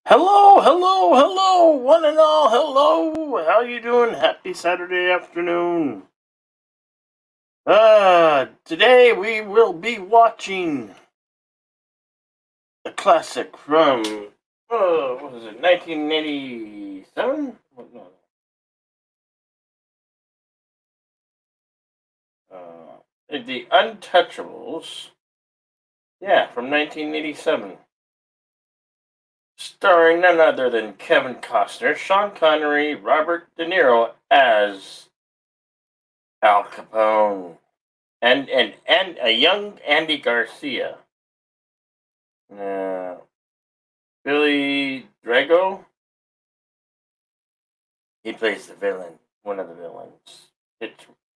Hello, hello, hello, one and all, hello. How you doing? Happy Saturday afternoon. Today we will be watching a classic from, what is it, 1987? No. The Untouchables. Yeah, from 1987. Starring none other than Kevin Costner, Sean Connery, Robert De Niro as Al Capone. And a young Andy Garcia. Uh, Billy Drago. He plays the villain, one of the villains.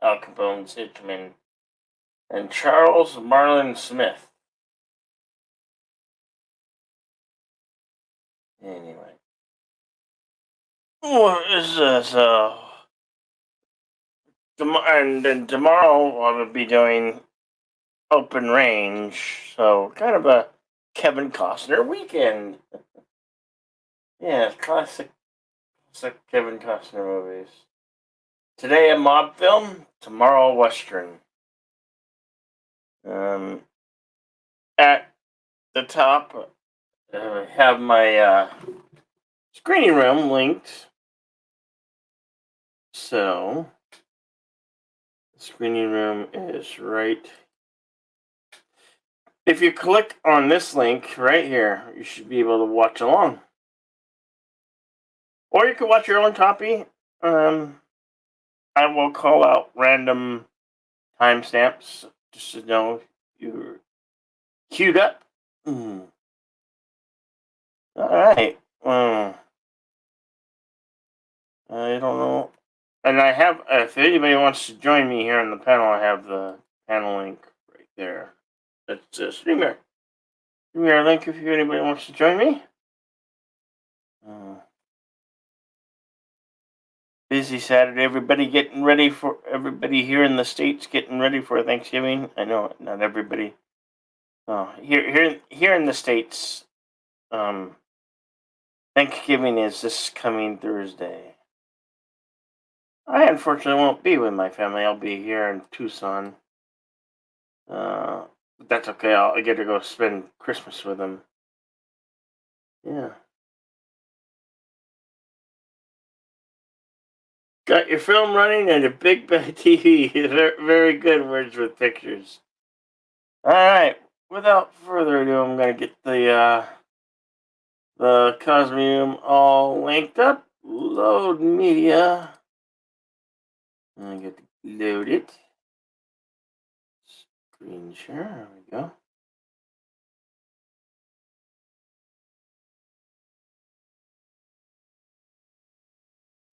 Al Capone's hitman. And Charles Marlon Smith. Anyway. And then tomorrow I will be doing Open Range. So kind of a Kevin Costner weekend. Yeah, classic Kevin Costner movies. Today a mob film, tomorrow a western. Um, at the top, have my screening room linked. So, the screening room is right. If you click on this link right here, you should be able to watch along. Or you can watch your own copy. I will call out random timestamps just to know you're queued up. All right. I don't know. And I have, if anybody wants to join me here on the panel, I have the panel link right there. That's Streamer. Streamer link if anybody wants to join me. Busy Saturday. Everybody here in the States getting ready for Thanksgiving. I know not everybody. Here in the States, Thanksgiving is this coming Thursday. I unfortunately won't be with my family. I'll be here in Tucson. But that's okay. I get to go spend Christmas with them. Yeah. Got your film running and a big bad TV. Very good words with pictures. All right. Without further ado, I'm gonna get the Cosmium all linked up. Load media. I get to load it. Screen share. There we go.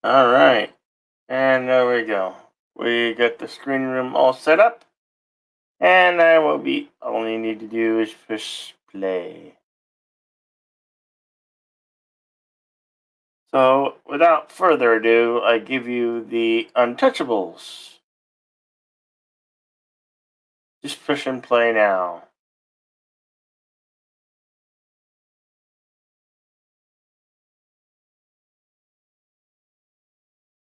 All right. And there we go. We got the screen room all set up. And all you need to do is push play. So, without further ado, I give you the Untouchables. Just push and play now.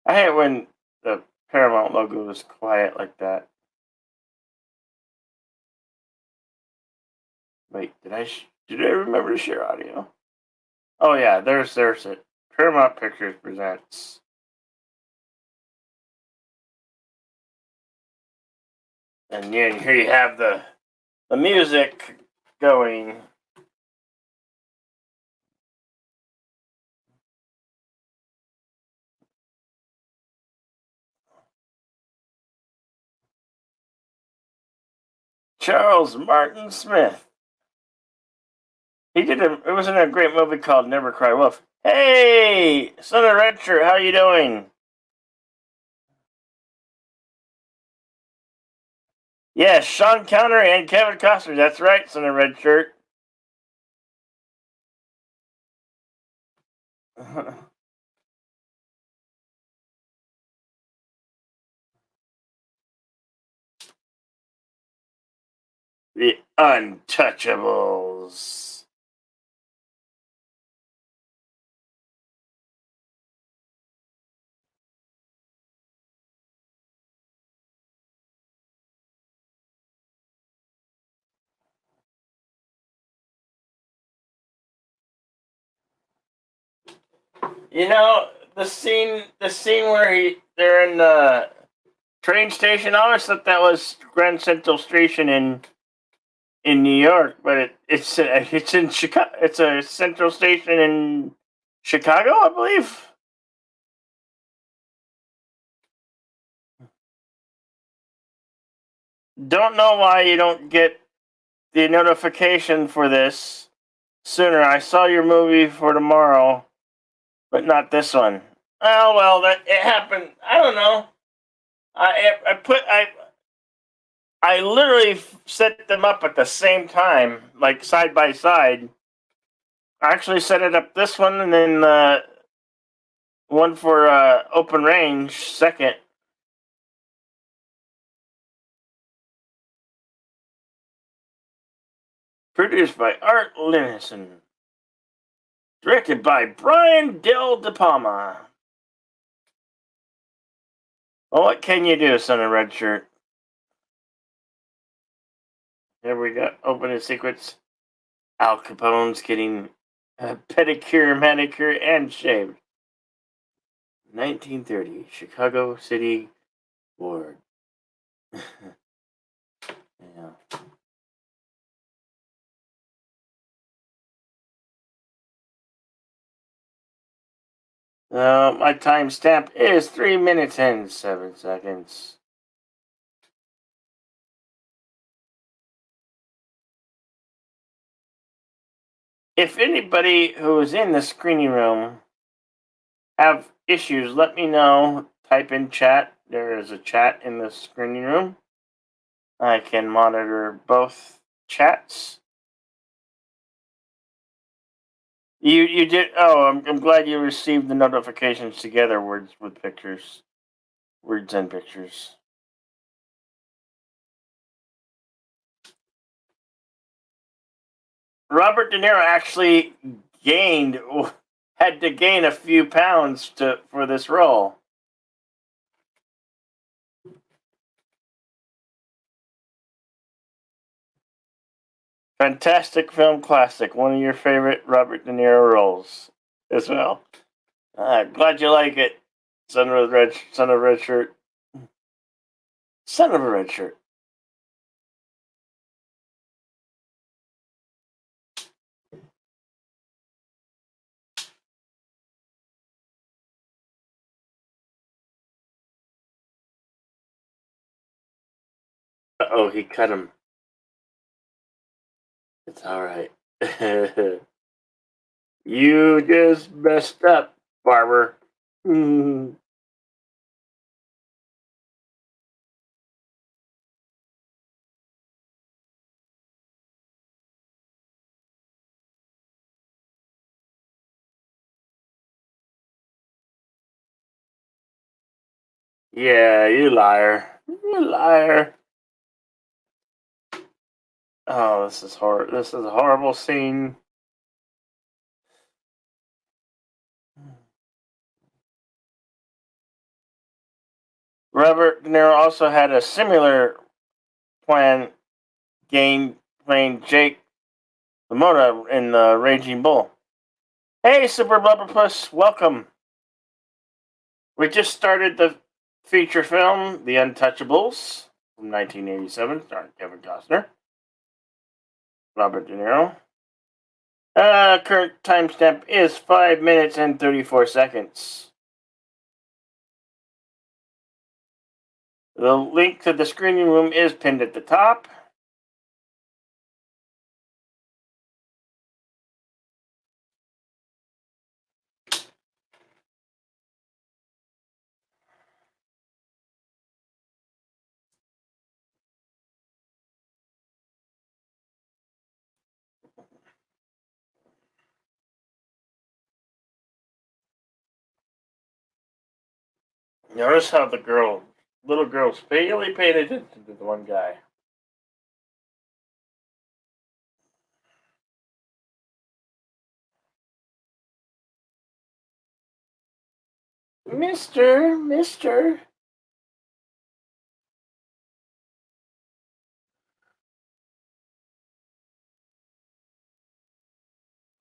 I hate when the Paramount logo is quiet like that. Wait, did I remember to share audio? Oh yeah, there's it. Paramount Pictures presents. And yeah, here you have the music going. Charles Martin Smith. It was in a great movie called Never Cry Wolf. Hey, son of Red Shirt, how you doing? Yes, Sean Connery and Kevin Costner. That's right, son of Red Shirt. The Untouchables. You know, the scene where they're in the train station. I always thought that was Grand Central Station in New York, but it's in Chicago. It's a Central Station in Chicago, I believe. Don't know why you don't get the notification for this sooner. I saw your movie for tomorrow, but not this one. Oh well, that it happened. I don't know. I literally set them up at the same time, like side by side. I actually set it up this one and then one for open range second. Produced by Art Linnison. Directed by Brian De Palma. Well, what can you do, son of red shirt? Here we go. Opening sequence. Al Capone's getting a pedicure, manicure, and shaved. 1930, Chicago City Ward. Yeah. My timestamp is 3 minutes and 7 seconds. If anybody who is in the screening room have issues, let me know. Type in chat. There is a chat in the screening room. I can monitor both chats. You did. Oh, I'm glad you received the notifications together. Words with pictures, words and pictures. Robert De Niro actually gained had to gain a few pounds for this role. Fantastic film classic. One of your favorite Robert De Niro roles as well. Glad you like it, son of a red shirt. Son of a red shirt. Oh, he cut him. It's all right. You just messed up, barber. Yeah, you liar. You liar. Oh, this is horrible. This is a horrible scene. Robert De Niro also had a similar plan game playing Jake LaMotta in the Raging Bull. Hey, Super Blubberpuss, welcome. We just started the feature film, The Untouchables, from 1987, starring Kevin Costner, Robert De Niro. Current timestamp is 5 minutes and 34 seconds. The link to the screening room is pinned at the top. Notice how little girl's really paid attention to the one guy. Mister.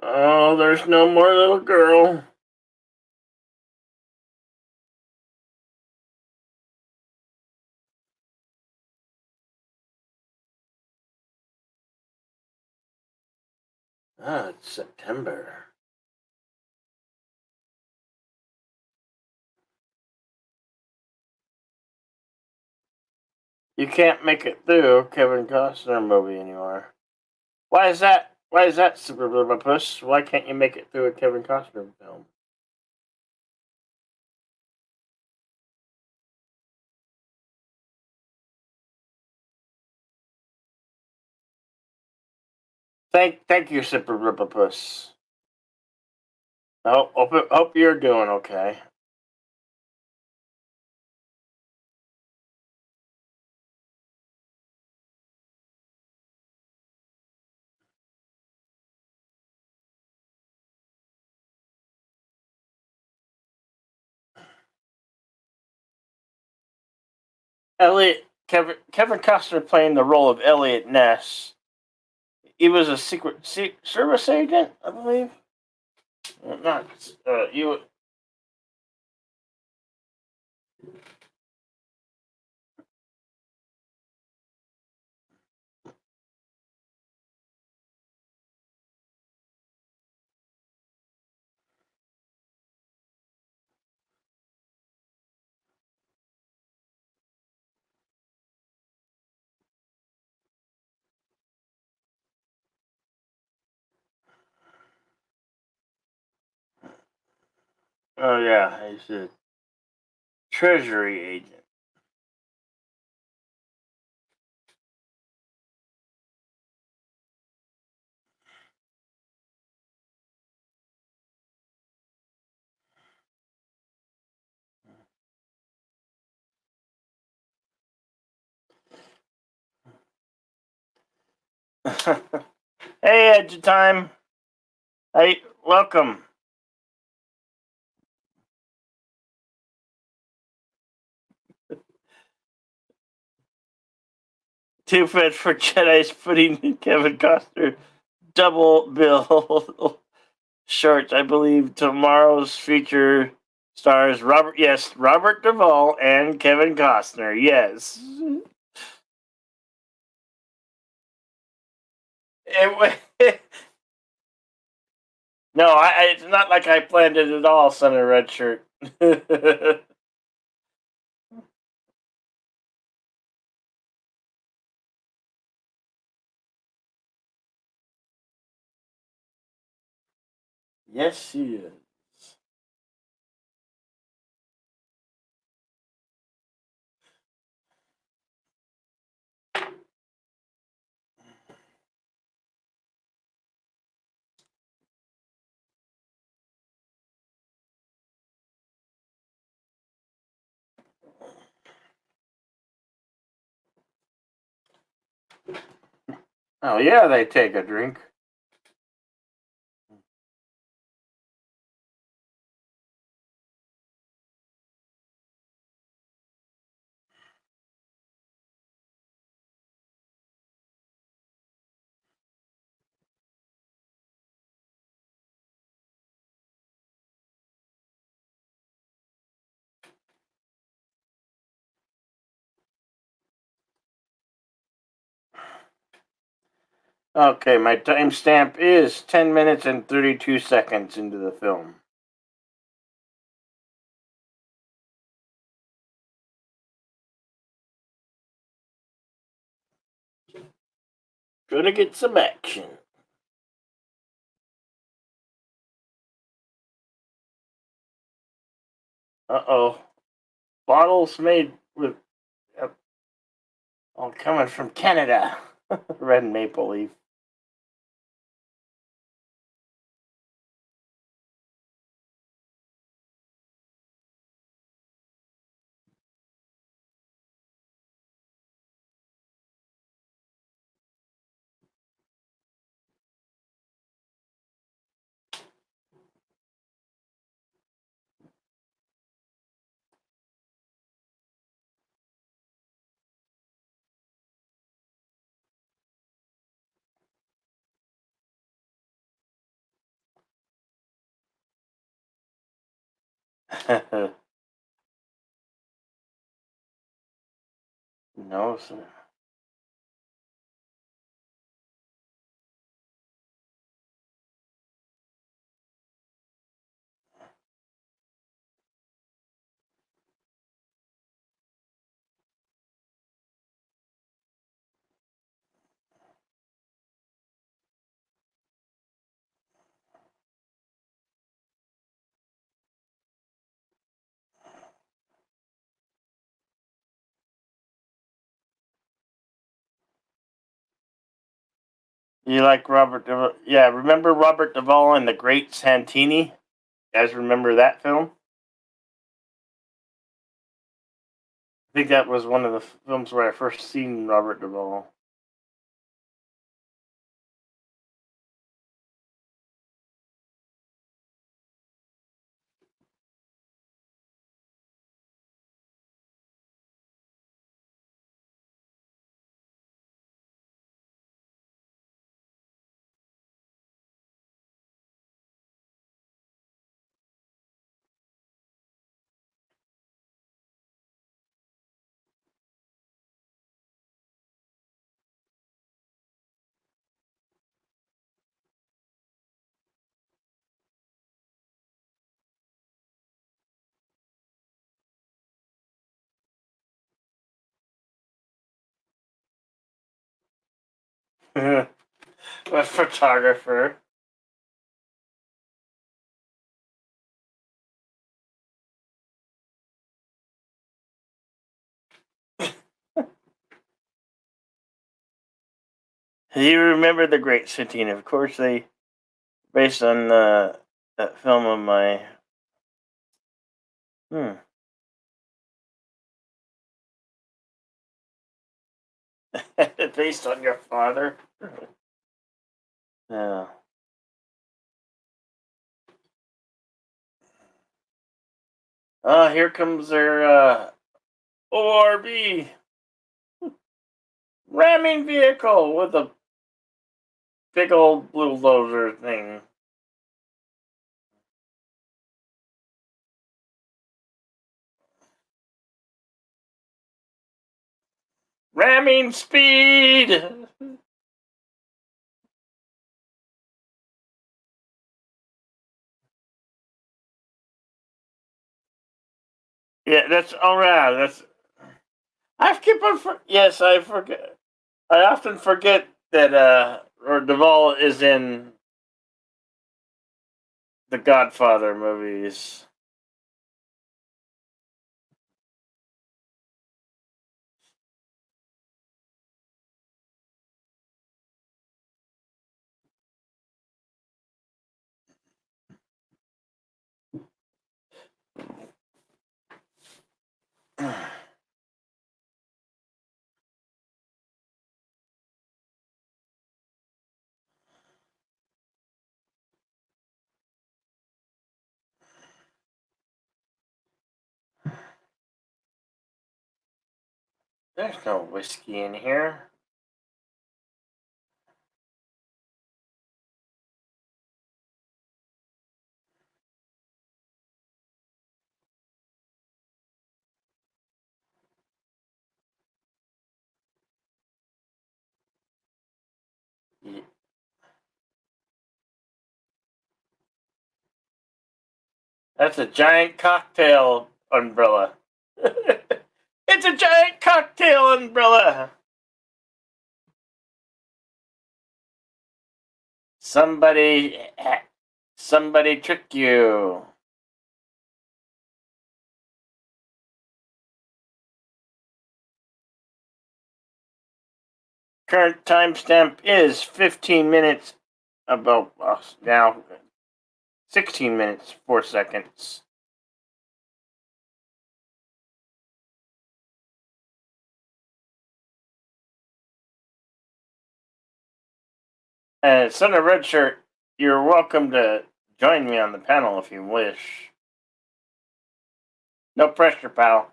Oh, there's no more little girl. Ah, it's September. You can't make it through a Kevin Costner movie anymore. Why is that? Why is that, Super Blubber Puss? Why can't you make it through a Kevin Costner film? Thank you, Super Blubber Puss. Hope you're doing okay. Kevin Costner playing the role of Elliot Ness. He was a secret service agent, I believe. Not you. Oh yeah, he's a treasury agent. Hey, Edge Time. Hey, welcome. Too Fed for Jedi's putting Kevin Costner double bill shorts. I believe tomorrow's feature stars Robert Duvall and Kevin Costner. Yes. No, it's not like I planned it at all, son of a red shirt. Yes, she is. Oh, yeah, they take a drink. Okay, my timestamp is 10 minutes and 32 seconds into the film. Gonna get some action. Uh-oh. Bottles made with uh, all coming from Canada. Red maple leaf. No, sir. You like Robert Duvall? Yeah, remember Robert Duvall and the Great Santini? You guys remember that film? I think that was one of the films where I first seen Robert Duvall. A photographer. You remember the Great Santini? Of course, they based on that film of my. Hmm. Based on your father. Yeah. Here comes their ORB ramming vehicle with a big old bulldozer thing. Ramming speed. Yeah, that's all right. That's I keep on. Yes, I forget. I often forget that or Duvall is in the Godfather movies. There's no whiskey in here. That's a giant cocktail umbrella. It's a giant cocktail umbrella. Somebody, somebody tricked you. Current timestamp is 15 minutes, about now 16 minutes, 4 seconds. Son of Red Shirt, you're welcome to join me on the panel if you wish. No pressure, pal.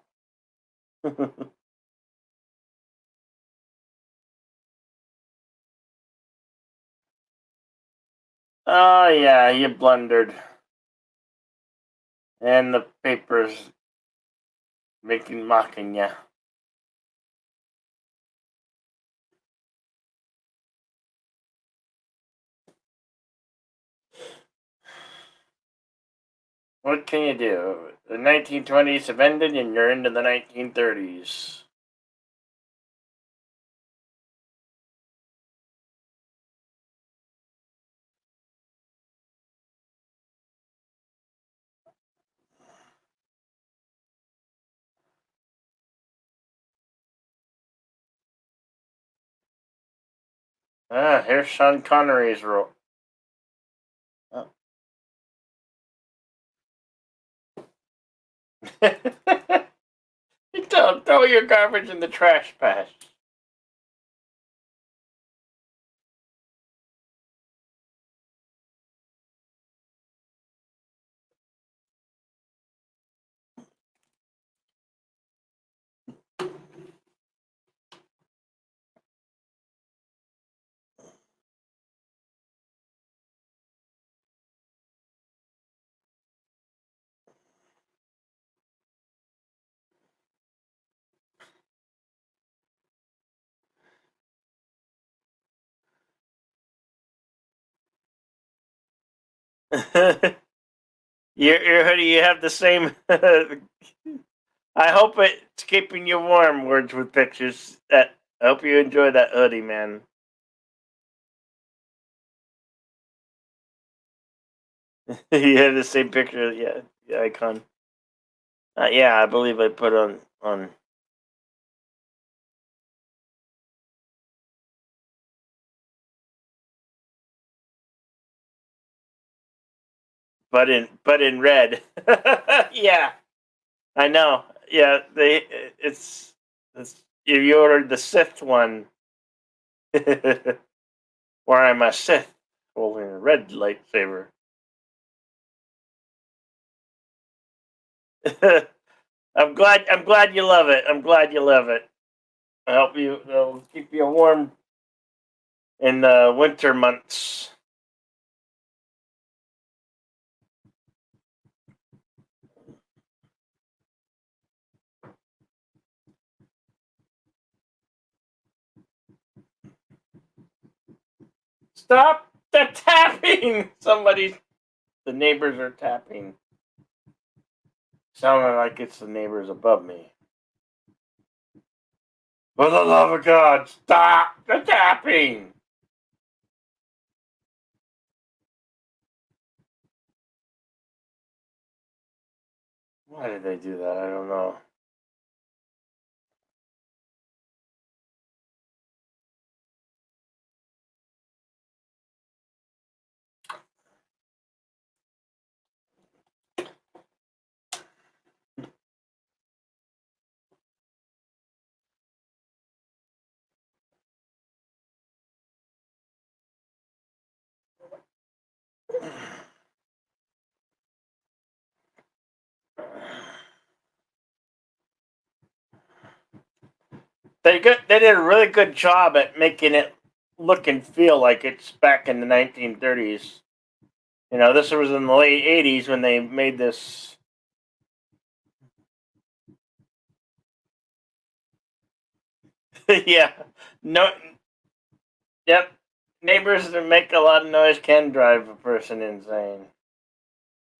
Oh, yeah, you blundered. And the paper's mocking you. What can you do? The 1920s have ended and you're into the 1930s. Here's Sean Connery's role. Oh. You don't throw your garbage in the trash patch. Your hoodie, you have the same. I hope it's keeping you warm. Words with pictures. I hope you enjoy that hoodie, man. You have the same picture, yeah, the icon. Yeah, I believe I put on. But in red. Yeah, I know. Yeah, it's if you ordered the Sith one, where I'm a Sith holding a red lightsaber. I'm glad you love it. I'm glad you love it. I hope it'll keep you warm in the winter months. Stop the tapping! The neighbors are tapping. Sounding like it's the neighbors above me. For the love of God, stop the tapping! Why did they do that? I don't know. They did a really good job at making it look and feel like it's back in the 1930s. This was in the late 80s when they made this. Yeah. No. Yep. Neighbors that make a lot of noise can drive a person insane.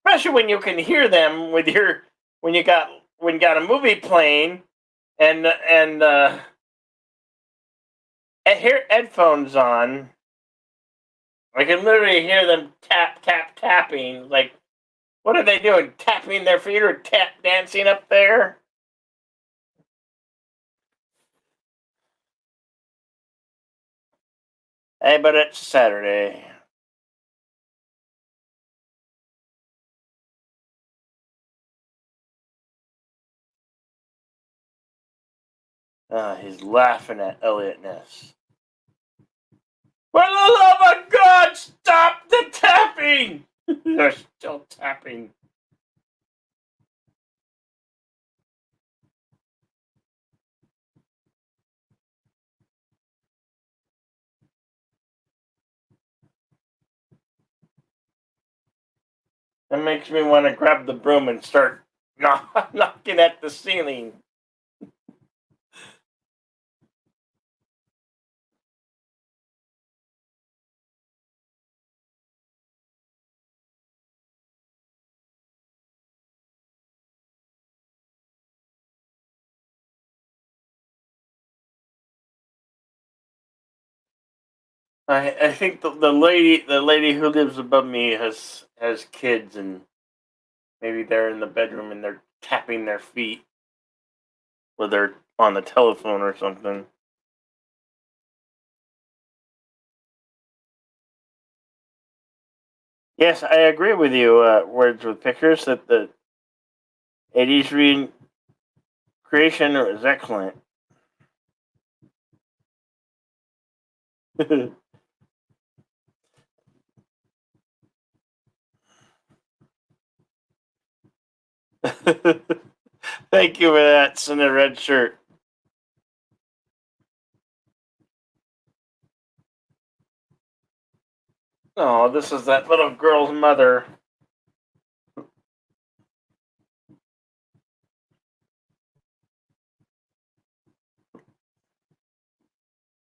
Especially when you can hear them with your when you got a movie playing and headphones on. I can literally hear them tap tap tapping. Like, what are they doing? Tapping their feet or tap dancing up there? Hey, but it's Saturday. He's laughing at Elliot Ness. For the love of God, stop the tapping! They're still tapping. That makes me want to grab the broom and start knocking at the ceiling. I think the lady who lives above me has kids, and maybe they're in the bedroom and they're tapping their feet, or they're on the telephone or something. Yes, I agree with you. Words with pictures that the '80s recreation was excellent. Thank you for that, in a red shirt. Oh, this is that little girl's mother.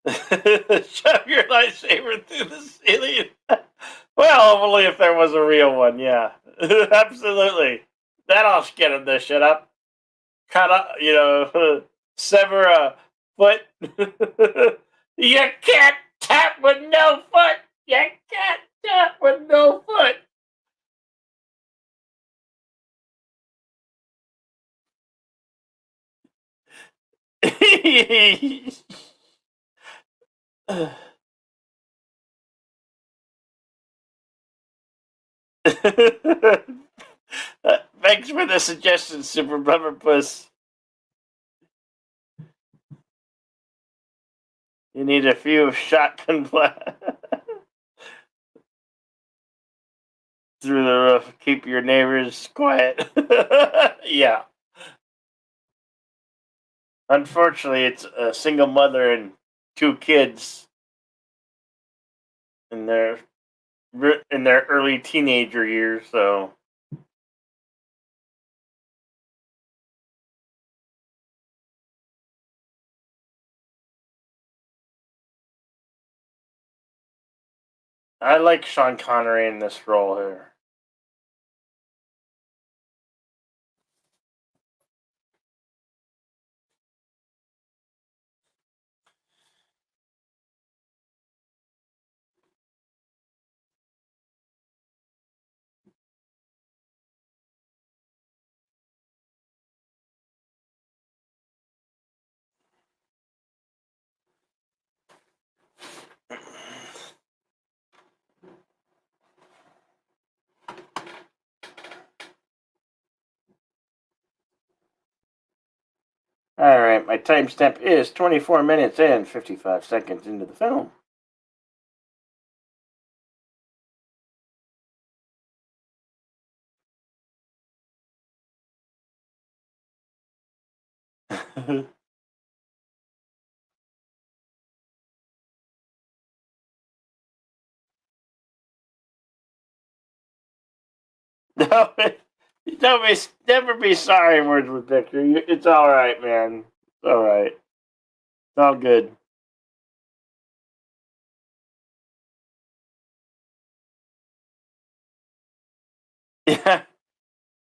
Shove your lightsaber through the ceiling. Well, only if there was a real one, yeah. Absolutely. That'll get him to shut up. Cut up, sever a foot. You can't tap with no foot. You can't tap with no foot. Thanks for the suggestion, Super Rubber Puss. You need a few shotgun blasts through the roof. Keep your neighbors quiet. Yeah. Unfortunately, it's a single mother and two kids in their early teenager years. So I like Sean Connery in this role here. All right, my timestamp is 24 minutes and 55 seconds into the film. No, don't be, never be sorry, words with Victor. It's all right, man. It's all right. It's all good. Yeah,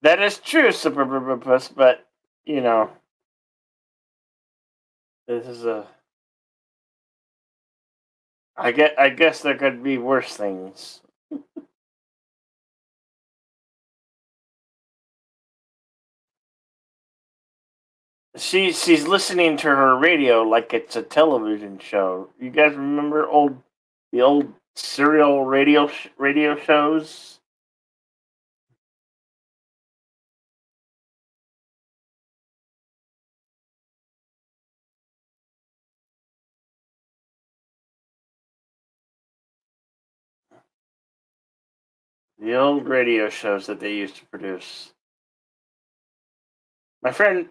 that is true, Super Puss. But you know, this is a. I guess there could be worse things. She's listening to her radio like it's a television show. You guys remember the old serial radio shows? The old radio shows that they used to produce. My friend,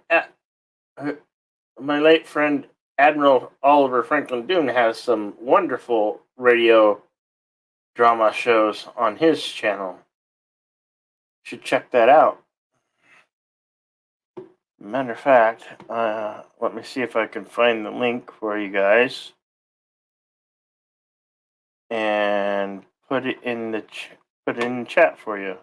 my late friend Admiral Oliver Franklin Dune has some wonderful radio drama shows on his channel. Should check that out. Matter of fact, let me see if I can find the link for you guys and put it in the chat for you.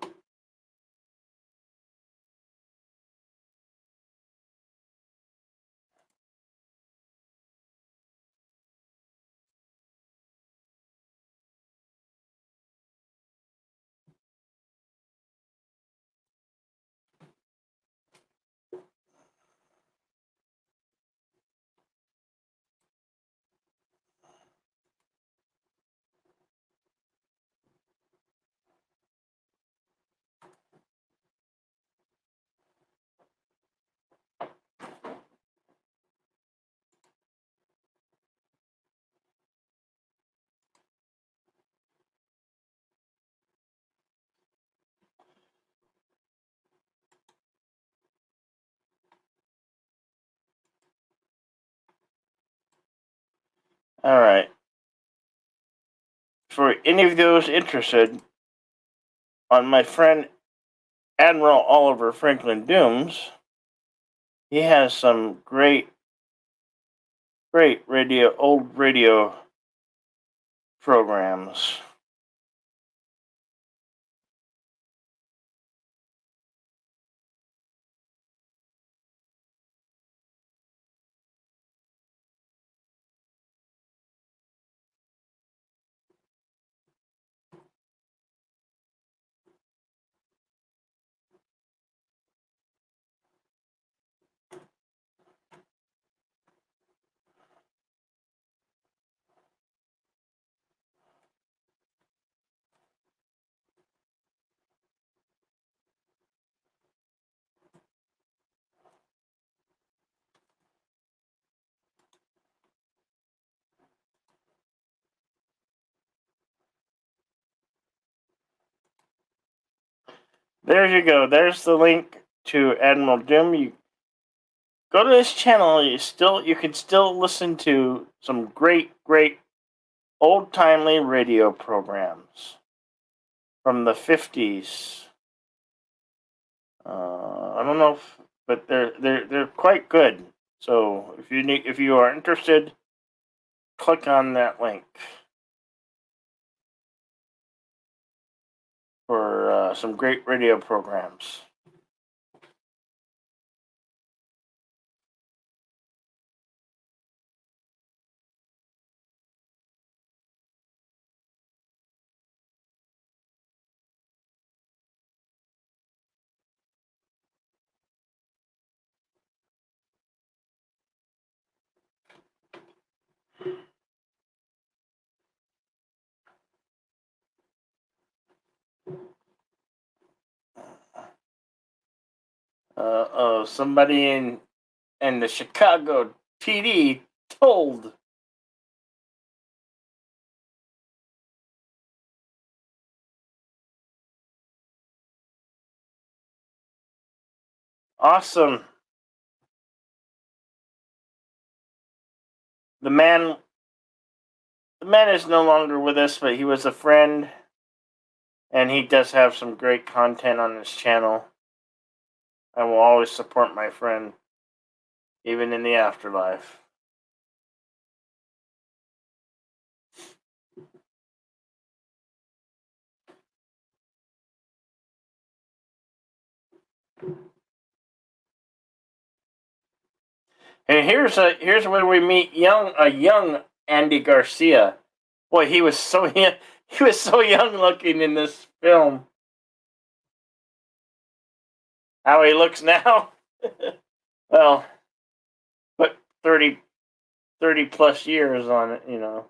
All right. For any of those interested, on my friend Admiral Oliver Franklin Dooms, he has some great old radio programs. There you go. There's the link to Admiral Doom. You go to his channel. You can still listen to some great old timely radio programs from the 50s. I don't know, but they're quite good. So if you are interested, click on that link for some great radio programs. Somebody in the Chicago PD told. Awesome. The man is no longer with us, but he was a friend, and he does have some great content on his channel. I will always support my friend, even in the afterlife. And here's where we meet a young Andy Garcia. Boy, he was so he was so young looking in this film. How he looks now? Well, put 30 plus years on it, you know.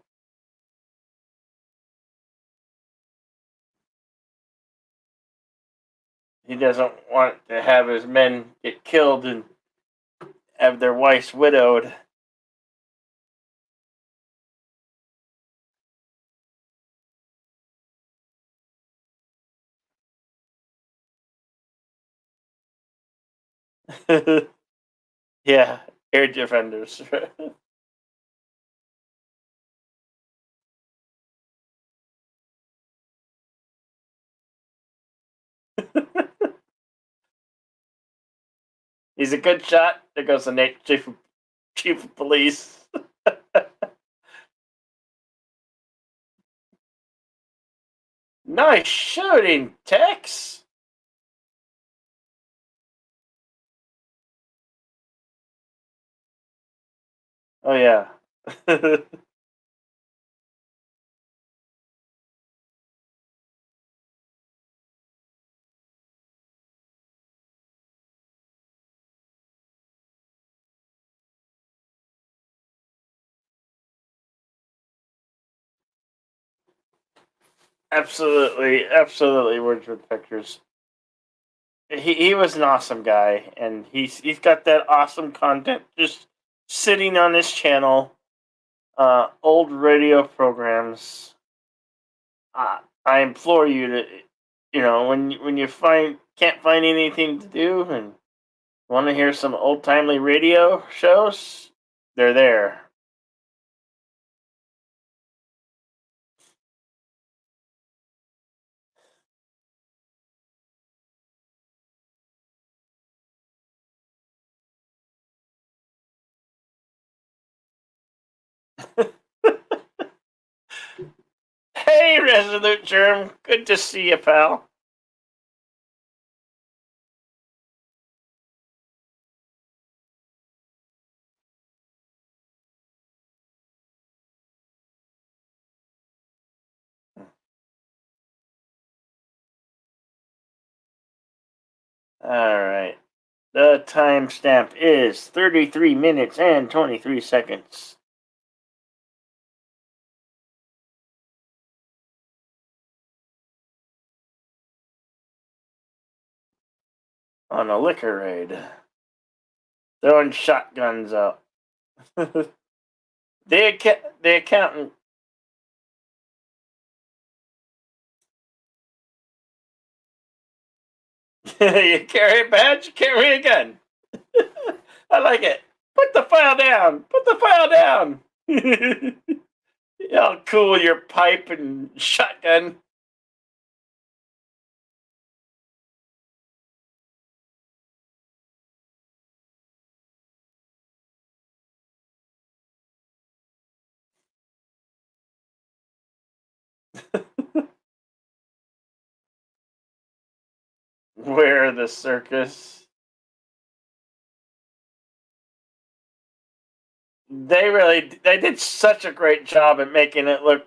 He doesn't want to have his men get killed and have their wives widowed. Yeah, air defenders. He's a good shot. There goes the chief of police. Nice shooting, Tex. Oh yeah. Absolutely words with pictures. He was an awesome guy, and he's got that awesome content just sitting on his channel. Old radio programs. I implore you to, when you can't find anything to do and want to hear some old timely radio shows, they're there. Hey, Resolute Germ. Good to see you, pal. All right. The timestamp is 33 minutes and 23 seconds. On a liquor raid. Throwing shotguns out. the, the accountant. You carry a badge, carry a gun. I like it. Put the file down. Put the file down. Y'all cool your pipe and shotgun. Where the circus? They did such a great job at making it look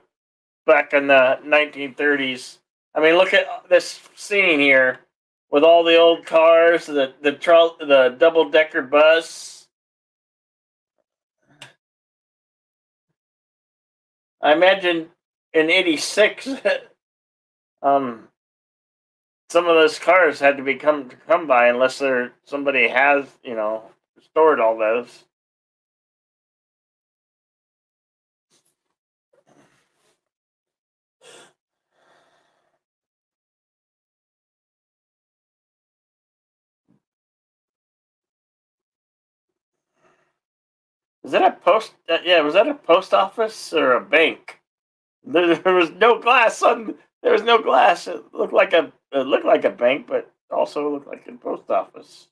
back in the 1930s. I mean, look at this scene here with all the old cars, the double decker bus. I imagine in '86, um, some of those cars had to be come by unless somebody has stored all those. Is that a post? Yeah, was that a post office or a bank? There was no glass on. There was no glass. It looked like a bank, but also looked like a post office.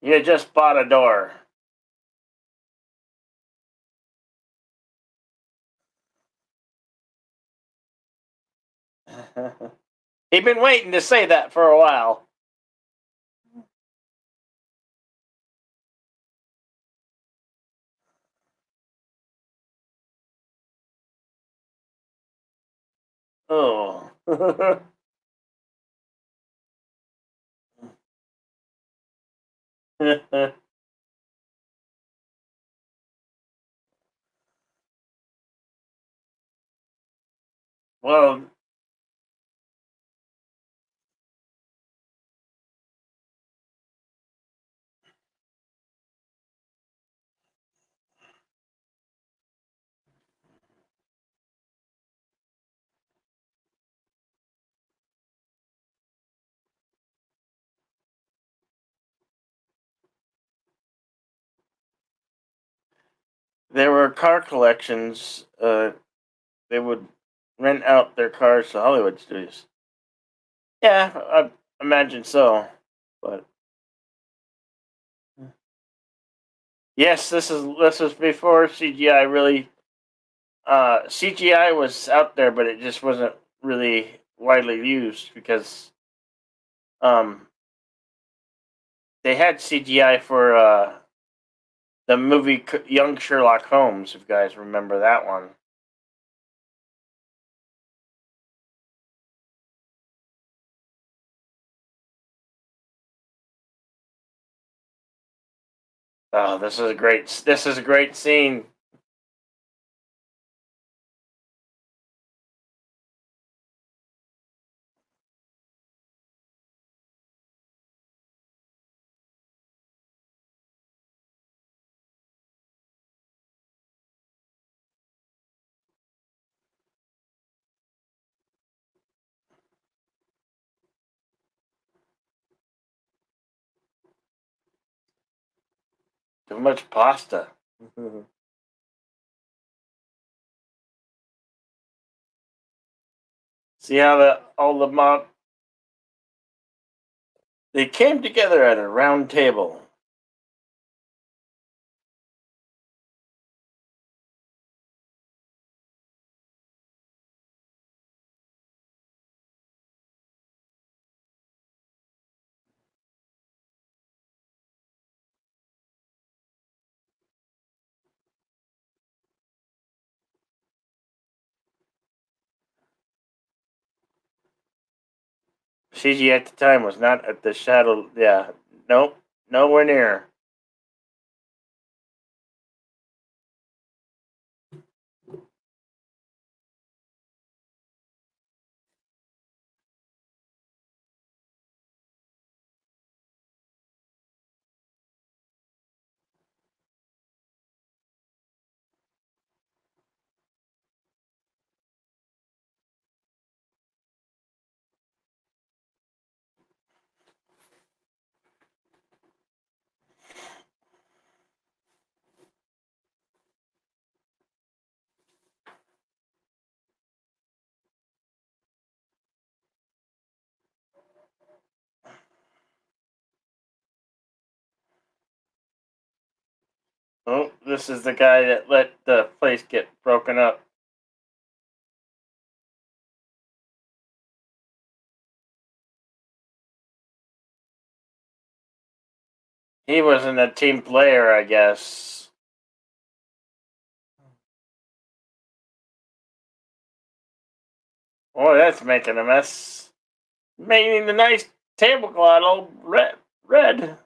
You just bought a door. He'd been waiting to say that for a while. Oh. Well, there were car collections. They would rent out their cars to Hollywood studios. Yeah, I imagine so. But yes, this is before CGI really. CGI was out there, but it just wasn't really widely used because um, they had CGI for the movie Young Sherlock Holmes. If you guys remember that one. Oh, this is a great. This is a great scene. Too much pasta. See how the all the mob They came together at a round table. CG at the time was not at the shadow. Yeah, nope, nowhere near. Oh, this is the guy that let the place get broken up. He wasn't a team player, I guess. Oh, that's making a mess. Making the nice tablecloth all red.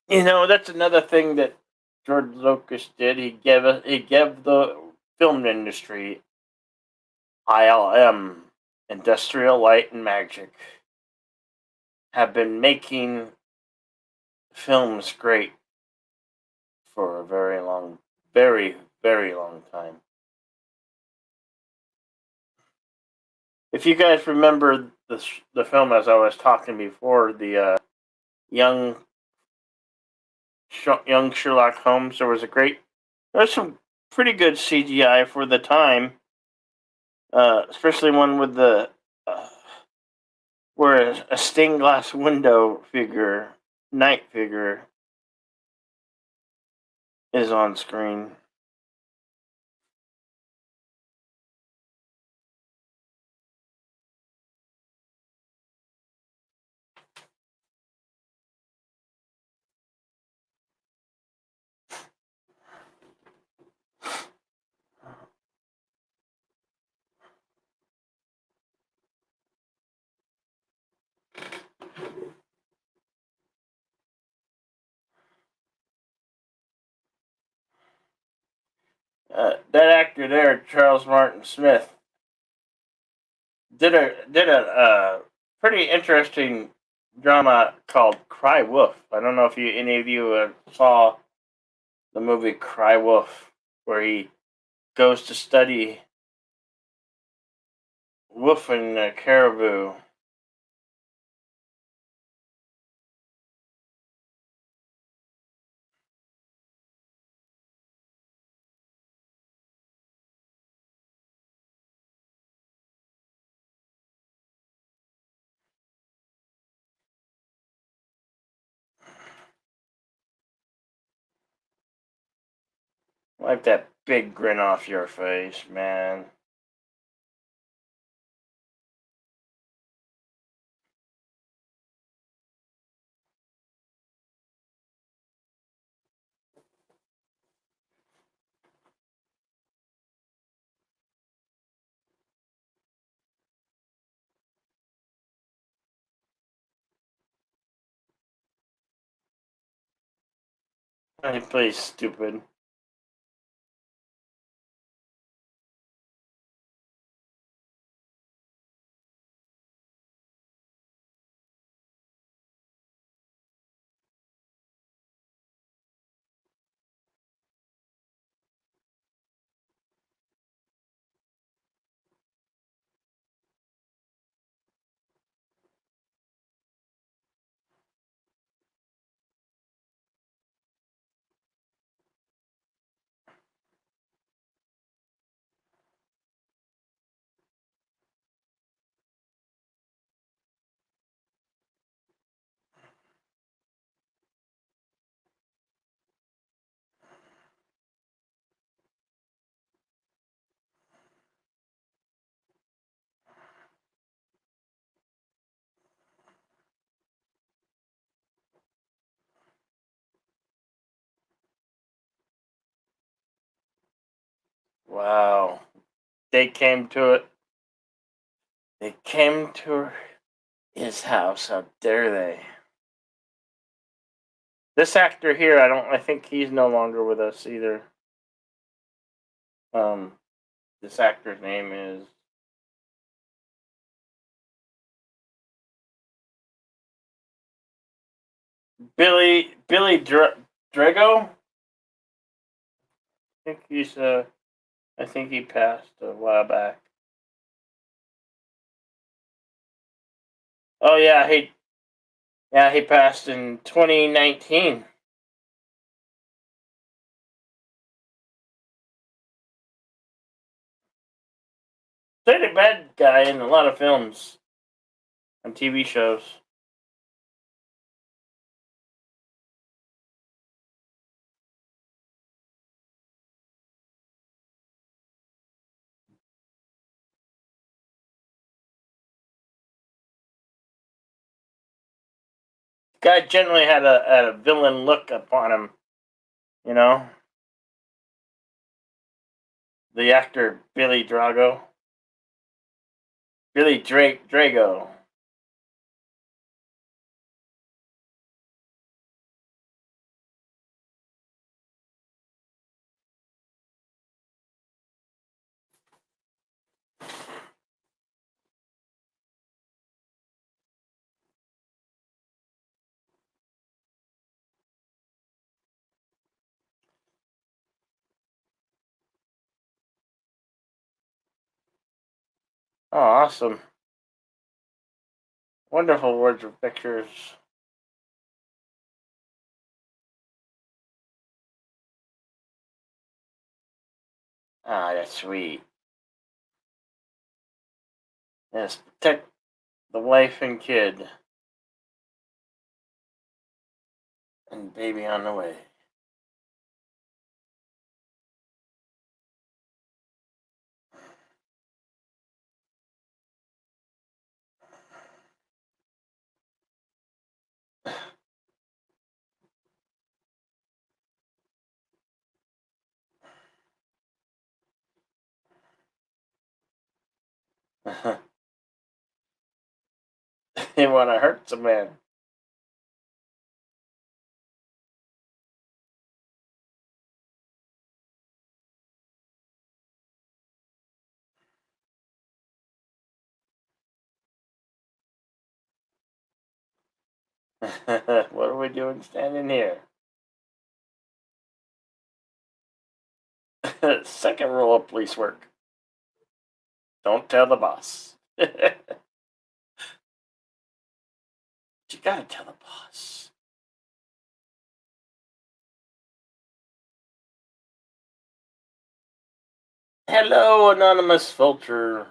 You know, that's another thing that George Lucas did. He gave the film industry ILM, Industrial Light and Magic, have been making films great for a very, very long time. If you guys remember the film, as I was talking before, the young young Sherlock Holmes, there's some pretty good CGI for the time, especially one with the uh, where a stained glass window figure, night figure, is on screen. That actor there, Charles Martin Smith, did a pretty interesting drama called Cry Wolf. I don't know if any of you saw the movie Cry Wolf, where he goes to study wolf and caribou. Wipe that big grin off your face, man. He plays stupid. Wow. They came to it. They came to his house. How dare they? This actor here, I think he's no longer with us either. Um, this actor's name is Billy Drago. I think he passed a while back. Oh he passed in 2019. Played a bad guy in a lot of films and TV shows. Guy generally had a villain look upon him, you know. The actor Billy Drago. Billy Drago. Oh, awesome. Wonderful words with pictures. Ah, that's sweet. Yes, protect the wife and kid. And baby on the way. You want to hurt some man. What are we doing standing here? Second rule of police work. Don't tell the boss. You gotta tell the boss. Hello, anonymous filter.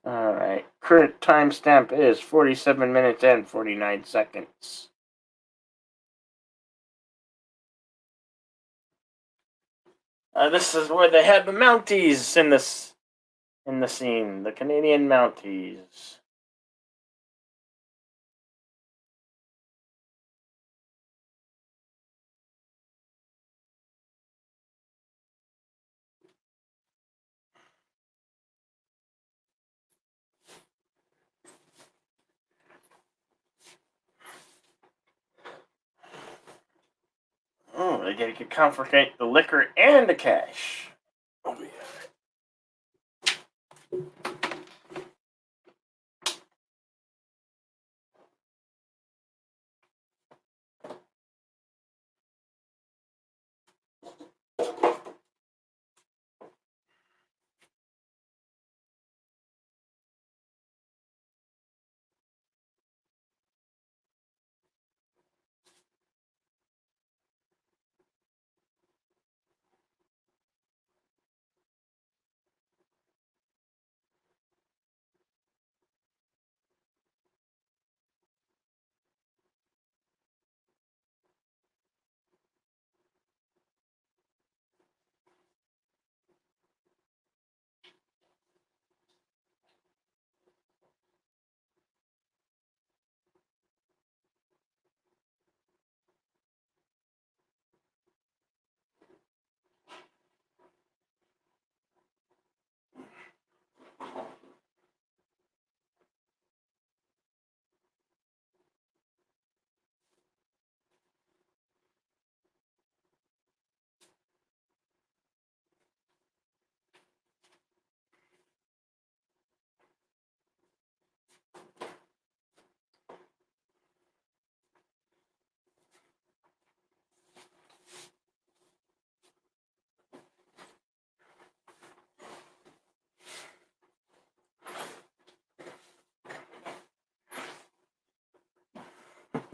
All right. Current timestamp is 47 minutes and 49 seconds. This is where they had the Mounties in the scene, the Canadian Mounties. Oh, they gotta confiscate the liquor and the cash. Oh yeah.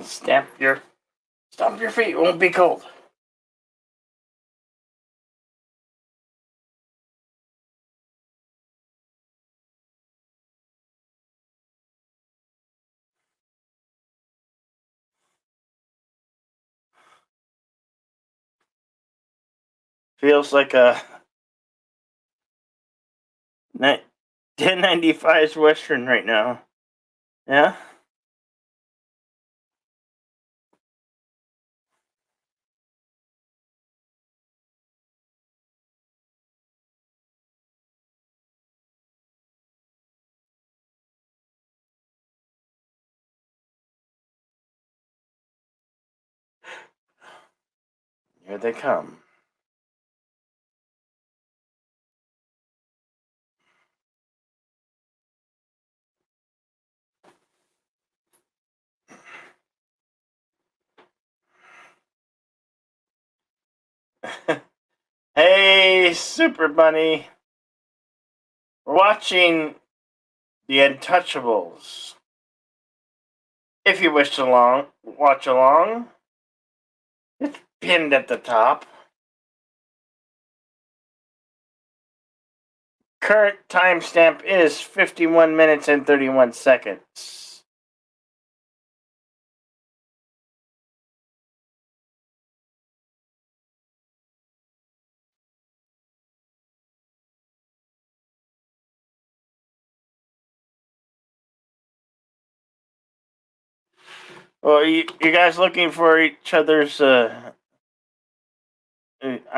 Stamp your feet. Won't be cold. Feels like a 1095's Western right now. Yeah? Here they come. Hey, Super Bunny. We're watching The Untouchables. If you wish to watch along, it's pinned at the top. Current timestamp is 51 minutes and 31 seconds. Well, you guys looking for each other's? I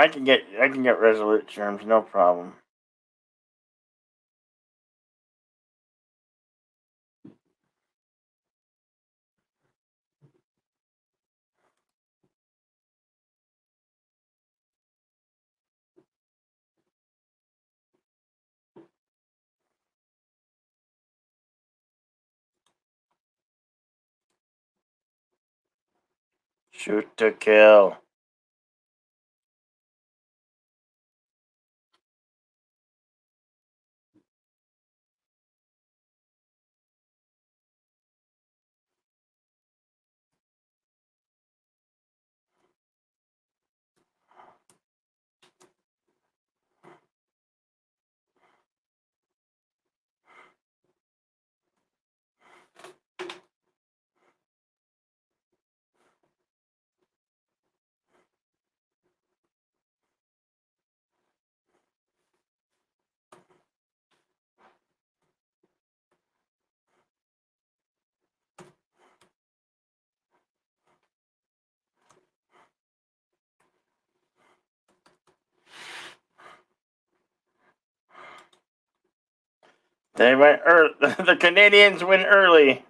can get Resolute terms, no problem. Shoot to kill. They went early. The Canadians went early.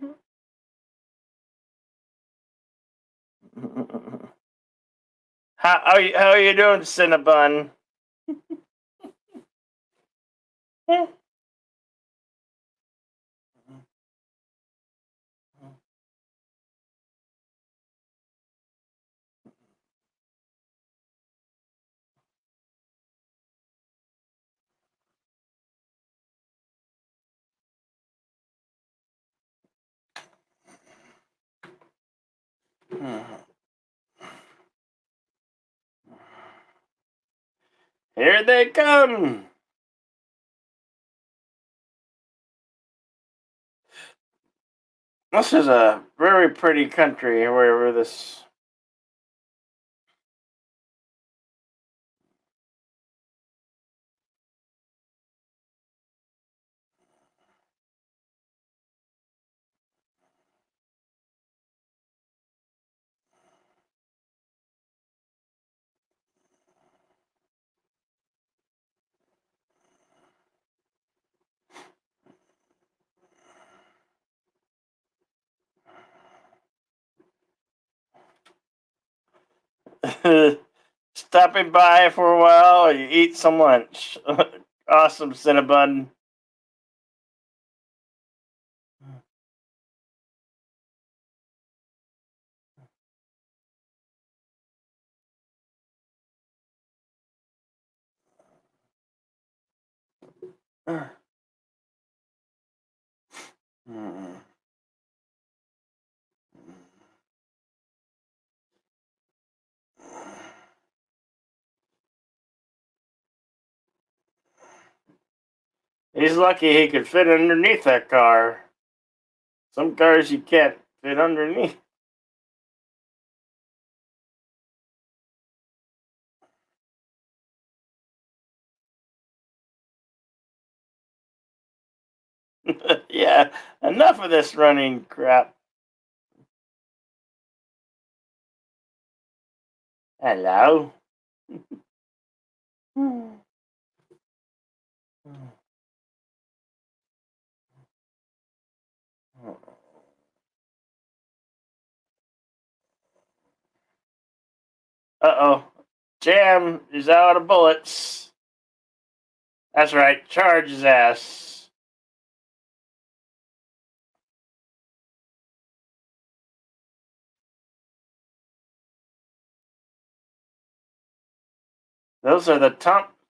How are you doing, Cinnabon? Here they come. This is a very pretty country wherever this. Stopping by for a while, you eat some lunch. Awesome, Cinnabon. He's lucky he could fit underneath that car. Some cars you can't fit underneath. Yeah, enough of this running crap. Hello. Uh-oh. Jam is out of bullets. That's right. Charge his ass. Those are the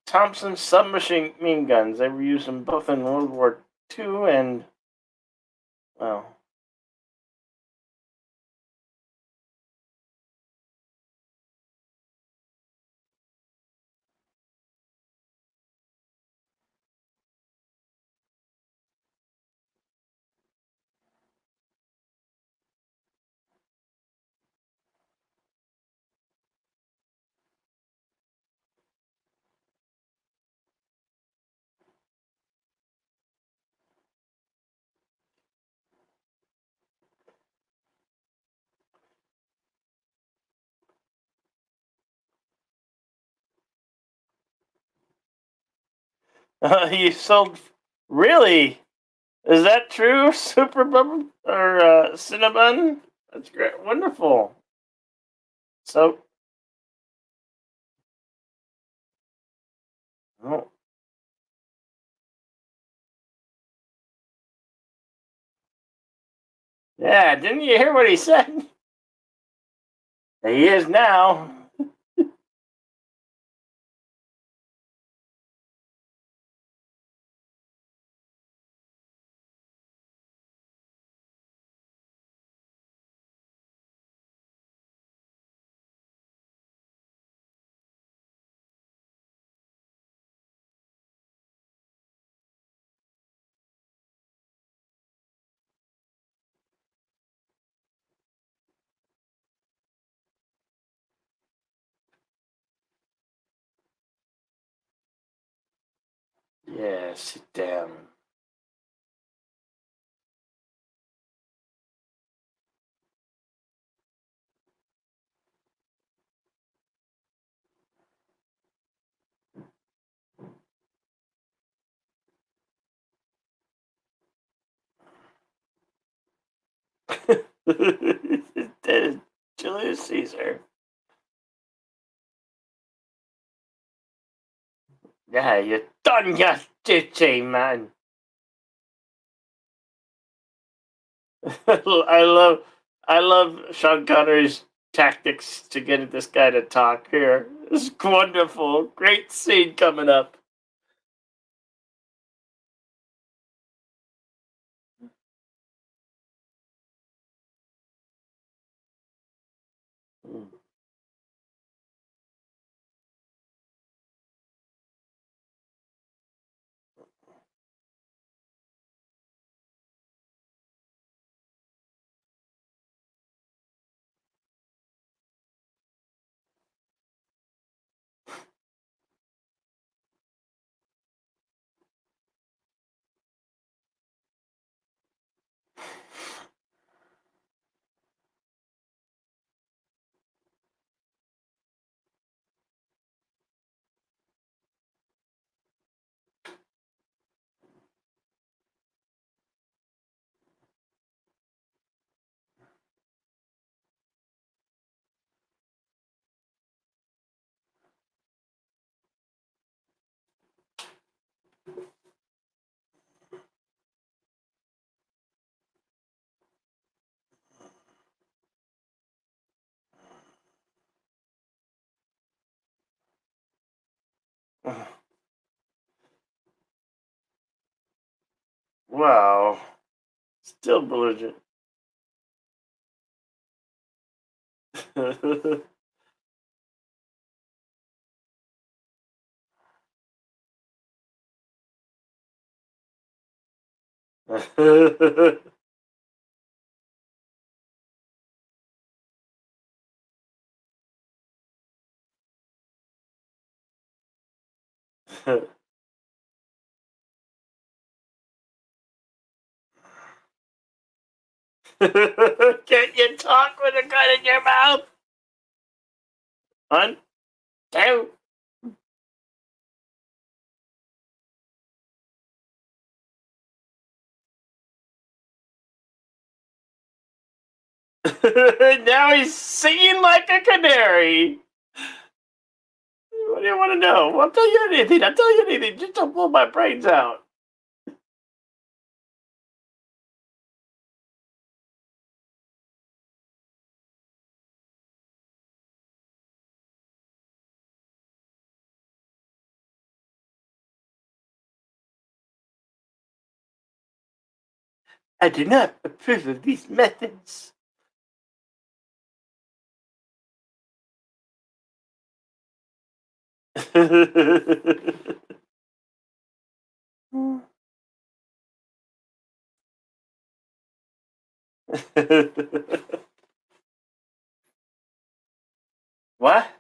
Thompson submachine guns. They were used in both in World War II and, well, you sold. Really? Is that true? Super Bubba or Cinnabon? That's great. Wonderful. So, oh, yeah, didn't you hear what he said? He is now. Yeah, sit down. That is Julius Caesar. Yeah, you done your duty, man. I love, I love Sean Connery's tactics to get this guy to talk here. It's wonderful. Great scene coming up. Wow. Still belligerent. Can't you talk with a gun in your mouth? One, two. Now he's singing like a canary. What do you want to know? I'll tell you anything. I'll tell you anything. Just don't blow my brains out. I do not approve of these methods. What?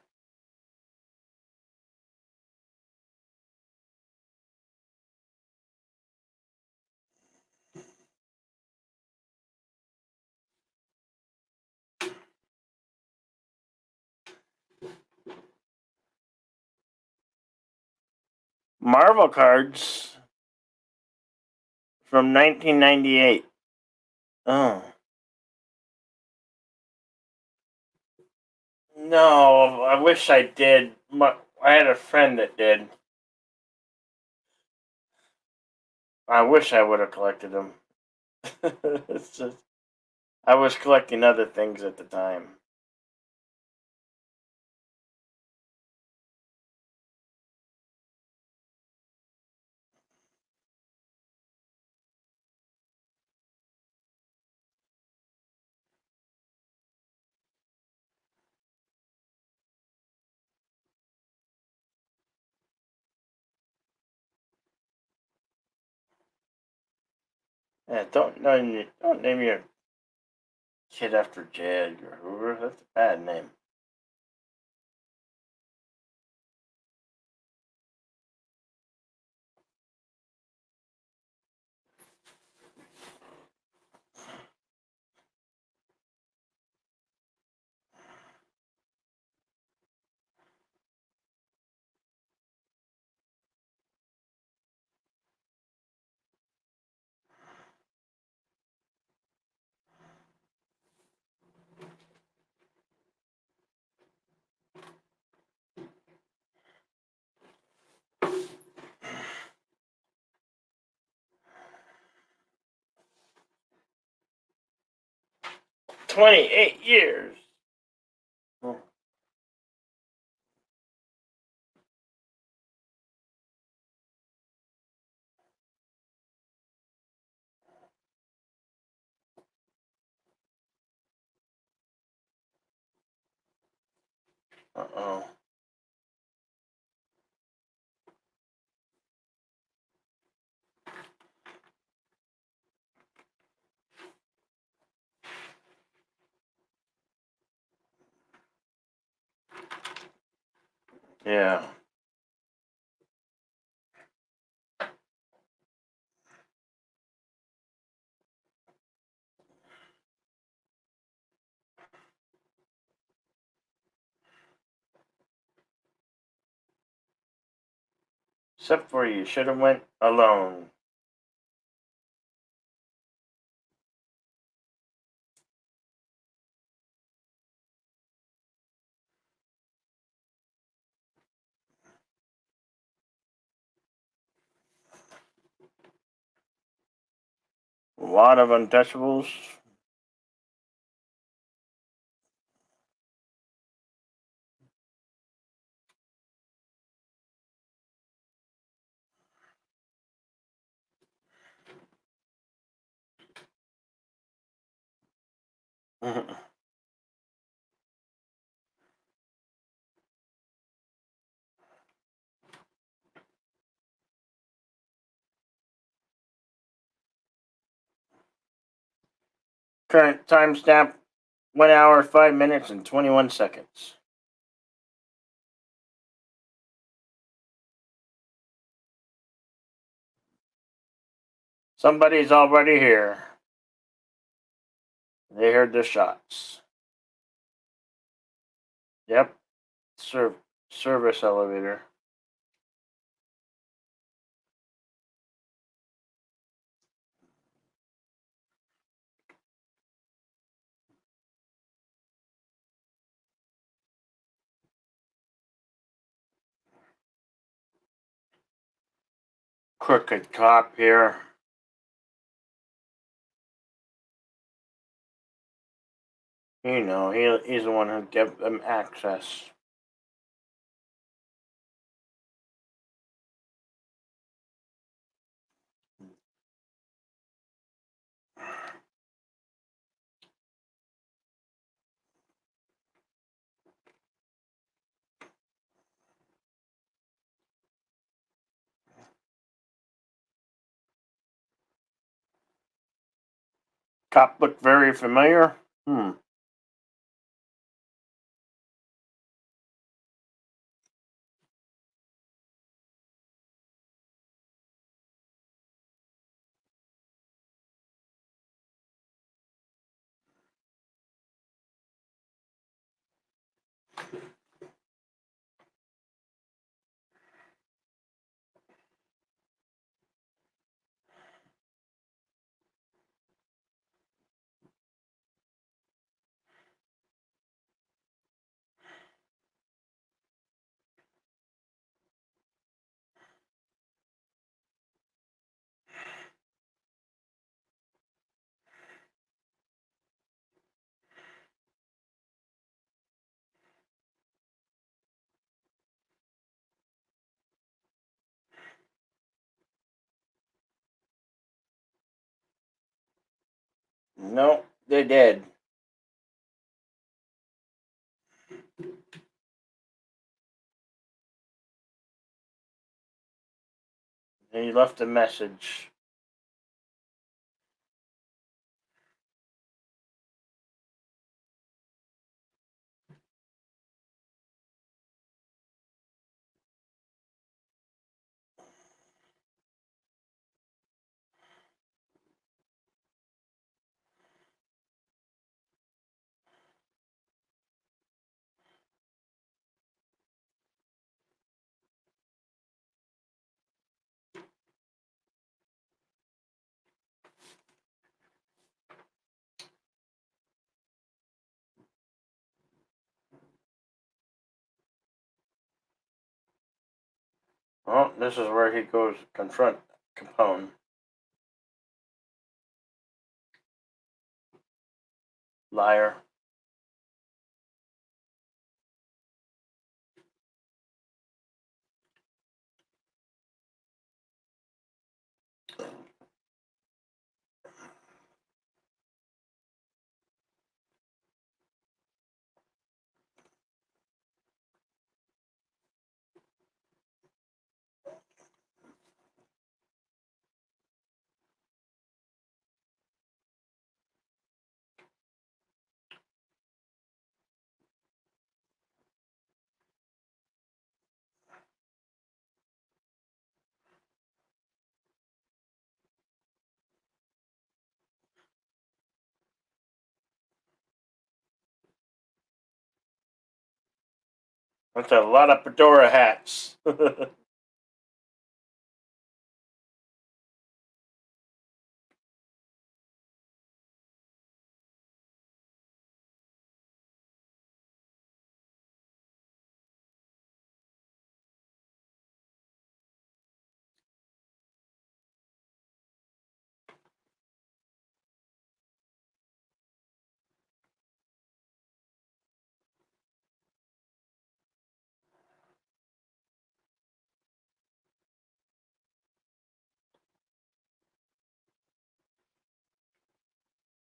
Marvel cards from 1998. Oh. No, I wish I did. I had a friend that did. I wish I would have collected them. It's just, I was collecting other things at the time. Yeah, don't name your kid after Jed or whoever. That's a bad name. $28. Oh. Uh-oh. Yeah. Except for you should have went alone. A lot of Untouchables. Current timestamp 1 hour, 5 minutes, and 21 seconds. Somebody's already here. They heard the shots. Yep. Service elevator. Crooked cop here. You know, he's the one who gave them access. Cop looked very familiar. No, they did. He left a message. Well, this is where he goes to confront Capone. Liar. That's a lot of fedora hats.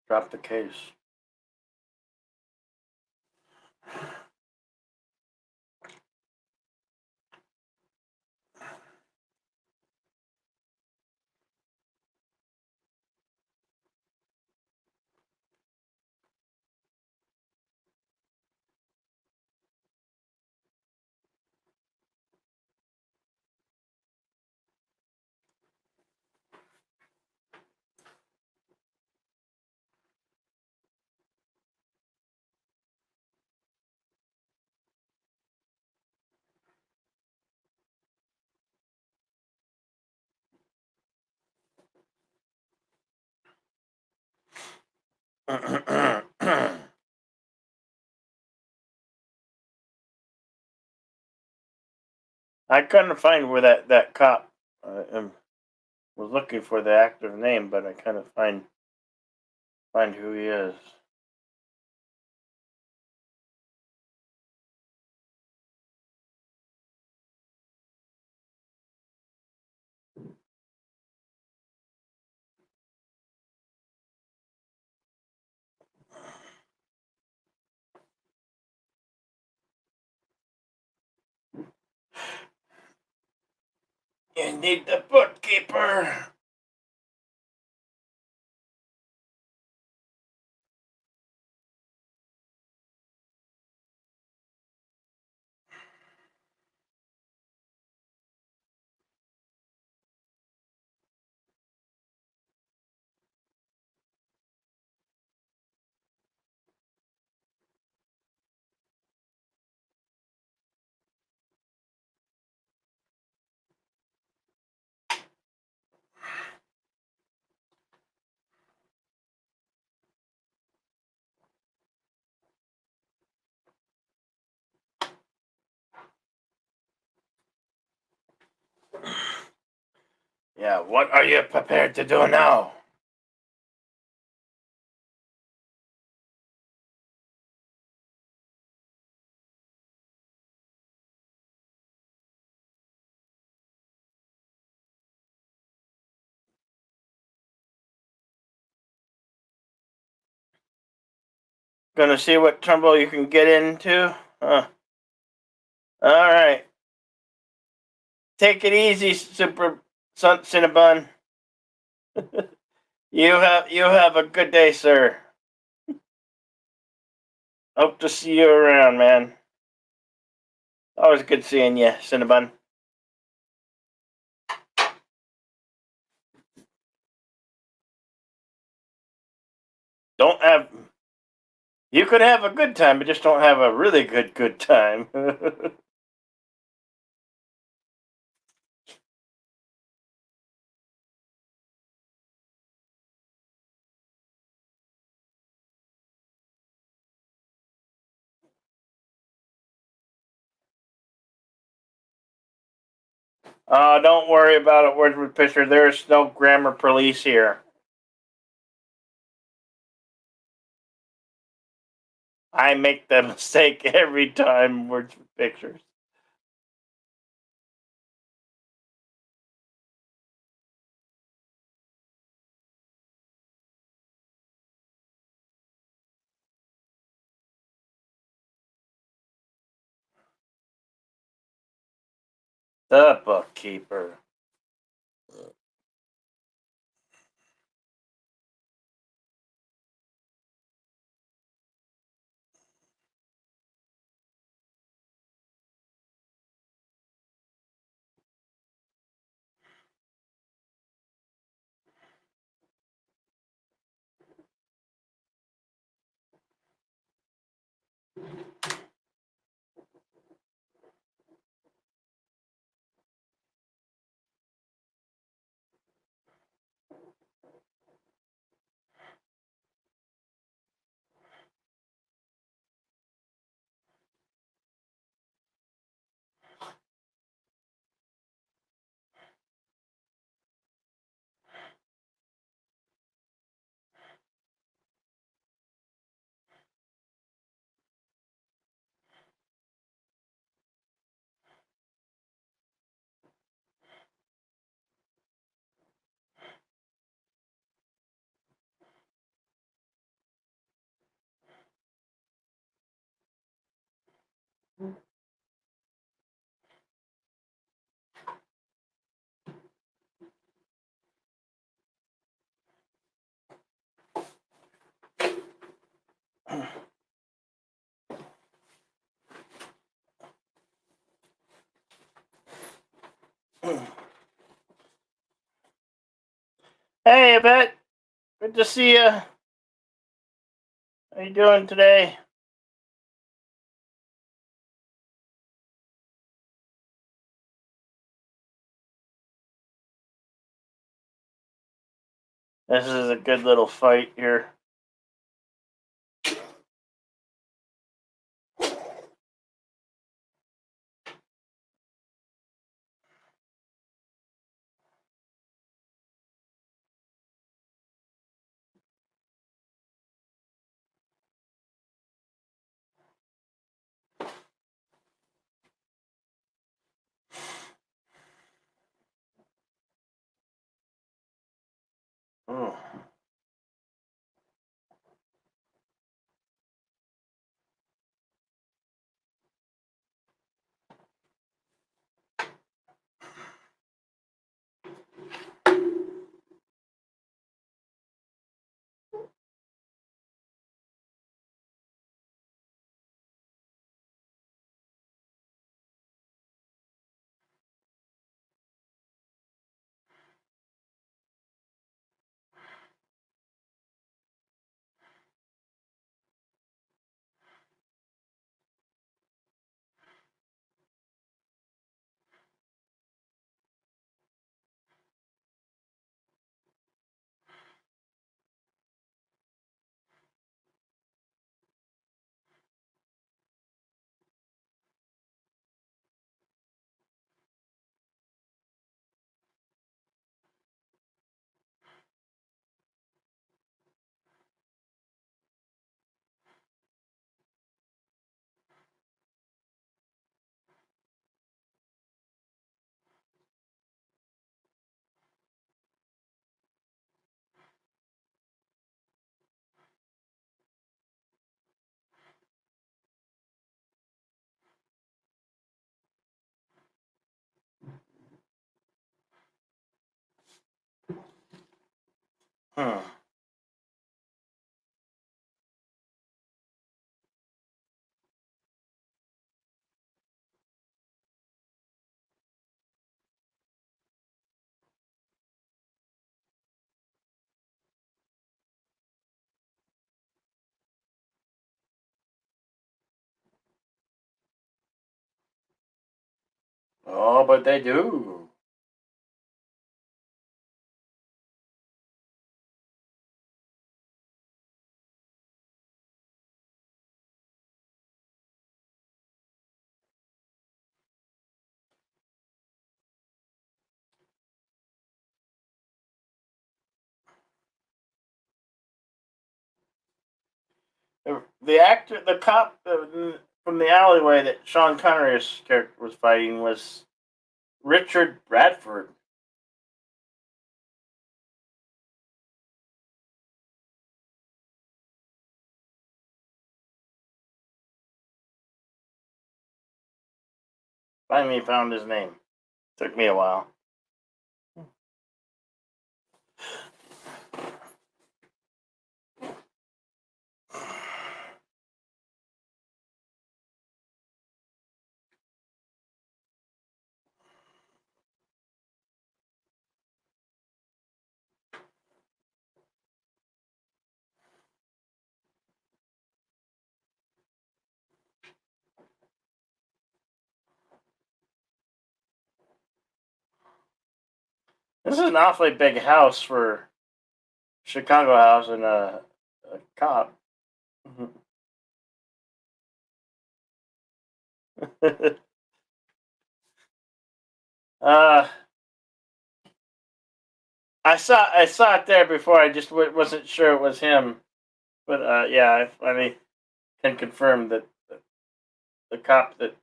Drop the case. I couldn't find where that cop was looking for the actor's name, but I couldn't find who he is. You need the bookkeeper. Yeah, what are you prepared to do now? Gonna see what trouble you can get into? Huh. All right. Take it easy, Super Cinnabon. You have a good day, sir. Hope to see you around, man. Always good seeing you, Cinnabon. Don't have. You could have a good time, but just don't have a really good time. Don't worry about it, Word Fisher. There's no grammar police here. I make the mistake every time, Words with Pictures. The bookkeeper. Hey, Yvette. Good to see you. How you doing today? This is a good little fight here. Hmm. Oh, but they do. The actor, the cop from the alleyway that Sean Connery's character was fighting was Richard Bradford. Finally found his name. Took me a while. This is an awfully big house for Chicago house and a cop. uh, I saw it there before. I just wasn't sure it was him, but yeah, I finally can confirm that the cop that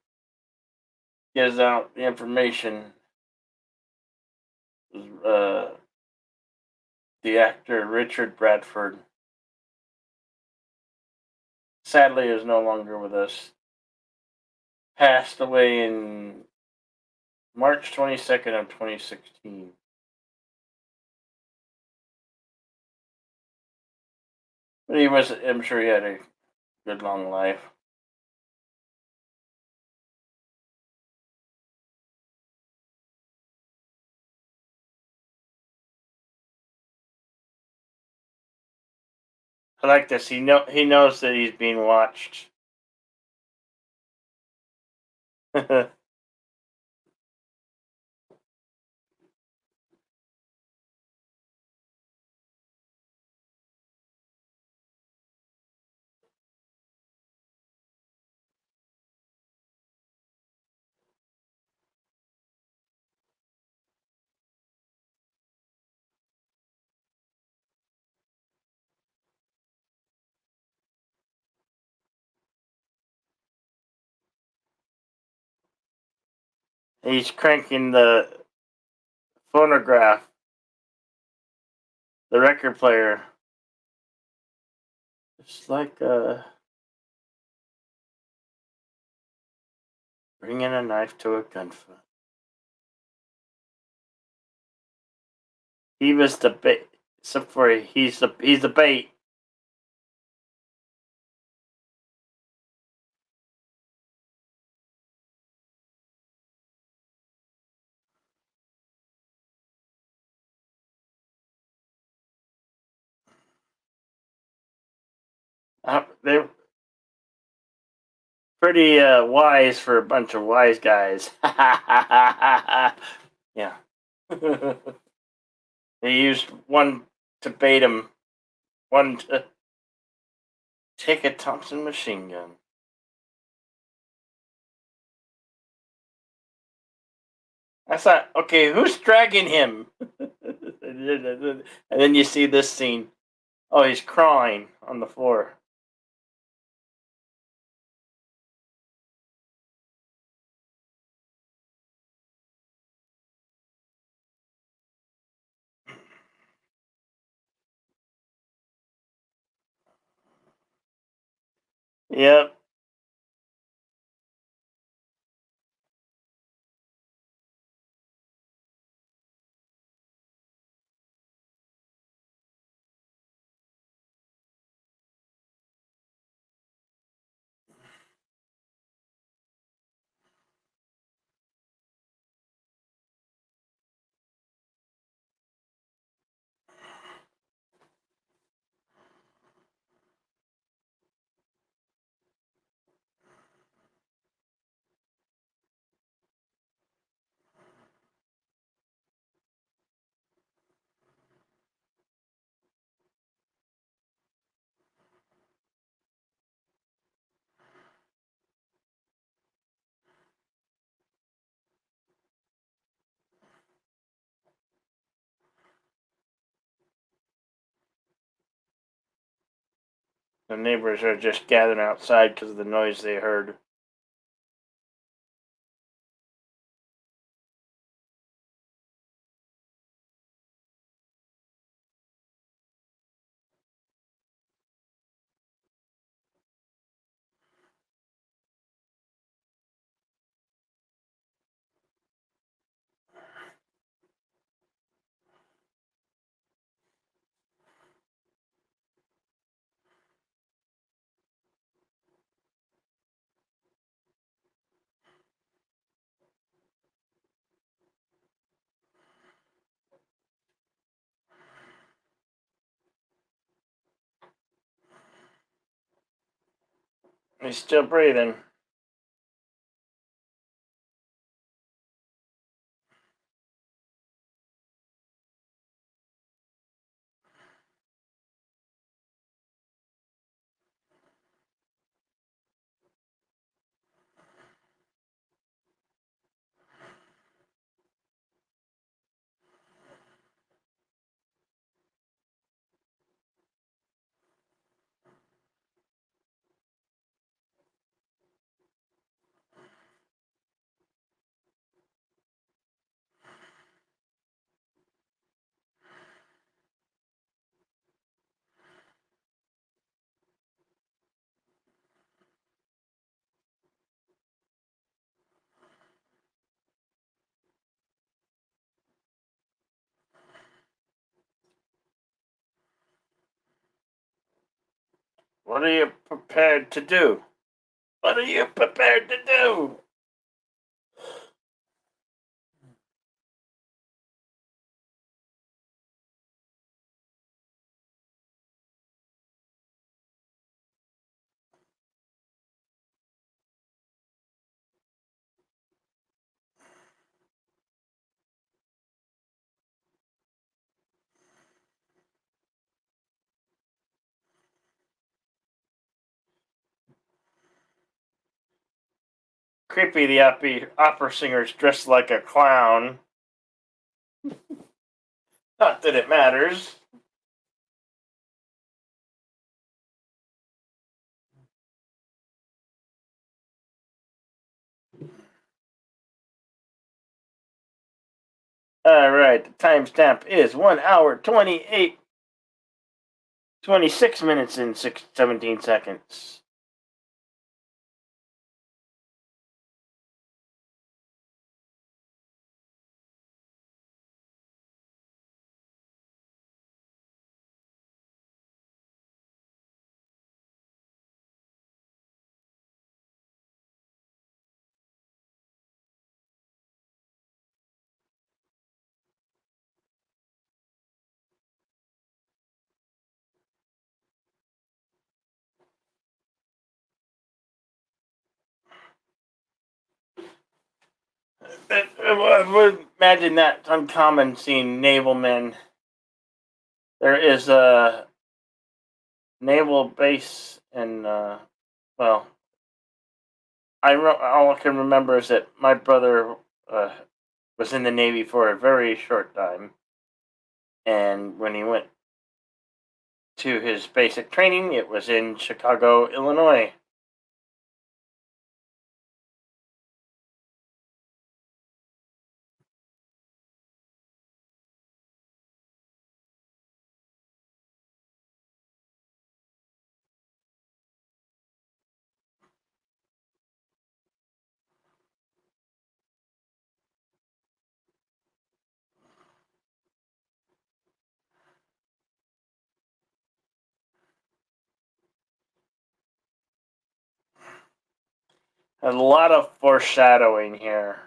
gives out the information was the actor Richard Bradford. Sadly, is no longer with us. Passed away in March 22nd of 2016. But he was, I'm sure he had a good long life. I like this. He knows that he's being watched. He's cranking the phonograph, the record player. It's like bringing a knife to a gunfight. He was the bait. Except for he's the bait. They're pretty wise for a bunch of wise guys. Yeah. They used one to bait him, one to take a Thompson machine gun. I thought, okay, who's dragging him? And then you see this scene. Oh, he's crawling on the floor. Yep. The neighbors are just gathering outside because of the noise they heard. He's still breathing. What are you prepared to do? What are you prepared to do? Creepy, the opera singer's dressed like a clown. Not that it matters. Alright, the timestamp is 1 hour, 26 minutes and 17 seconds. I would imagine that's uncommon seeing naval men. There is a naval base in, well, all I can remember is that my brother was in the Navy for a very short time. And when he went to his basic training, it was in Chicago, Illinois. A lot of foreshadowing here.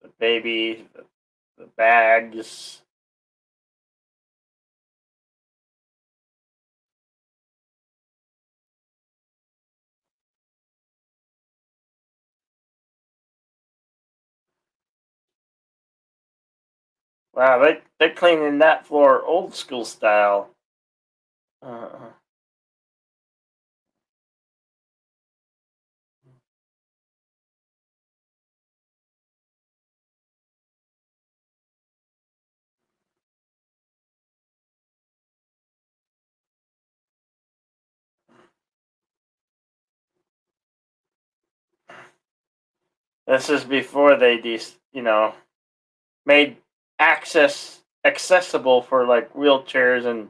The baby, the bags. Wow, they're cleaning that floor old school style. Uh, This is before they, made access accessible for like wheelchairs and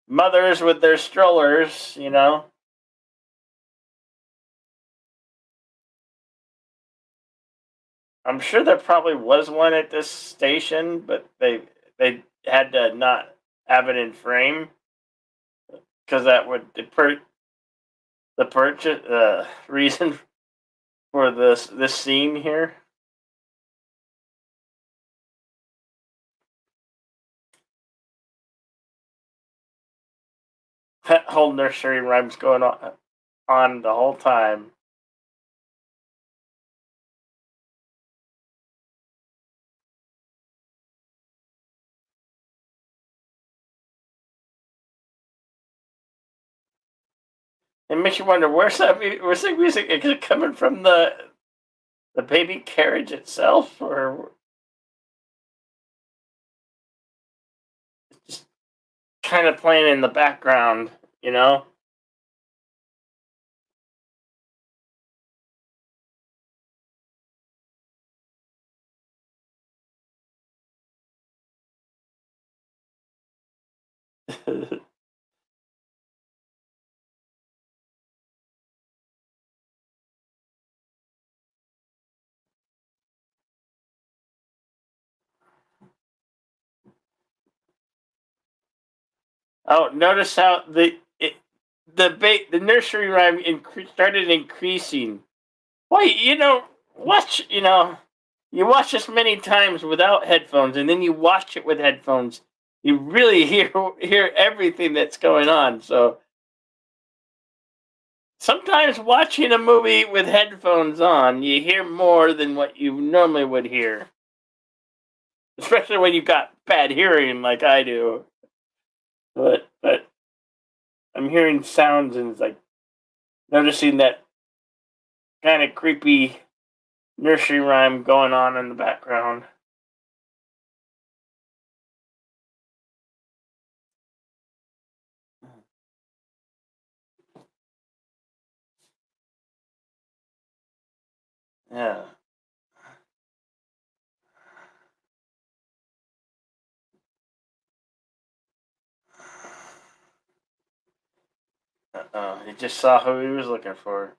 mothers with their strollers. I'm sure there probably was one at this station, but they had to not have it in frame because that would the purchase reason for this scene here. That whole nursery rhyme's going on the whole time. It makes you wonder where's that music? Is it coming from the baby carriage itself, or just kind of playing in the background? You know. Oh, notice how the nursery rhyme started increasing. Why, you watch this many times without headphones, and then you watch it with headphones. You really hear everything that's going on. So sometimes watching a movie with headphones on, you hear more than what you normally would hear, especially when you've got bad hearing like I do. But I'm hearing sounds and it's like noticing that kind of creepy nursery rhyme going on in the background. Yeah. He just saw who he was looking for.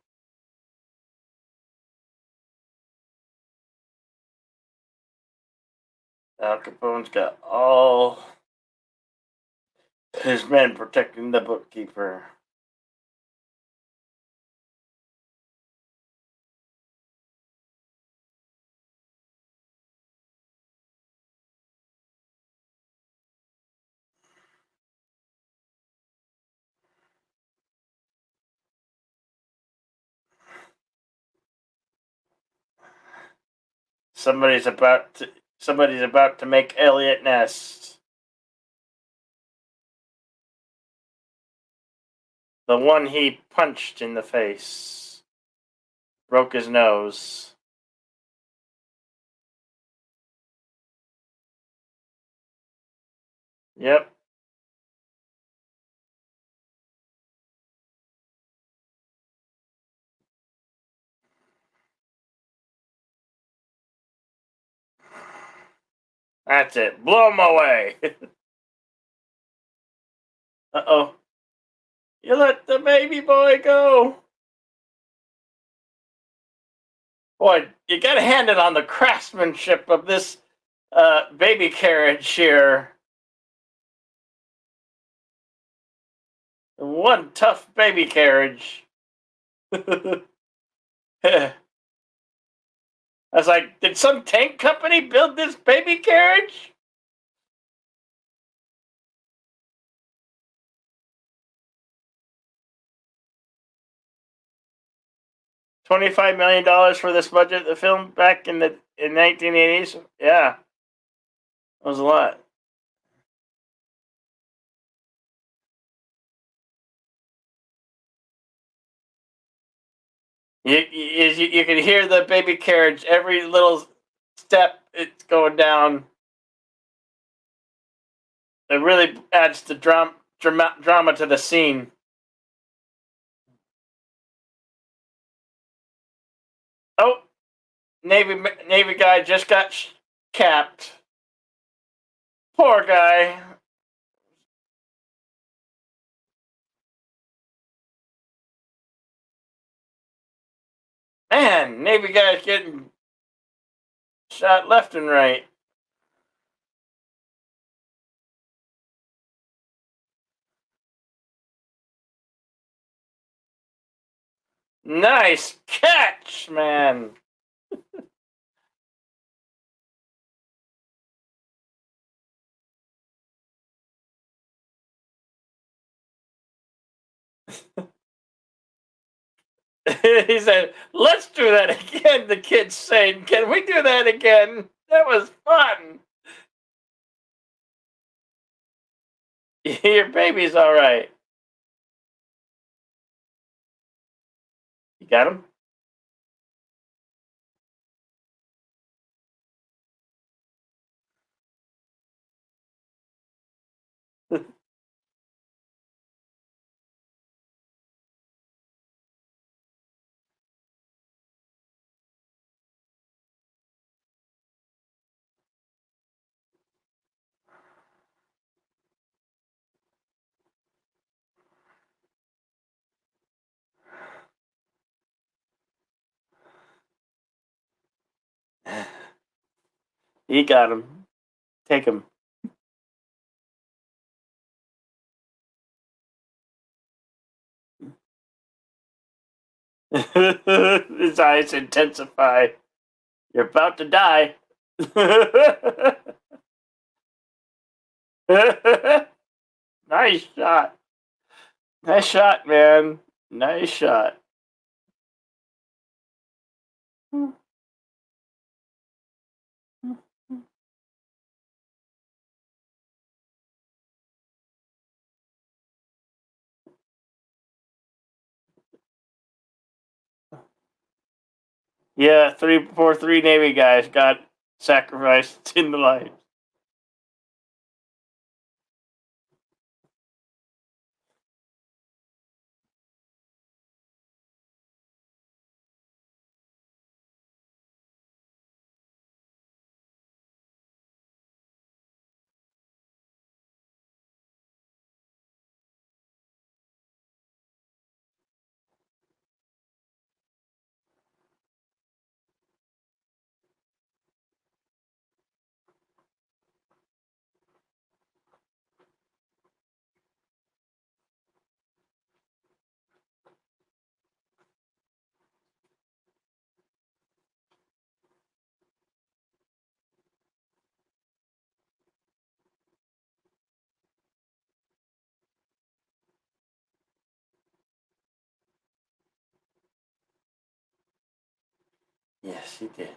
Al Capone's got all his men protecting the bookkeeper. Somebody's about to make Elliot nest. The one he punched in the face. Broke his nose. Yep. That's it. Blow him away. Uh-oh. You let the baby boy go. Boy, you gotta hand it on the craftsmanship of this baby carriage here. One tough baby carriage. I was like, did some tank company build this baby carriage? $25 million for this budget of the film back in 1980s. Yeah, that was a lot. You can hear the baby carriage every little step it's going down. It really adds the drama to the scene. Navy guy just got capped. Poor guy. Man, Navy guy's getting shot left and right. Nice catch, man. He said, "Let's do that again." The kid's saying, "Can we do that again? That was fun." Your baby's all right. You got him? He got him. Take him. His eyes intensify. You're about to die. Nice shot. Nice shot, man. Nice shot. Yeah, 3 Navy guys got sacrificed in the line. Yes, he did.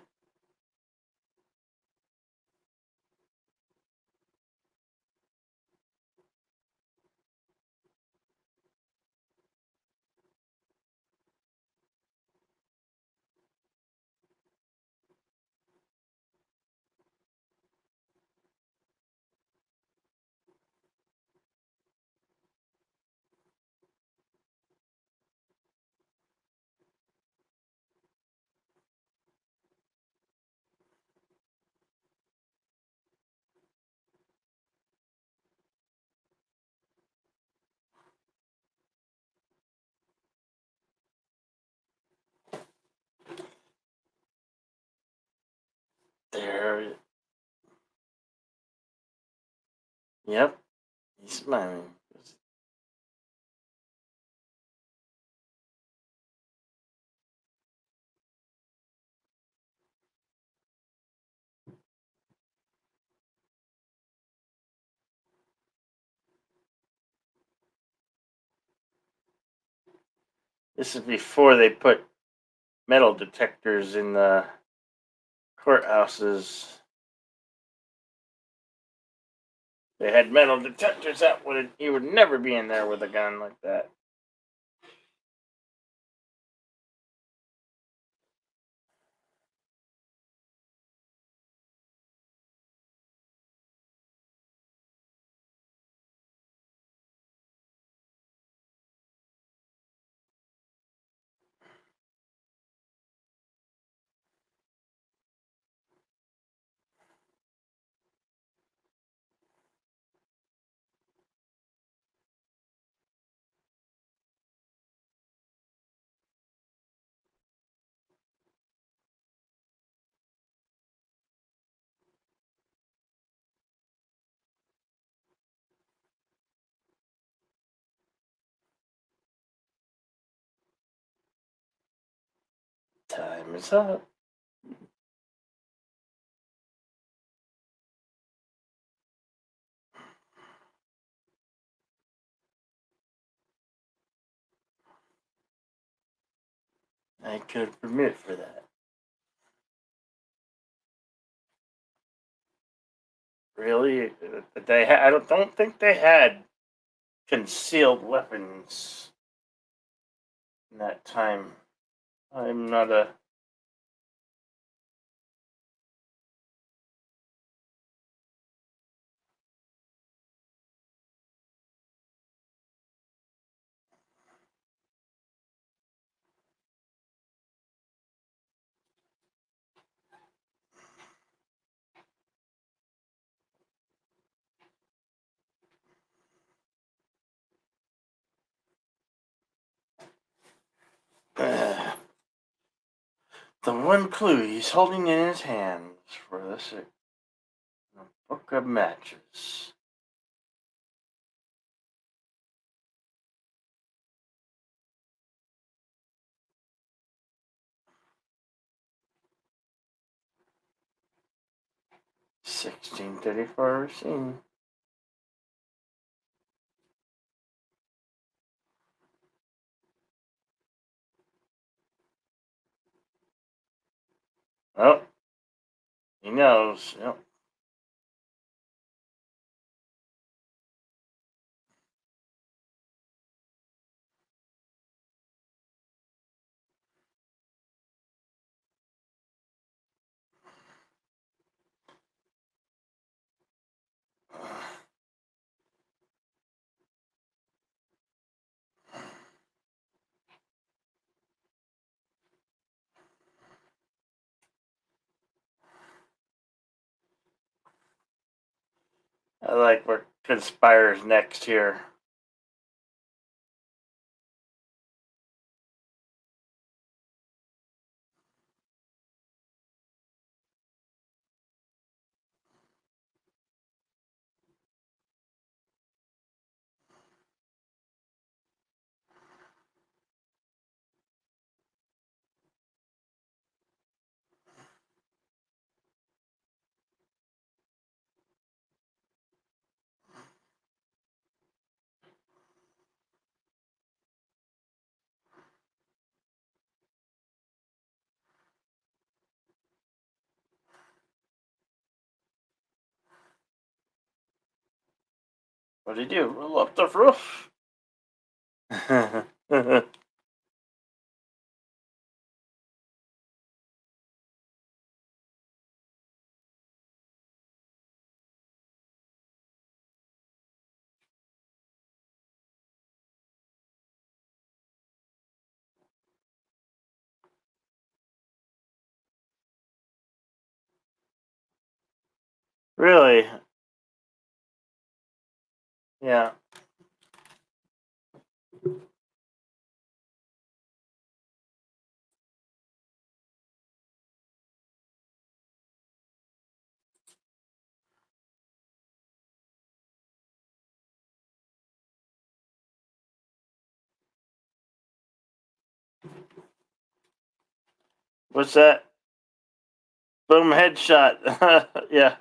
There. Yep. He's smiling. This is before they put metal detectors in the courthouses. They had metal detectors. That would he would never be in there with a gun like that. Time is up. I could permit for that. Really? I don't think they had concealed weapons in that time. I'm not a. The one clue he's holding in his hands for this book of matches. $16.34 scene. Oh, he knows. Yep. I like what conspires next here. What did he do? Roll up the roof? Really? Yeah. What's that? Boom, headshot. Yeah.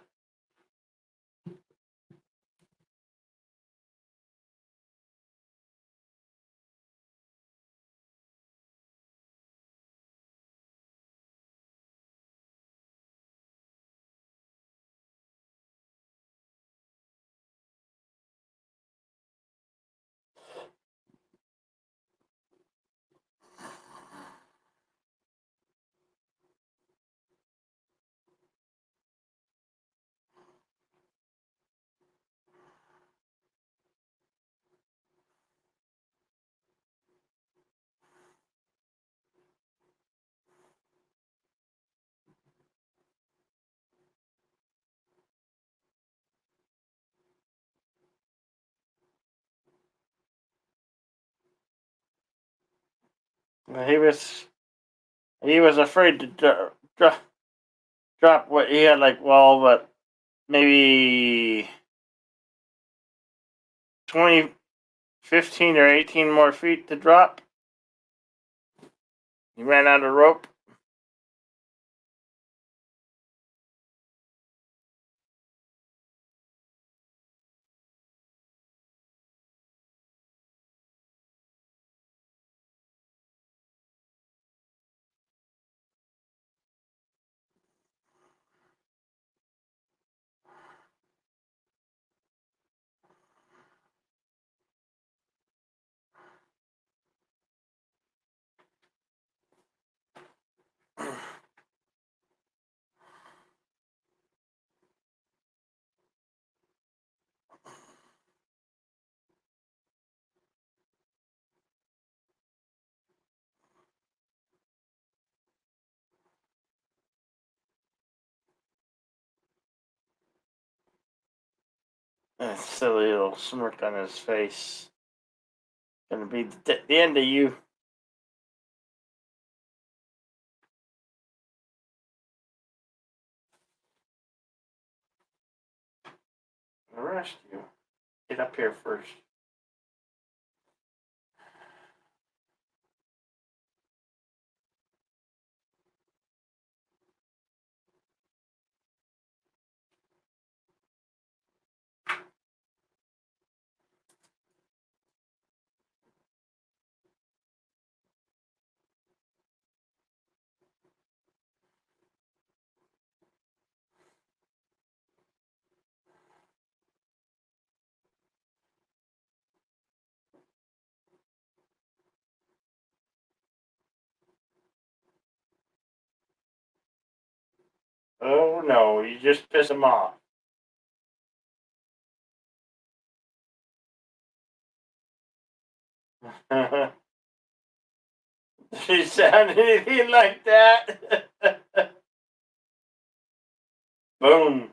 He was afraid to drop what he had, like, well, but maybe 20, 15 or 18 more feet to drop. He ran out of rope. A silly little smirk on his face. Gonna be the end of you. Arrest you. Get up here first. Oh no, you just piss him off. She sound anything like that? Boom.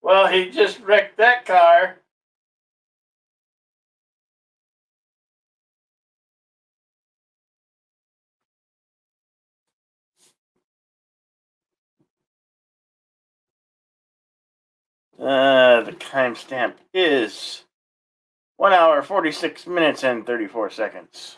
Well, he just wrecked that car. The timestamp is 1 hour, 46 minutes, and 34 seconds.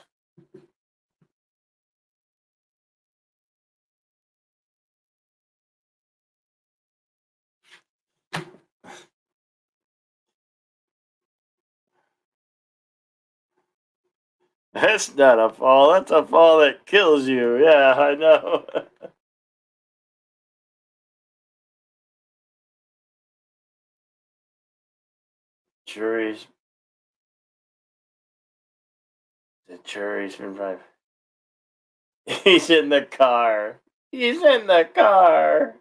That's not a fall. That's a fall that kills you. Yeah, I know. Jury's the jury's been right. He's in the car. He's in the car.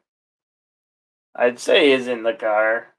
I'd say he's in the car.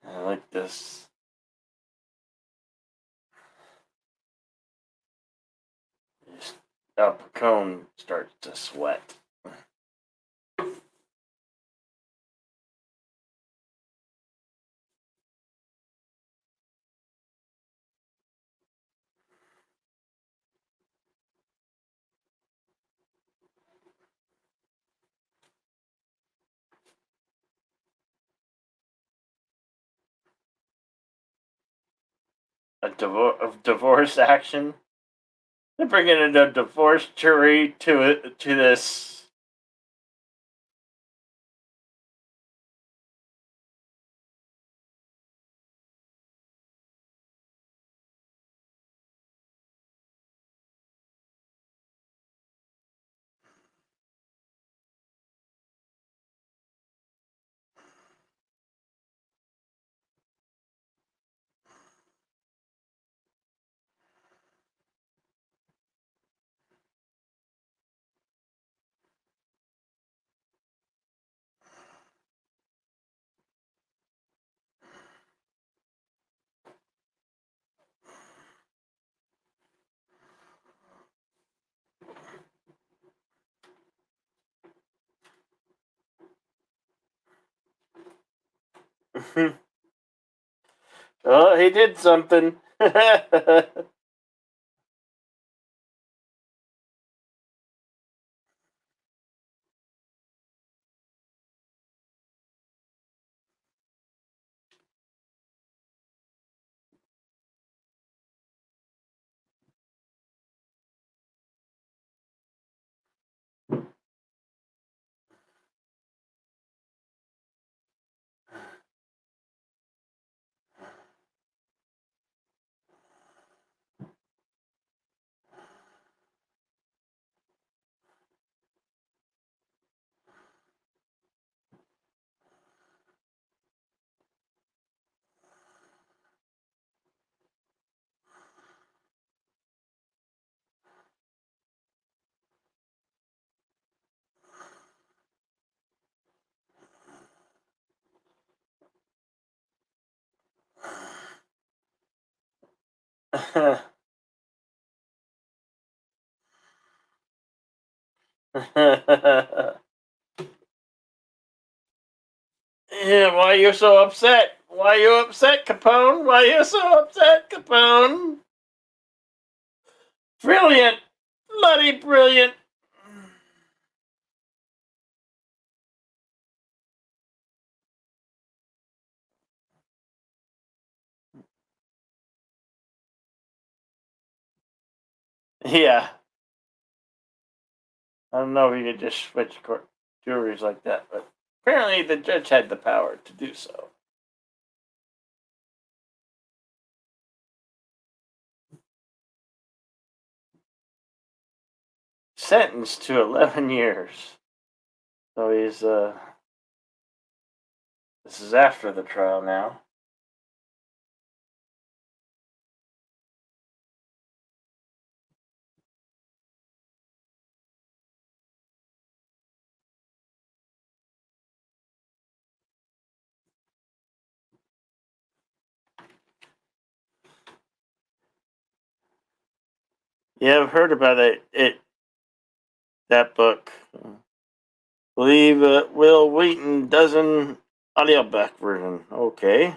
I like this. Al Pacone starts to sweat. Divorce action. They're bringing in a divorce jury to this. Oh, he did something. Yeah, why are you so upset? Why are you upset, Capone? Why are you so upset, Capone? Brilliant! Bloody brilliant! Yeah, I don't know if you could just switch juries like that, but apparently the judge had the power to do so. Sentenced to 11 years. So he's, this is after the trial now. Yeah, I've heard about it that book. I believe Will Wheaton dozen audiobook version. Okay.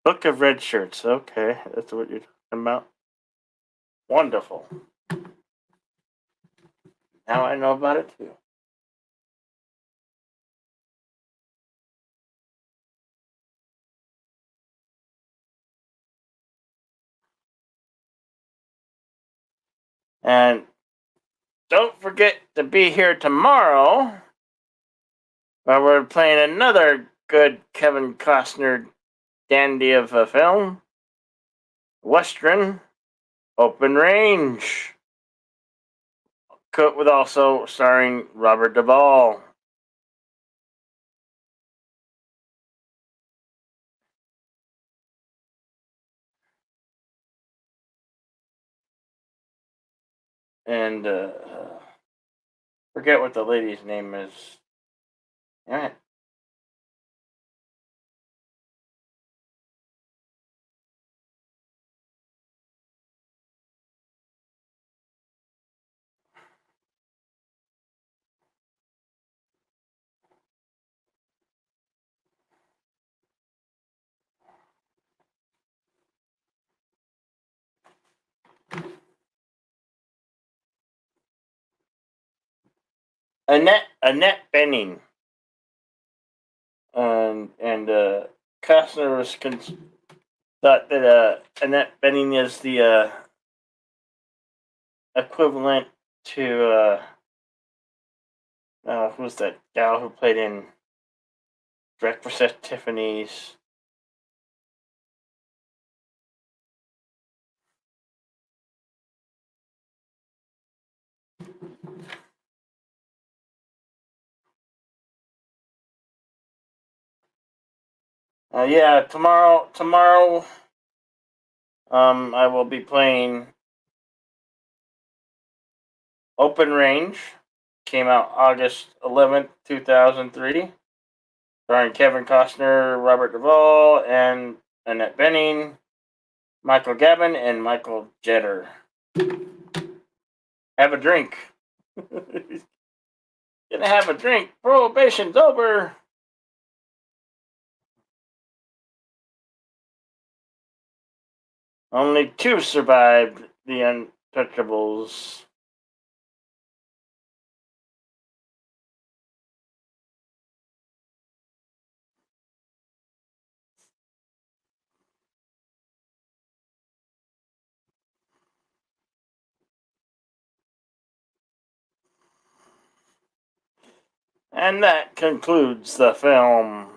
Book of Red Shirts. Okay, that's what you're talking about. Wonderful. Now I know about it too. And don't forget to be here tomorrow where we're playing another good Kevin Costner dandy of a film, Western Open Range, with also starring Robert Duvall. And forget what the lady's name is. Damn it. Annette Bening. And Costner was thought that Annette Bening is the equivalent to who's that gal who played in Breakfast at Tiffany's? Yeah, tomorrow, I will be playing Open Range. Came out August 11th, 2003. Starring Kevin Costner, Robert Duvall, and Annette Bening. Michael Gavin and Michael Jeter. Have a drink. Gonna have a drink. Prohibition's over. Only 2 survived the Untouchables. And that concludes the film.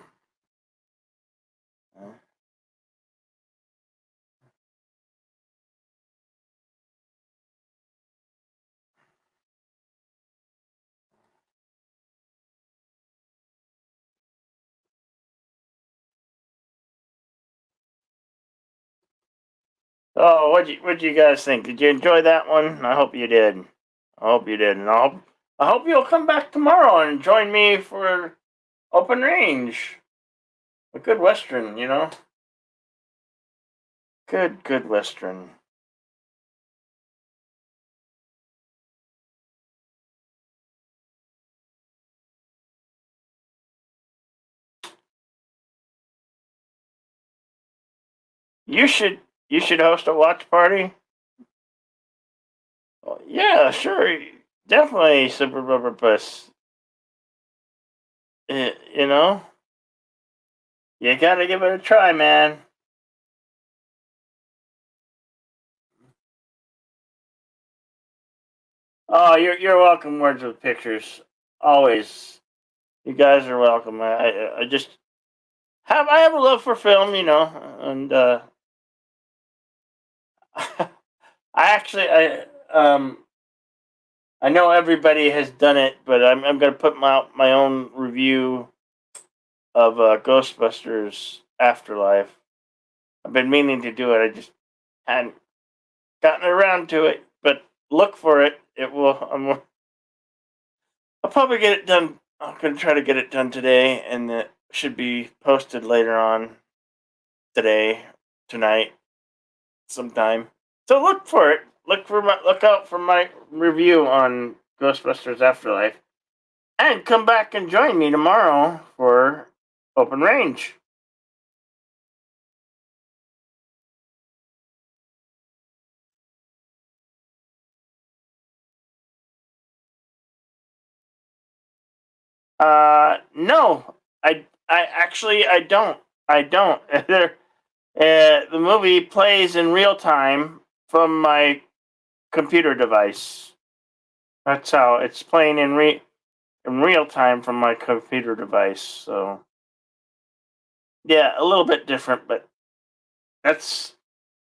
Oh, what'd you guys think? Did you enjoy that one? I hope you did. I hope you did, and I hope you'll come back tomorrow and join me for Open Range. A good western, you know. Good western. You should host a watch party. Yeah, sure, definitely, Super Rubber Puss. You know, you gotta give it a try, man. Oh, you're welcome. Words with pictures, always. You guys are welcome. I just I have a love for film, you know, and I actually I know everybody has done it, but I'm gonna put my own review of Ghostbusters Afterlife. I've been meaning to do it. I just hadn't gotten around to it, but look for it. It will. I'll probably get it done. I'm gonna try to get it done today, and it should be posted later on today, tonight, sometime. So look for it. Look out for my review on Ghostbusters Afterlife, and come back and join me tomorrow for Open Range. No, I don't. I don't. The movie plays in real time from my computer device. That's how it's playing in real time from my computer device. So yeah, a little bit different, but that's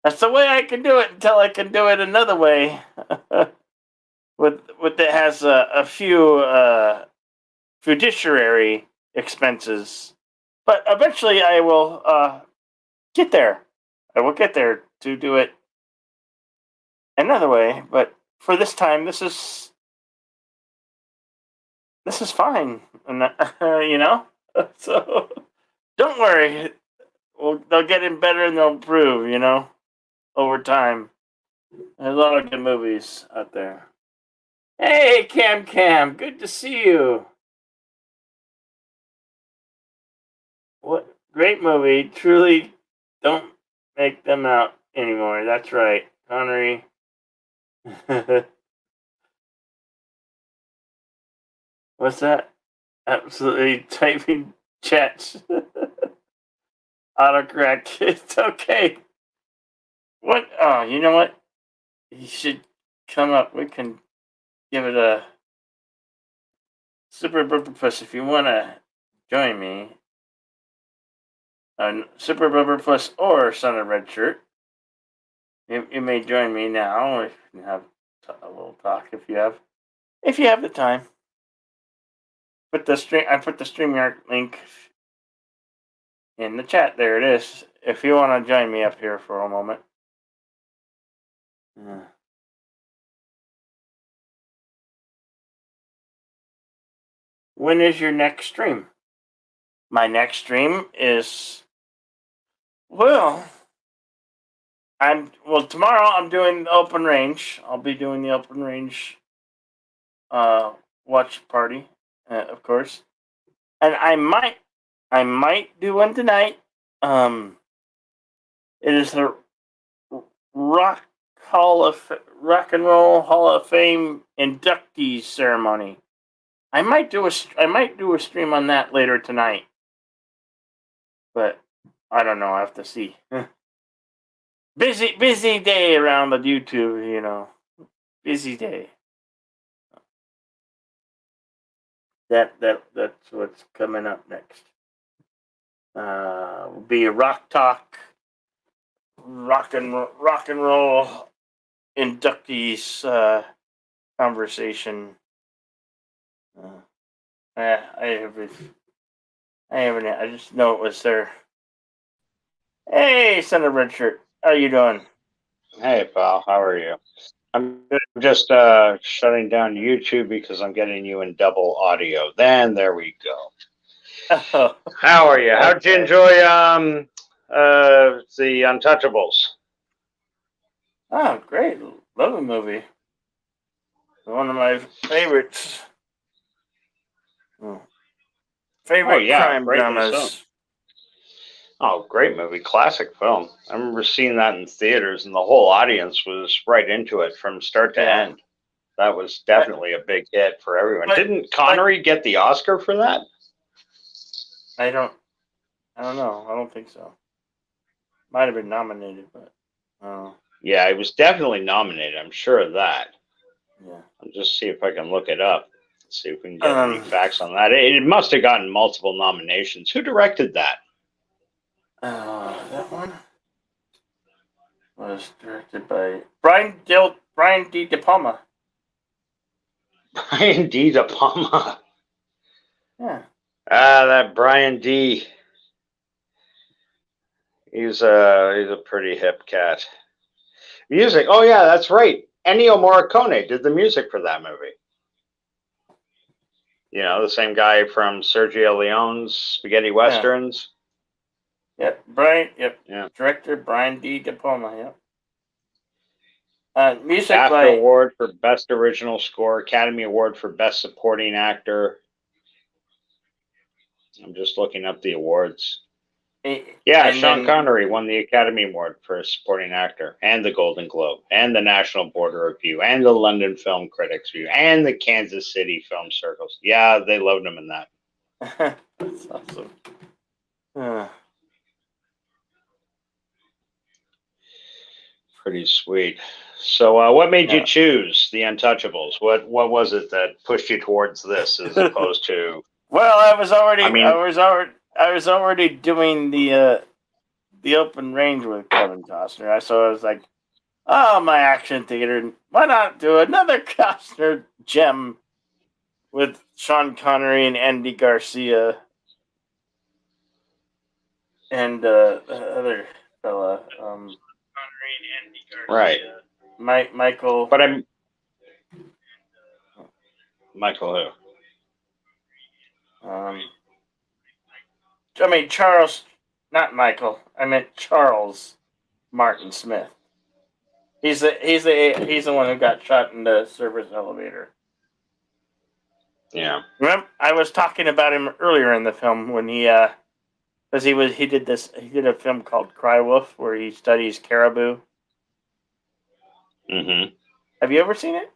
that's the way I can do it until I can do it another way. With that has a few fiduciary expenses, but eventually I will get there. I will get there to do it another way. But for this time, this is fine, and you know. So don't worry. They'll get in better and they'll improve. You know, over time. There's a lot of good movies out there. Hey, Cam, good to see you. What great movie! Truly, don't make them out anymore. That's right, Connery. What's that? Absolutely typing chats. Autocorrect. It's okay. What? Oh, you know what? You should come up. We can give it a super bumper puss if you want to join me on Super Bumper Plus or Son of Red Shirt. You may join me now. We can have a little talk if you have the time. Put the stream. I put the StreamYard link in the chat. There it is. If you want to join me up here for a moment. When is your next stream? My next stream is, well, Tomorrow I'm doing the open range. I'll be doing the open range watch party, of course. And I might do one tonight. It is the Rock Rock and Roll Hall of Fame inductees ceremony. I might do a stream on that later tonight, but I don't know. I have to see. busy day around the YouTube, busy day. That's what's coming up next. Will be a rock talk, rock and roll inductees conversation. I haven't. I just know it was there. Hey, Son of Red Shirt, how you doing? Hey, pal, how are you? I'm just shutting down YouTube because I'm getting you in double audio. Then there we go. Oh, how are you? How'd you enjoy the Untouchables? Oh, great! Love the movie. One of my favorites. Favorite crime dramas. Oh, great movie. Classic film. I remember seeing that in theaters, and the whole audience was right into it from start to end. That was definitely a big hit for everyone. Didn't Connery get the Oscar for that? I don't know. I don't think so. Might have been nominated, but yeah, it was definitely nominated. I'm sure of that. Yeah. I'll just see if I can look it up. See if we can get any facts on that. It must have gotten multiple nominations. Who directed that? That one was directed by Brian D. De Palma. Brian D. De Palma. Yeah. That Brian D. He's a pretty hip cat. Music. Oh yeah, that's right. Ennio Morricone did the music for that movie. The same guy from Sergio Leone's spaghetti westerns. Yep, Brian. Yep. Yeah. Director Brian D. De Palma. Yep. Music BAFTA Award for Best Original Score, Academy Award for Best Supporting Actor. I'm just looking up the awards. Sean Connery won the Academy Award for Supporting Actor, and the Golden Globe, and the National Board of Review, and the London Film Critics Review, and the Kansas City Film Circles. Yeah, they loved him in that. That's awesome. Pretty sweet. So, what made you choose the Untouchables? What was it that pushed you towards this, as opposed to? Well, I was already doing the open range with Kevin Costner. So I was like, oh, my action theater. Why not do another Costner gem with Sean Connery and Andy Garcia and the other fella. Right. Michael. But I'm. Michael who? I mean Charles, not Michael. I meant Charles Martin Smith. He's the one who got shot in the service elevator. Yeah. Remember, I was talking about him earlier in the film when he did a film called Cry Wolf where he studies caribou. Mm-hmm. Have you ever seen it?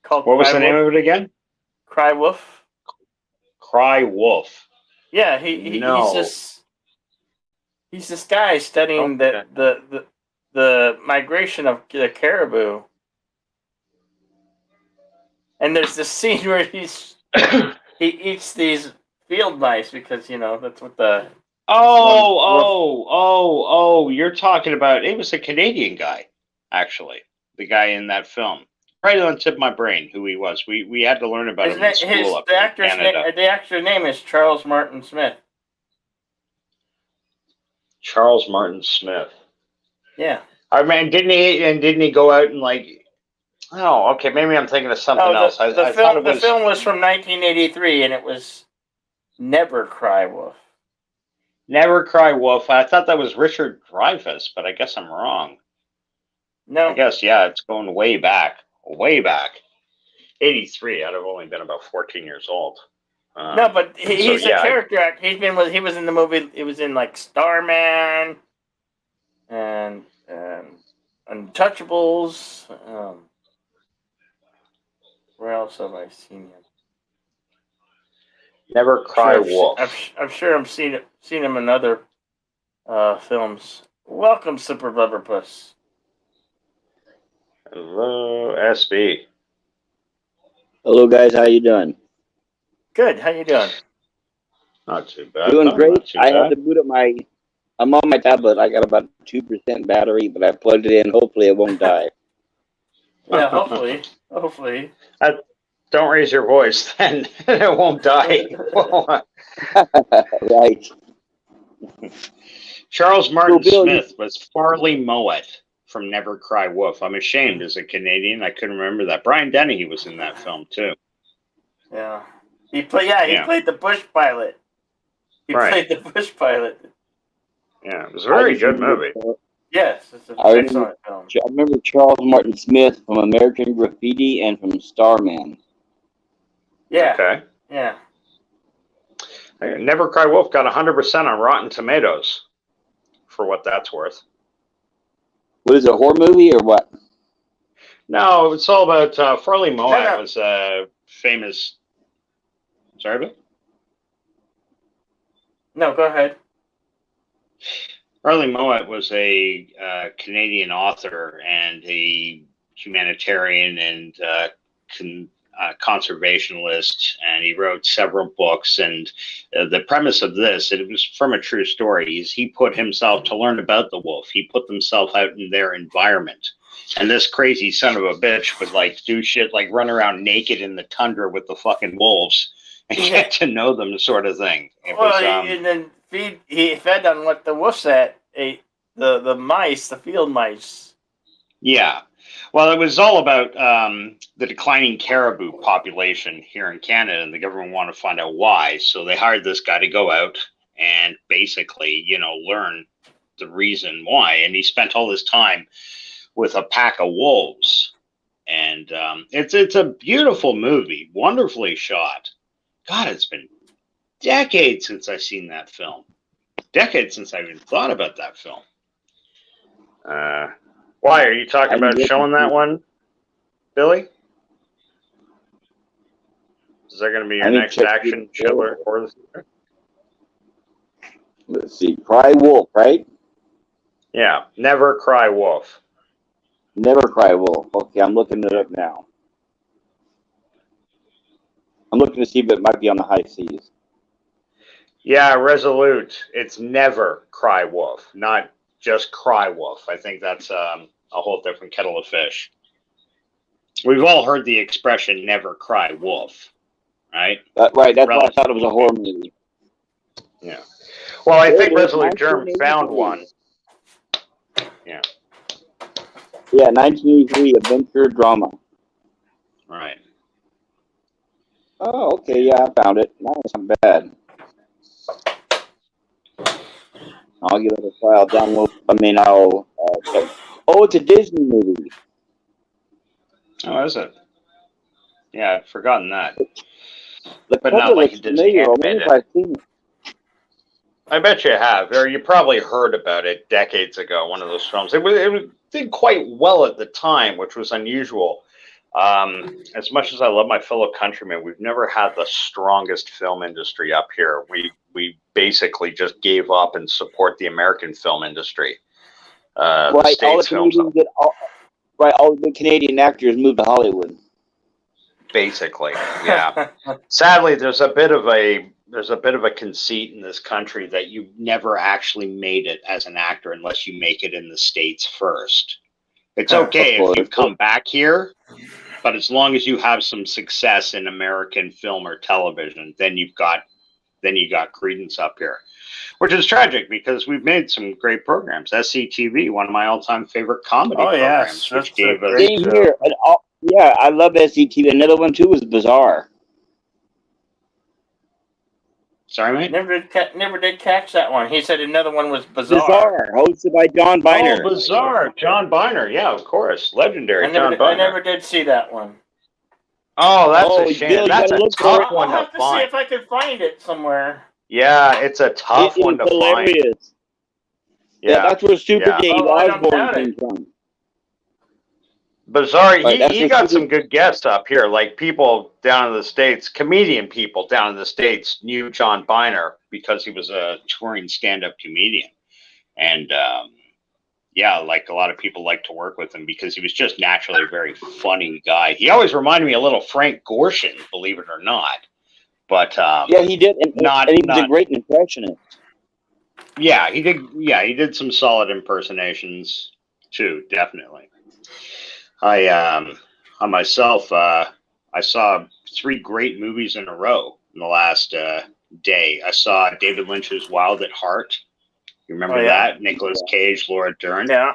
What was the name of it again? Cry Wolf. Cry Wolf. Yeah, he's this guy studying the migration of the caribou. And there's this scene where he eats these field mice because that's what the you're talking about. It was a Canadian guy, actually, the guy in that film. Right on the tip of my brain, who he was. We had to learn about him in school up in Canada. The actor's name is Charles Martin Smith. Charles Martin Smith. Yeah. I mean, didn't he go out and like? Oh, okay. Maybe I'm thinking of something else. The film was from 1983, and it was Never Cry Wolf. Never Cry Wolf. I thought that was Richard Dreyfuss, but I guess I'm wrong. No. I guess, yeah, it's going way back. Way back. 83. I'd have only been about 14 years old. No, but he's a character actor. He was in the movie. He was in like Starman and Untouchables. Where else have I seen him? Never Cry Wolf. I'm sure I've seen him in other films. Welcome, Super Blubberpuss. Hello, SB. Hello, guys. How you doing? Good. How you doing? Not too bad. Doing great. I had to boot up my. I'm on my tablet. I got about 2% battery, but I plugged it in. Hopefully, it won't die. Yeah, hopefully. Don't raise your voice, then it won't die. Right. Charles Martin Smith was Farley Mowat from Never Cry Wolf. I'm ashamed as a Canadian. I couldn't remember that. Brian Dennehy was in that film too. Yeah. He played the bush pilot. He played the bush pilot. Yeah, it was a very good movie. Yes, it's an excellent film. I remember Charles Martin Smith from American Graffiti and from Starman. Yeah. Okay. Yeah. Never Cry Wolf got 100% on Rotten Tomatoes, for what that's worth. What is it, a horror movie or what? No, it's all about Farley Mowat was a famous. Sorry, but? No, go ahead. Farley Mowat was a Canadian author and a humanitarian and conservationist, and he wrote several books. And the premise of this, it was from a true story, is he put himself to learn about the wolf. He put himself out in their environment. And this crazy son of a bitch would like do shit like run around naked in the tundra with the fucking wolves and get to know them, sort of thing. And then he fed on what the wolves ate, the mice, the field mice. Yeah. Well, it was all about the declining caribou population here in Canada, and the government wanted to find out why. So they hired this guy to go out and basically, learn the reason why. And he spent all this time with a pack of wolves. And it's a beautiful movie, wonderfully shot. God, it's been decades since I've seen that film. Decades since I even thought about that film. Why are you talking about showing that one, Billy? Is that going to be your next action chiller? Let's see. Cry Wolf, right? Yeah. Never Cry Wolf. Never Cry Wolf. Okay, I'm looking it up now. I'm looking to see if it might be on the high seas. Yeah, Resolute. It's Never Cry Wolf, not just Cry Wolf. I think that's a whole different kettle of fish. We've all heard the expression "never cry wolf," right? Right. That's why I thought it was a horror movie. Yeah. Well, I think Resolute Germ found one. Yeah. Yeah, 1983 adventure drama. Right. Oh, okay. Yeah, I found it. That's not bad. I'll give it a try. I'll download. I'll check. Oh, it's a Disney movie. Oh, is it? Yeah, I've forgotten that. But not like a Disney animated. I bet you have, or you probably heard about it decades ago. One of those films. It did quite well at the time, which was unusual. As much as I love my fellow countrymen, we've never had the strongest film industry up here. We basically just gave up and support the American film industry. Right, all the Canadian actors moved to Hollywood. Basically, yeah. Sadly, there's a bit of a conceit in this country that you never actually made it as an actor unless you make it in the States first. It's okay if you come back here, but as long as you have some success in American film or television, then you got credence up here, which is tragic because we've made some great programs. Sctv, one of my all-time favorite comedy programs, which gave us. Same here. Yeah, I love Sctv. Another one too was Bizarre. Sorry, mate? Never did catch that one. He said another one was Bizarre. Bizarre, hosted by John Biner. Oh, Bizarre. John Biner. Yeah, of course. Legendary John Biner. I never did see that one. Oh, that's a shame. Bill, That's a tough one I'll have to to see find. if I can find it somewhere. Yeah, it's a tough one to hilarious. find. Yeah, that's where Super Dave Osborne came from. Bizarre. He got some good guests up here, like people down in the States, comedian people down in the States knew John Biner because he was a touring stand-up comedian. And, yeah, like a lot of people like to work with him because he was just naturally a very funny guy. He always reminded me a little Frank Gorshin, believe it or not. But yeah, he did. And he was a great impressionist. Yeah, he did. Yeah, he did some solid impersonations too, definitely. I myself, I saw 3 great movies in a row in the last day. I saw David Lynch's Wild at Heart. You remember that? Nicolas Cage, Laura Dern. Yeah.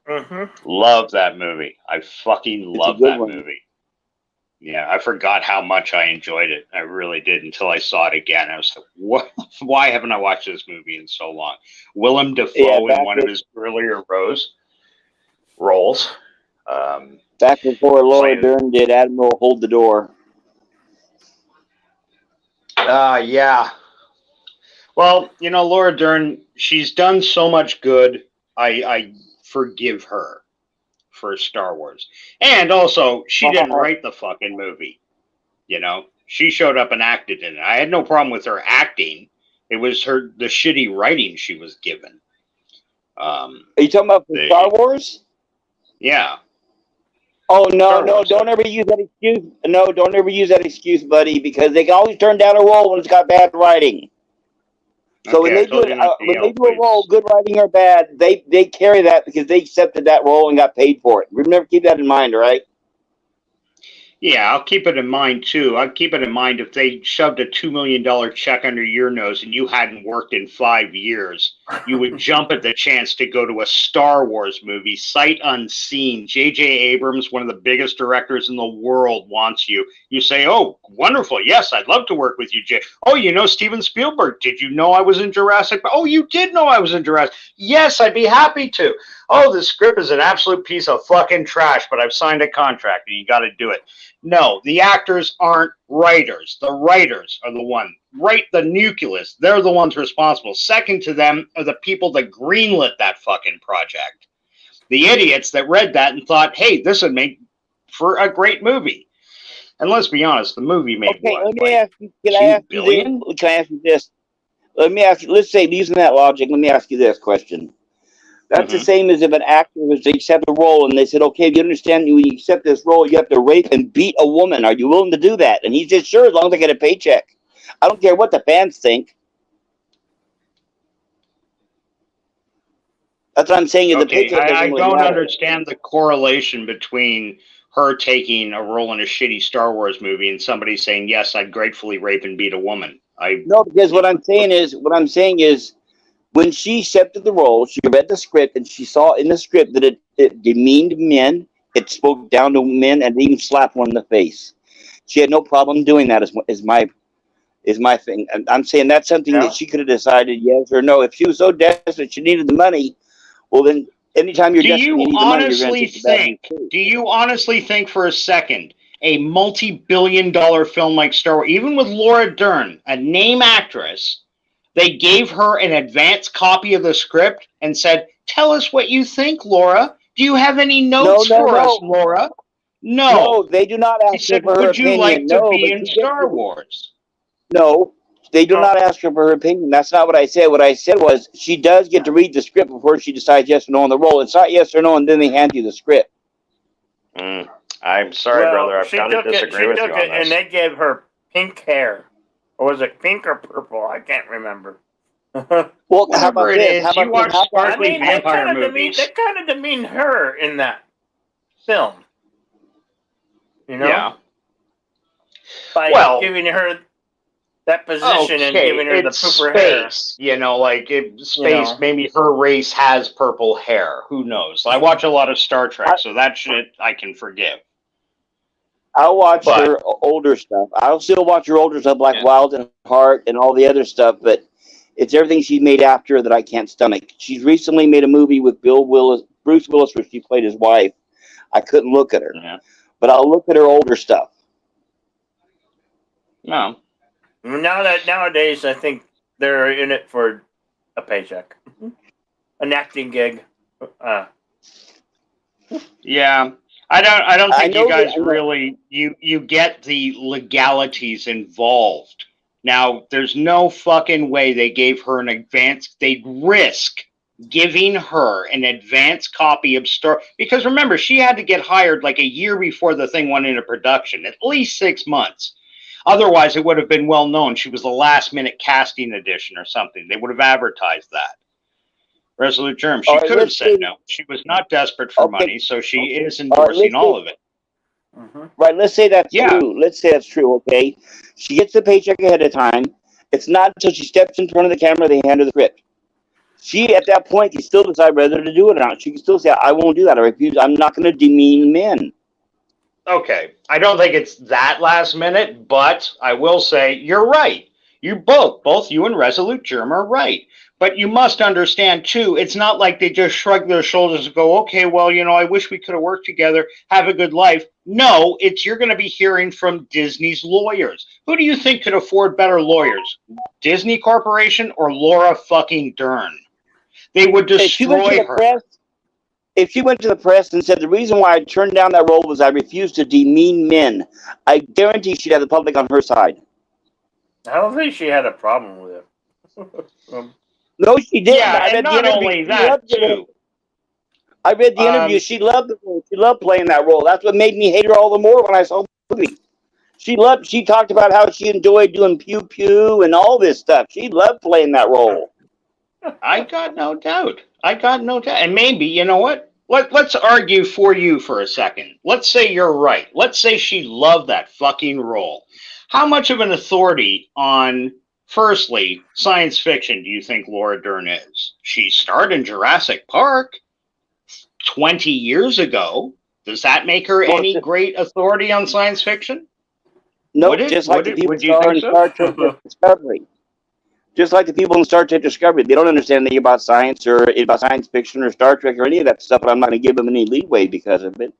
Mm-hmm. Love that movie. I fucking love that movie. Yeah, I forgot how much I enjoyed it. I really did until I saw it again. I was like, "What? Why haven't I watched this movie in so long?" Willem Dafoe in one of his earlier roles. Back before Laura Dern did Admiral Hold the Door. Yeah. Well, you know, Laura Dern, she's done so much good. I forgive her for Star Wars. And also, she didn't write the fucking movie. You know, she showed up and acted in it. I had no problem with her acting. It was the shitty writing she was given. Are you talking about Star Wars? Yeah. Oh, no, don't ever use that excuse. No, don't ever use that excuse, buddy, because they can always turn down a role when it's got bad writing. So when they do a role, good writing or bad, they carry that because they accepted that role and got paid for it. Remember, keep that in mind, all right? Yeah, I'll keep it in mind, too. I'll keep it in mind if they shoved a $2 million check under your nose and you hadn't worked in 5 years, you would jump at the chance to go to a Star Wars movie, sight unseen. J.J. Abrams, one of the biggest directors in the world, wants you. You say, oh, wonderful. Yes, I'd love to work with you, Jay. Oh, you know Steven Spielberg. Did you know I was in Jurassic? Oh, you did know I was in Jurassic. Yes, I'd be happy to. Oh, the script is an absolute piece of fucking trash, but I've signed a contract and you got to do it. No, the actors aren't writers. The writers are the one. Write the nucleus. They're the ones responsible. Second to them are the people that greenlit that fucking project. The idiots that read that and thought, hey, this would make for a great movie. And let's be honest, the movie made what? Let me ask you, can I ask you this? Let me ask you, let's say, using that logic, let me ask you this question. That's the same as if an actor was to accept a role and they said, okay, if you understand, when you accept this role, you have to rape and beat a woman. Are you willing to do that? And he said, sure, as long as I get a paycheck. I don't care what the fans think. That's what I'm saying. Okay, the paycheck I don't understand the correlation between her taking a role in a shitty Star Wars movie and somebody saying, yes, I'd gratefully rape and beat a woman. No, because what I'm saying is, when she accepted the role, she read the script and she saw in the script that it demeaned men, it spoke down to men, and even slapped one in the face. She had no problem doing that. Is my thing. And I'm saying that's something that she could have decided yes or no. If she was so desperate, she needed the money. Well, then anytime you're desperate, you need the money. Do you honestly think for a second a multi-billion-dollar film like Star Wars, even with Laura Dern, a name actress, they gave her an advance copy of the script and said, tell us what you think, Laura. Do you have any notes for us, Laura? No, they do not ask her for her opinion. Would you like to be in Star Wars? No, they do not ask her for her opinion. That's not what I said. What I said was she does get to read the script before she decides yes or no on the role. It's not yes or no, and then they hand you the script. I'm sorry, brother. I've got to disagree with you on this. And they gave her pink hair. Or was it pink or purple? I can't remember. Well, how about this? How about you watch sparkly vampire movies? They kind of demeaned her in that film. You know? Yeah. By giving her that position and giving her the purple hair. You know, like maybe her race has purple hair. Who knows? I watch a lot of Star Trek, so that shit I can forgive. I'll watch her older stuff. I'll still watch her older stuff like Wild and Heart and all the other stuff, but it's everything she's made after that I can't stomach. She's recently made a movie with Bruce Willis, where she played his wife. I couldn't look at her, but I'll look at her older stuff. No. Nowadays, I think they're in it for a paycheck, an acting gig. Yeah. I don't think you guys really you get the legalities involved. Now, there's no fucking way they gave her an advance. They'd risk giving her an advance copy of Star, because remember, she had to get hired like a year before the thing went into production, at least 6 months. Otherwise, it would have been well known she was the last minute casting edition or something. They would have advertised that. Resolute Germ. She could have said no. She was not desperate for money, so she is endorsing all of it. Right, let's say that's true. Let's say that's true, okay? She gets the paycheck ahead of time. It's not until she steps in front of the camera they hand her the script. She, at that point, can still decide whether to do it or not. She can still say, I won't do that. I refuse. I'm not going to demean men. Okay. I don't think it's that last minute, but I will say you're right. You both you and Resolute Germ are right. But you must understand, too, it's not like they just shrug their shoulders and go, okay, well, I wish we could have worked together, have a good life. No, you're going to be hearing from Disney's lawyers. Who do you think could afford better lawyers? Disney Corporation or Laura fucking Dern? They would destroy her. If she went to the press and said, the reason why I turned down that role was I refused to demean men, I guarantee she'd have the public on her side. I don't think she had a problem with it. No, she did. Yeah, and not only that, too. I read the interview. She loved the role. She loved playing that role. That's what made me hate her all the more when I saw the movie. She talked about how she enjoyed doing pew pew and all this stuff. She loved playing that role. I got no doubt. And maybe, you know what? Let's argue for you for a second. Let's say you're right. Let's say she loved that fucking role. How much of an authority on, firstly, science fiction do you think Laura Dern is? She starred in Jurassic Park 20 years ago. Does that make her any great authority on science fiction? No, just like the people in Star Trek Discovery. Just like the people in Star Trek Discovery. They don't understand anything about science or about science fiction or Star Trek or any of that stuff, but I'm not going to give them any leeway because of it.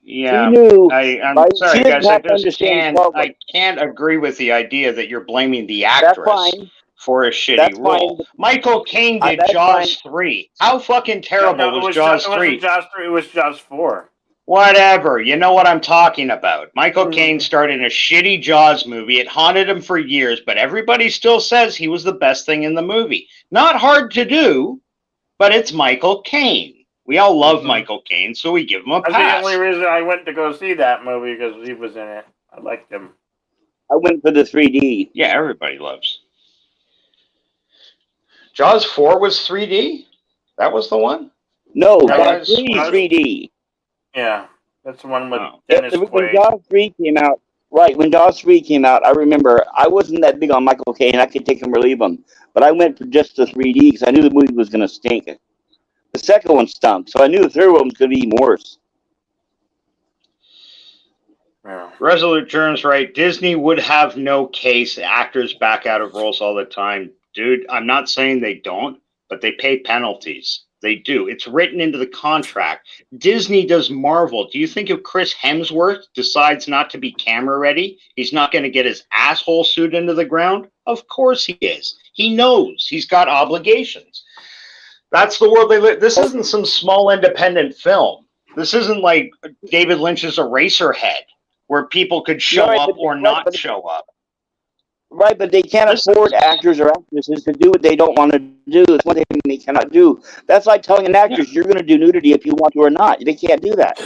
Yeah, I'm sorry, guys. I can't agree with the idea that you're blaming the actress for a shitty role. Michael Caine did Jaws 3. How fucking terrible was Jaws 3? It was Jaws 4. Whatever. You know what I'm talking about. Michael Caine starred in a shitty Jaws movie. It haunted him for years, but everybody still says he was the best thing in the movie. Not hard to do, but it's Michael Caine. We all love Michael Caine, so we give him a pass. That's the only reason I went to go see that movie, because he was in it. I liked him. I went for the 3D. Yeah, everybody loves. Jaws 4 was 3D? That was the one? No, Jaws 3 3D. Yeah, that's the one with Dennis Quaid. When Jaws 3 came out, when Jaws 3 came out, I remember I wasn't that big on Michael Caine. I could take him or leave him. But I went for just the 3D because I knew the movie was going to stink. The second one stunk, so I knew the third one was going to be even worse. Yeah. Resolute Germ's right. Disney would have no case. Actors back out of roles all the time. Dude, I'm not saying they don't, but they pay penalties. They do. It's written into the contract. Disney does Marvel. Do you think if Chris Hemsworth decides not to be camera ready, he's not going to get his asshole suit into the ground? Of course he is. He knows. He's got obligations. That's the world they live. This isn't some small independent film. This isn't like David Lynch's Eraserhead, where people could show up or not show up. Right, but they can't afford actors or actresses to do what they don't want to do. It's one thing they cannot do. That's like telling an actress you're going to do nudity if you want to or not. They can't do that.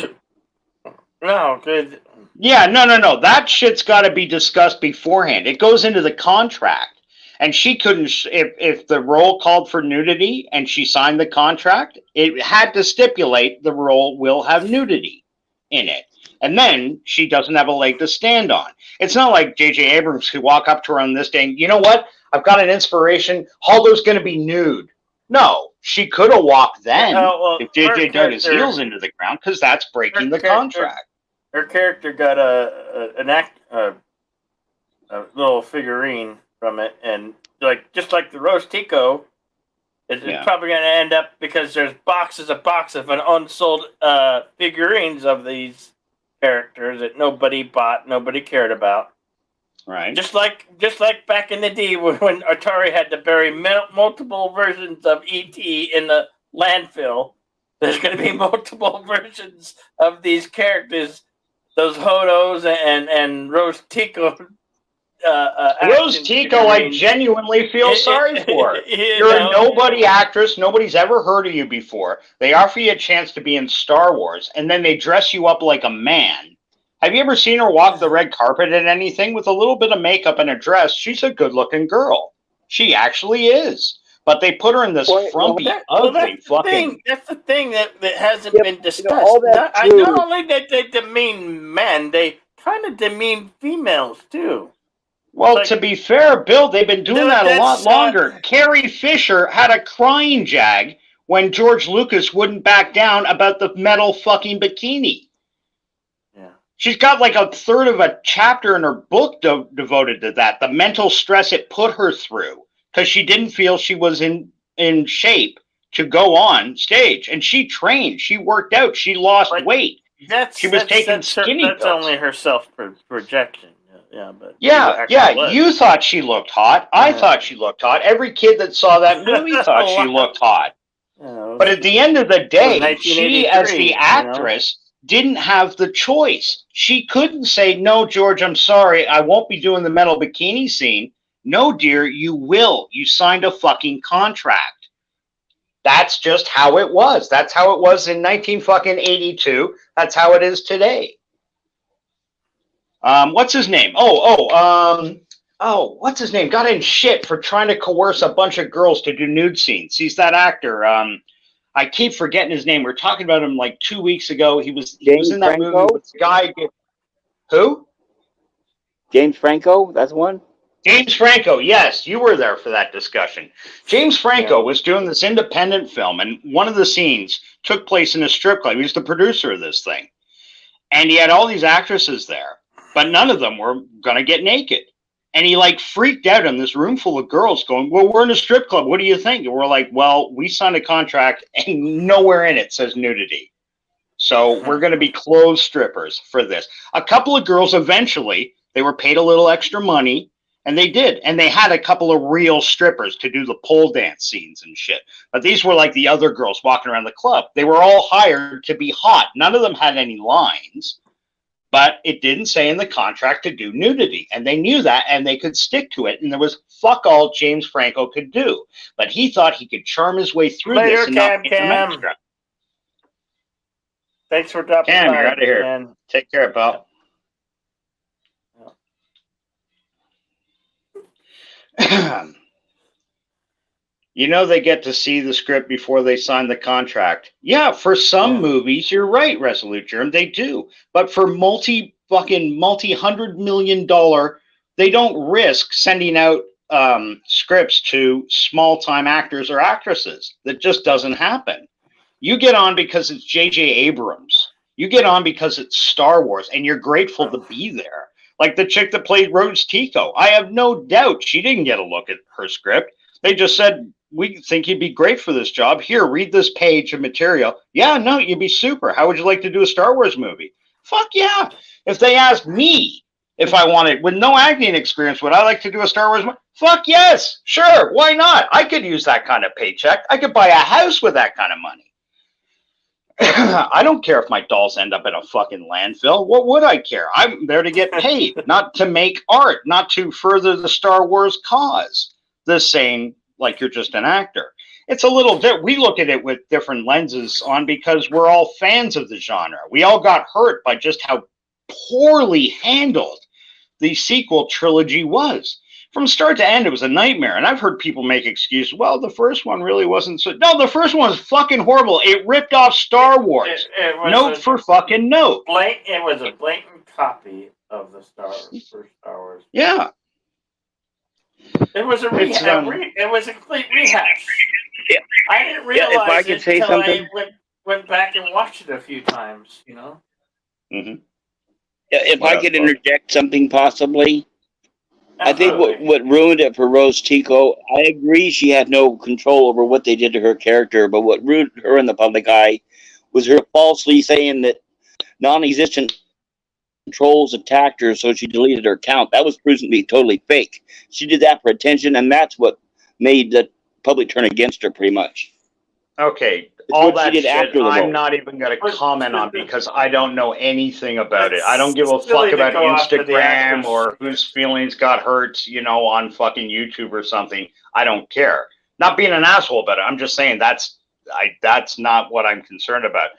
No, good. Yeah, no. That shit's got to be discussed beforehand. It goes into the contract. And she couldn't, if the role called for nudity and she signed the contract, it had to stipulate the role will have nudity in it. And then she doesn't have a leg to stand on. It's not like J.J. Abrams could walk up to her on this day and, you know what? I've got an inspiration. Holdo's going to be nude. No, She could have walked then if JJ dug his character- heels into the ground, because that's breaking the contract. Her character got a little figurine from it, and just like the Rose Tico, it's probably going to end up, because there's boxes of unsold figurines of these characters that nobody bought, nobody cared about. Right. Just like back in the day when Atari had to bury multiple versions of E.T. in the landfill, there's going to be multiple versions of these characters, those Hodos and Rose Tico. Rose Tico, I genuinely feel sorry for. You're a nobody actress. Nobody's ever heard of you before. They offer you a chance to be in Star Wars, and then they dress you up like a man. Have you ever seen her walk the red carpet at anything? With a little bit of makeup and a dress, she's a good-looking girl. She actually is. But they put her in this frumpy, ugly fucking... That's the thing that hasn't been discussed. Not only that they demean men, they kind of demean females, too. Well, to be fair, Bill, they've been doing that a lot longer. Carrie Fisher had a crying jag when George Lucas wouldn't back down about the metal fucking bikini. Yeah. She's got like a third of a chapter in her book devoted to that, the mental stress it put her through, because she didn't feel she was in shape to go on stage. And she trained, she worked out, she lost weight. She was taking skinny pills. That's only her self-projection. But you thought she looked hot. I thought she looked hot. Every kid that saw that movie thought she looked hot. But at the end of the day, she, as the actress, didn't have the choice. She couldn't say, no, George, I'm sorry, I won't be doing the metal bikini scene. No, dear, you will. You signed a fucking contract. That's just how it was. That's how it was in 1982. That's how it is today. What's his name? What's his name? Got in shit for trying to coerce a bunch of girls to do nude scenes. He's that actor. I keep forgetting his name. We were talking about him like 2 weeks ago. He was in that movie with the guy. Who? James Franco. That's one. James Franco. Yes, you were there for that discussion. James Franco was doing this independent film, and one of the scenes took place in a strip club. He was the producer of this thing, and he had all these actresses there. But none of them were going to get naked. And he freaked out in this room full of girls going, well, we're in a strip club. What do you think? And we're like, well, we signed a contract and nowhere in it says nudity. So we're going to be clothed strippers for this. A couple of girls eventually, they were paid a little extra money, and they did. And they had a couple of real strippers to do the pole dance scenes and shit. But these were like the other girls walking around the club. They were all hired to be hot. None of them had any lines. But it didn't say in the contract to do nudity. And they knew that, and they could stick to it. And there was fuck all James Franco could do. But he thought he could charm his way through this and not make them extra. Thanks for dropping by. Cam, you're out of here. Man. Take care, pal. You know they get to see the script before they sign the contract. Yeah, for some movies, you're right, Resolute Germ, they do. But for multi-$100 million, they don't risk sending out scripts to small-time actors or actresses. That just doesn't happen. You get on because it's J.J. Abrams. You get on because it's Star Wars, and you're grateful to be there. Like the chick that played Rose Tico. I have no doubt she didn't get a look at her script. They just said, we think you'd be great for this job. Here, read this page of material. Yeah, no, you'd be super. How would you like to do a Star Wars movie? Fuck yeah. If they asked me if I wanted, with no acting experience, would I like to do a Star Wars movie? Fuck yes. Sure. Why not? I could use that kind of paycheck. I could buy a house with that kind of money. I don't care if my dolls end up in a fucking landfill. What would I care? I'm there to get paid, not to make art, not to further the Star Wars cause. The same, like you're just an actor. It's a little different. We look at it with different lenses on because we're all fans of the genre. We all got hurt by just how poorly handled the sequel trilogy was. From start to end, it was a nightmare. And I've heard people make excuses. Well, the first one really wasn't so... No, the first one was fucking horrible. It ripped off Star Wars. Note for fucking note. It was a blatant copy of the first Star Wars. Yeah. It was a complete rehash. I didn't realize if I could say until something, I went back and watched it a few times. Mm-hmm. if I could interject something possibly. I think Absolutely. what ruined it for Rose Tico, I agree she had no control over what they did to her character, but what ruined her in the public eye was her falsely saying that non-existent trolls attacked her, so she deleted her account. That was proven to be totally fake. She did that for attention, and that's what made the public turn against her pretty much. Okay, It's all what she that did shit after the I'm role. not even going to comment on because I don't know anything about it. I don't give a It's silly fuck to about go after the Instagram actress. or whose feelings got hurt, on fucking YouTube or something. I don't care. Not being an asshole about it. I'm just saying that's not what I'm concerned about.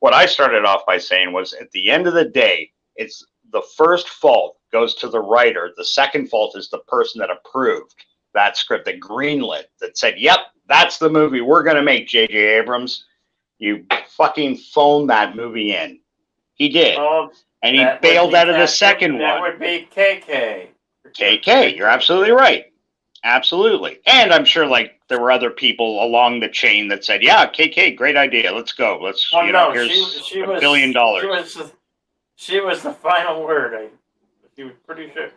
What I started off by saying was at the end of the day, it's the first fault goes to the writer. The second fault is the person that approved that script, that greenlit, that said, yep, that's the movie we're going to make, J.J. Abrams. You fucking phoned that movie in. He did. And he bailed out of the second one. That would be KK. KK, you're absolutely right. Absolutely. And I'm sure there were other people along the chain that said, yeah, KK, great idea. Let's go. Let's, here's $1 billion. She was the final word. She was pretty sure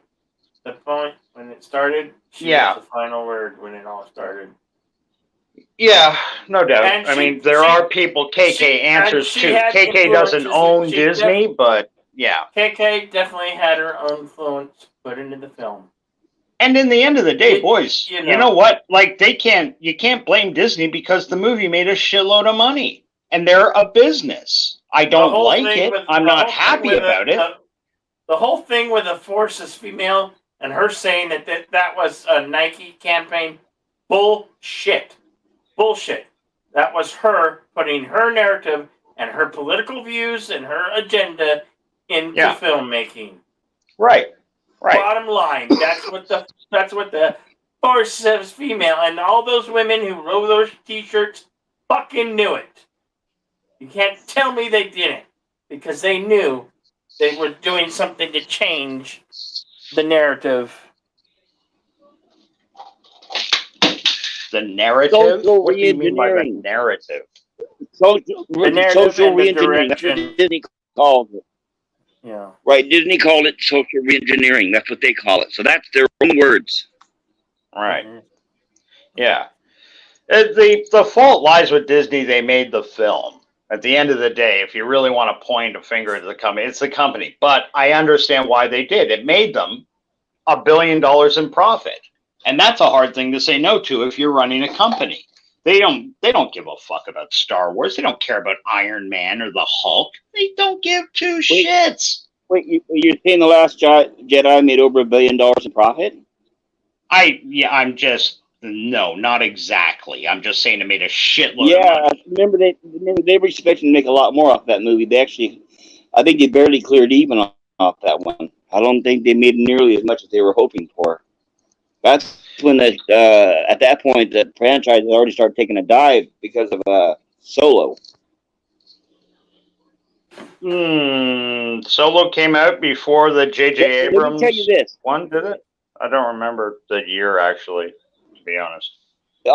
the point when it started, she was the final word when it all started. Yeah, no doubt. There are people KK answers to. KK doesn't own Disney, but yeah. KK definitely had her own influence put into the film. And in the end of the day, boys, you know what? You can't blame Disney because the movie made a shitload of money. And they're a business. I don't like it. I'm not happy about it. The whole thing with the Force is female and her saying that was a Nike campaign, bullshit. Bullshit. That was her putting her narrative and her political views and her agenda into filmmaking. Right. Bottom line, that's what the Force says female, and all those women who wrote those T-shirts fucking knew it. You can't tell me they didn't, because they knew they were doing something to change the narrative. The narrative? What do you mean by the narrative? Social re-engineering. That's what Disney calls it. Yeah. Right. Disney called it social re-engineering. That's what they call it. So that's their own words. Right. Mm-hmm. Yeah. The fault lies with Disney. They made the film. At the end of the day, if you really want to point a finger at the company, it's the company. But I understand why they did. It made them $1 billion in profit. And that's a hard thing to say no to if you're running a company. They don't give a fuck about Star Wars. They don't care about Iron Man or the Hulk. They don't give two shits. Wait, you're saying The Last Jedi made over $1 billion in profit? No, not exactly. I'm just saying it made a shitload of money. Yeah, remember they were expecting to make a lot more off that movie. I think they barely cleared even off that one. I don't think they made nearly as much as they were hoping for. That's when at that point the franchise had already started taking a dive because of Solo. Solo came out before the J.J. Abrams Let me tell you this. one, did it? I don't remember the year, actually, to be honest. It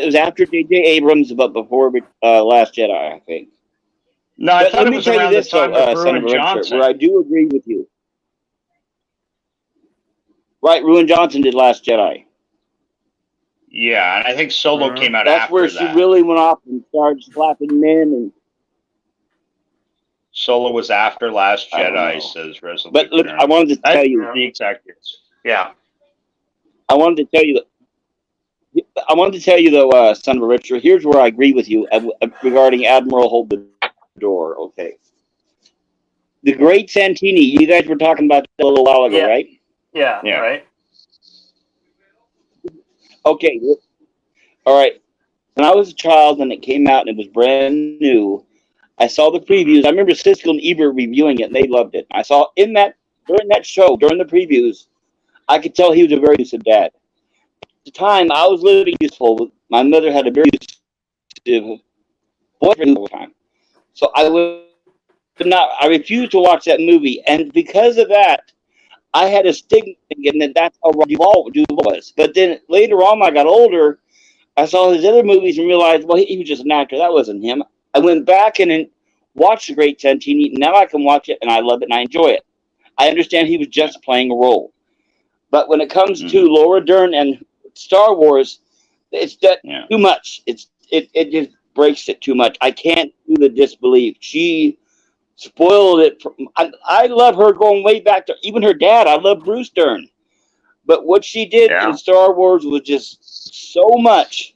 was after J.J. Abrams, but before Last Jedi, I think. No, I thought it was around the time of Ruin Johnson. Where I do agree with you. Right, Ruin Johnson did Last Jedi. Yeah, and I think Solo came out That's after where she really went off and started slapping men. And Solo was after Last Jedi, says Resolution. But look, I wanted to tell you the exact years. Yeah. I wanted to tell you though, son of a Richard. Here's where I agree with you regarding Admiral Hold the Door. Okay. The Great Santini. You guys were talking about that a little while ago, right? Yeah. Right. Okay. All right. When I was a child and it came out and it was brand new, I saw the previews. I remember Siskel and Ebert reviewing it and they loved it. I saw during that show, during the previews, I could tell he was a very abusive dad. At the time, I was living useful. My mother had a very abusive boyfriend all the time. So I refused to watch that movie. And because of that, I had a stigma thinking that's how Duvall was. But then later on, when I got older, I saw his other movies and realized, well, he was just an actor. That wasn't him. I went back and watched The Great Santini. Now I can watch it, and I love it, and I enjoy it. I understand he was just playing a role. But when it comes to Laura Dern and Star Wars, it's too much. It just breaks it too much. I can't do the disbelief. She spoiled it. I love her going way back to even her dad. I love Bruce Dern. But what she did in Star Wars was just so much.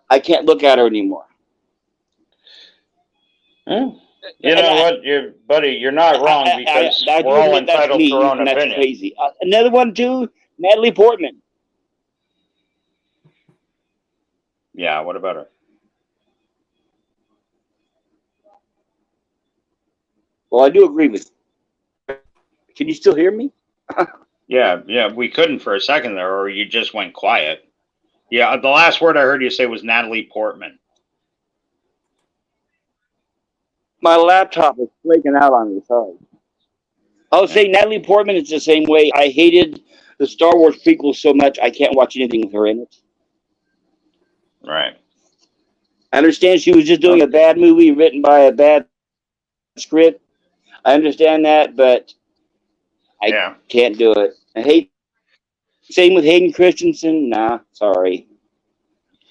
I can't look at her anymore. You know what, buddy? You're not wrong because we're all entitled to our own opinion. That's crazy. Another one too, Natalie Portman. Yeah, what about her? Well, I do agree with you. Can you still hear me? Yeah, we couldn't for a second there, or you just went quiet. Yeah, the last word I heard you say was Natalie Portman. My laptop is flaking out on me. Sorry. I'll say Natalie Portman is the same way. I hated the Star Wars prequels so much I can't watch anything with her in it. Right. I understand she was just doing a bad movie written by a bad script. I understand that, but I can't do it. I hate. Same with Hayden Christensen. Nah, sorry.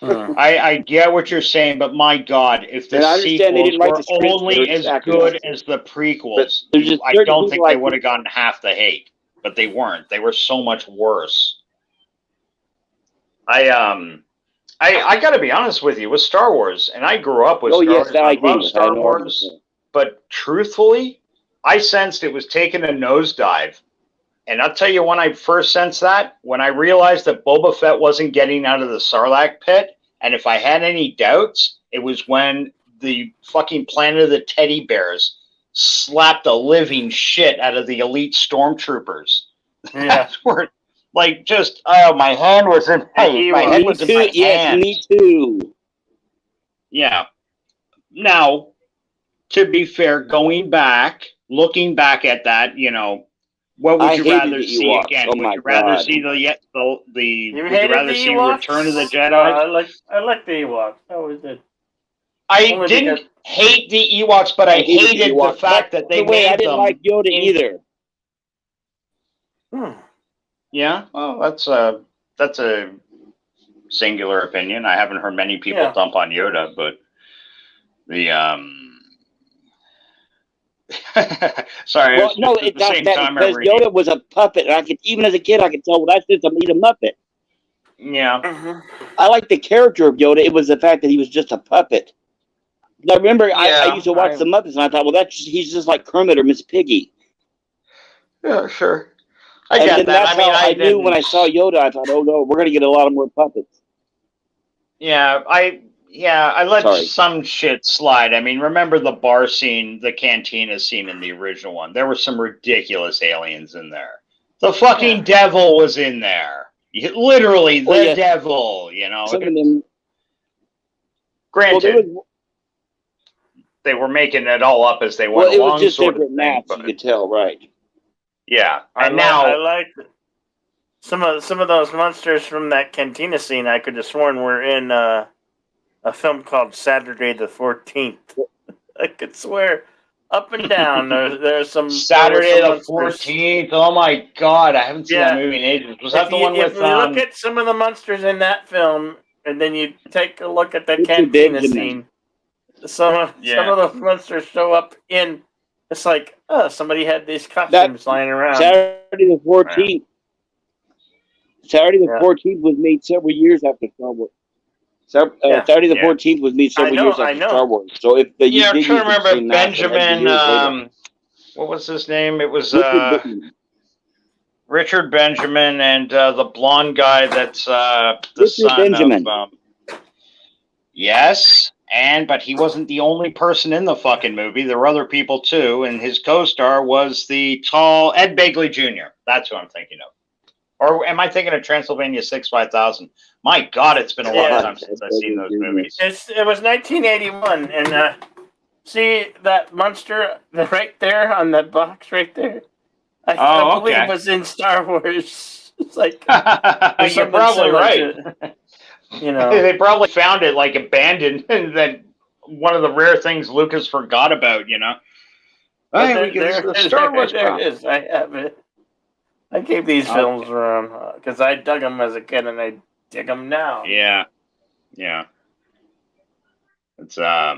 I get what you're saying, but my God, if the sequels were only as good as the prequels, I don't think they would have gotten half the hate. But they weren't. They were so much worse. I got to be honest with you with Star Wars, and I grew up with Star Wars. I love Star Wars, but truthfully, I sensed it was taking a nosedive. And I'll tell you when I first sensed that, when I realized that Boba Fett wasn't getting out of the Sarlacc pit, and if I had any doubts, it was when the fucking Planet of the Teddy Bears slapped the living shit out of the elite stormtroopers. Yeah. That's where, like, just, my hand was in my head was in my hand. Yes, me too. Yeah. Now, to be fair, looking back at that, you know, what would you rather see again? Would you rather see would you rather see Return of the Jedi? I like the Ewoks. I always did. I didn't hate the Ewoks, but I hated the fact that they made them. I didn't like Yoda either. Yeah, well, that's a singular opinion. I haven't heard many people dump on Yoda, but sorry. Well, no, because Yoda was a puppet, and even as a kid, I could tell, well, that's just a Muppet. Yeah. I like the character of Yoda. It was the fact that he was just a puppet. I remember I used to watch the Muppets, and I thought, well, he's just like Kermit or Miss Piggy. Yeah, sure. I get that. I knew when I saw Yoda, I thought, oh no, we're going to get a lot more puppets. Yeah, I let some shit slide. I mean, remember the bar scene, the cantina scene in the original one? There were some ridiculous aliens in there. The fucking devil was in there. Literally, the devil, you know. Some of them, granted, they were making it all up as they went along. Well, it was just different maps, you could tell, right? Yeah, I like some of those monsters from that cantina scene. I could have sworn were in a film called Saturday the 14th. I could swear up and down. There's some Saturday the 14th. Oh my God, I haven't seen that movie in ages. Was that the one with? If you look at some of the monsters in that film, and then you take a look at the cantina scene, some of those monsters show up in. It's like, somebody had these costumes lying around. Saturday the 14th. Saturday the 14th was made several years after Star Wars. Saturday the 14th was made several years after Star Wars. So if I'm trying to remember Benjamin. What was his name? It was Richard Benjamin and the blonde guy that's the Richard son Benjamin. of. Yes. But he wasn't the only person in the fucking movie. There were other people too, and his co-star was the tall Ed Begley Jr. That's who I'm thinking of. Or am I thinking of Transylvania 6-5000? My God, it's been a long time since I've seen those movies. It was 1981, and see that monster right there on that box right there? I believe it was in Star Wars. It's like you're probably right. You know, they probably found it like abandoned, and then one of the rare things Lucas forgot about. You know, but hey, this is a Star Wars there it prop. is. I have it. I keep these films around because I dug them as a kid, and I dig them now. Yeah, yeah. It's wow,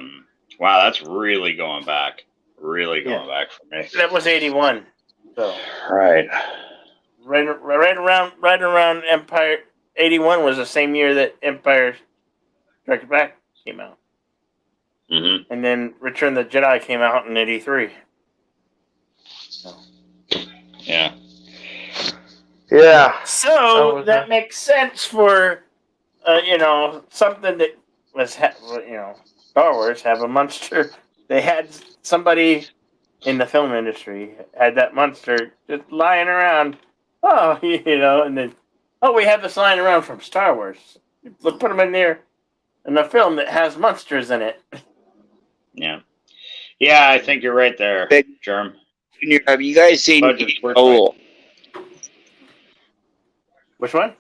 that's really going back. Really going back for me. That was 81. So right around Empire. 81 was the same year that Empire Strikes Back came out. Mm-hmm. And then Return of the Jedi came out in 83. So. Yeah. Yeah. So that makes sense for, something that was, Star Wars have a monster. They had somebody in the film industry had that monster just lying around. Oh, and then, we have this lying around from Star Wars. Let's put them in there in a film that has monsters in it. Yeah. Yeah, I think you're right there, Germ. Have you guys seen Raoul? Which one?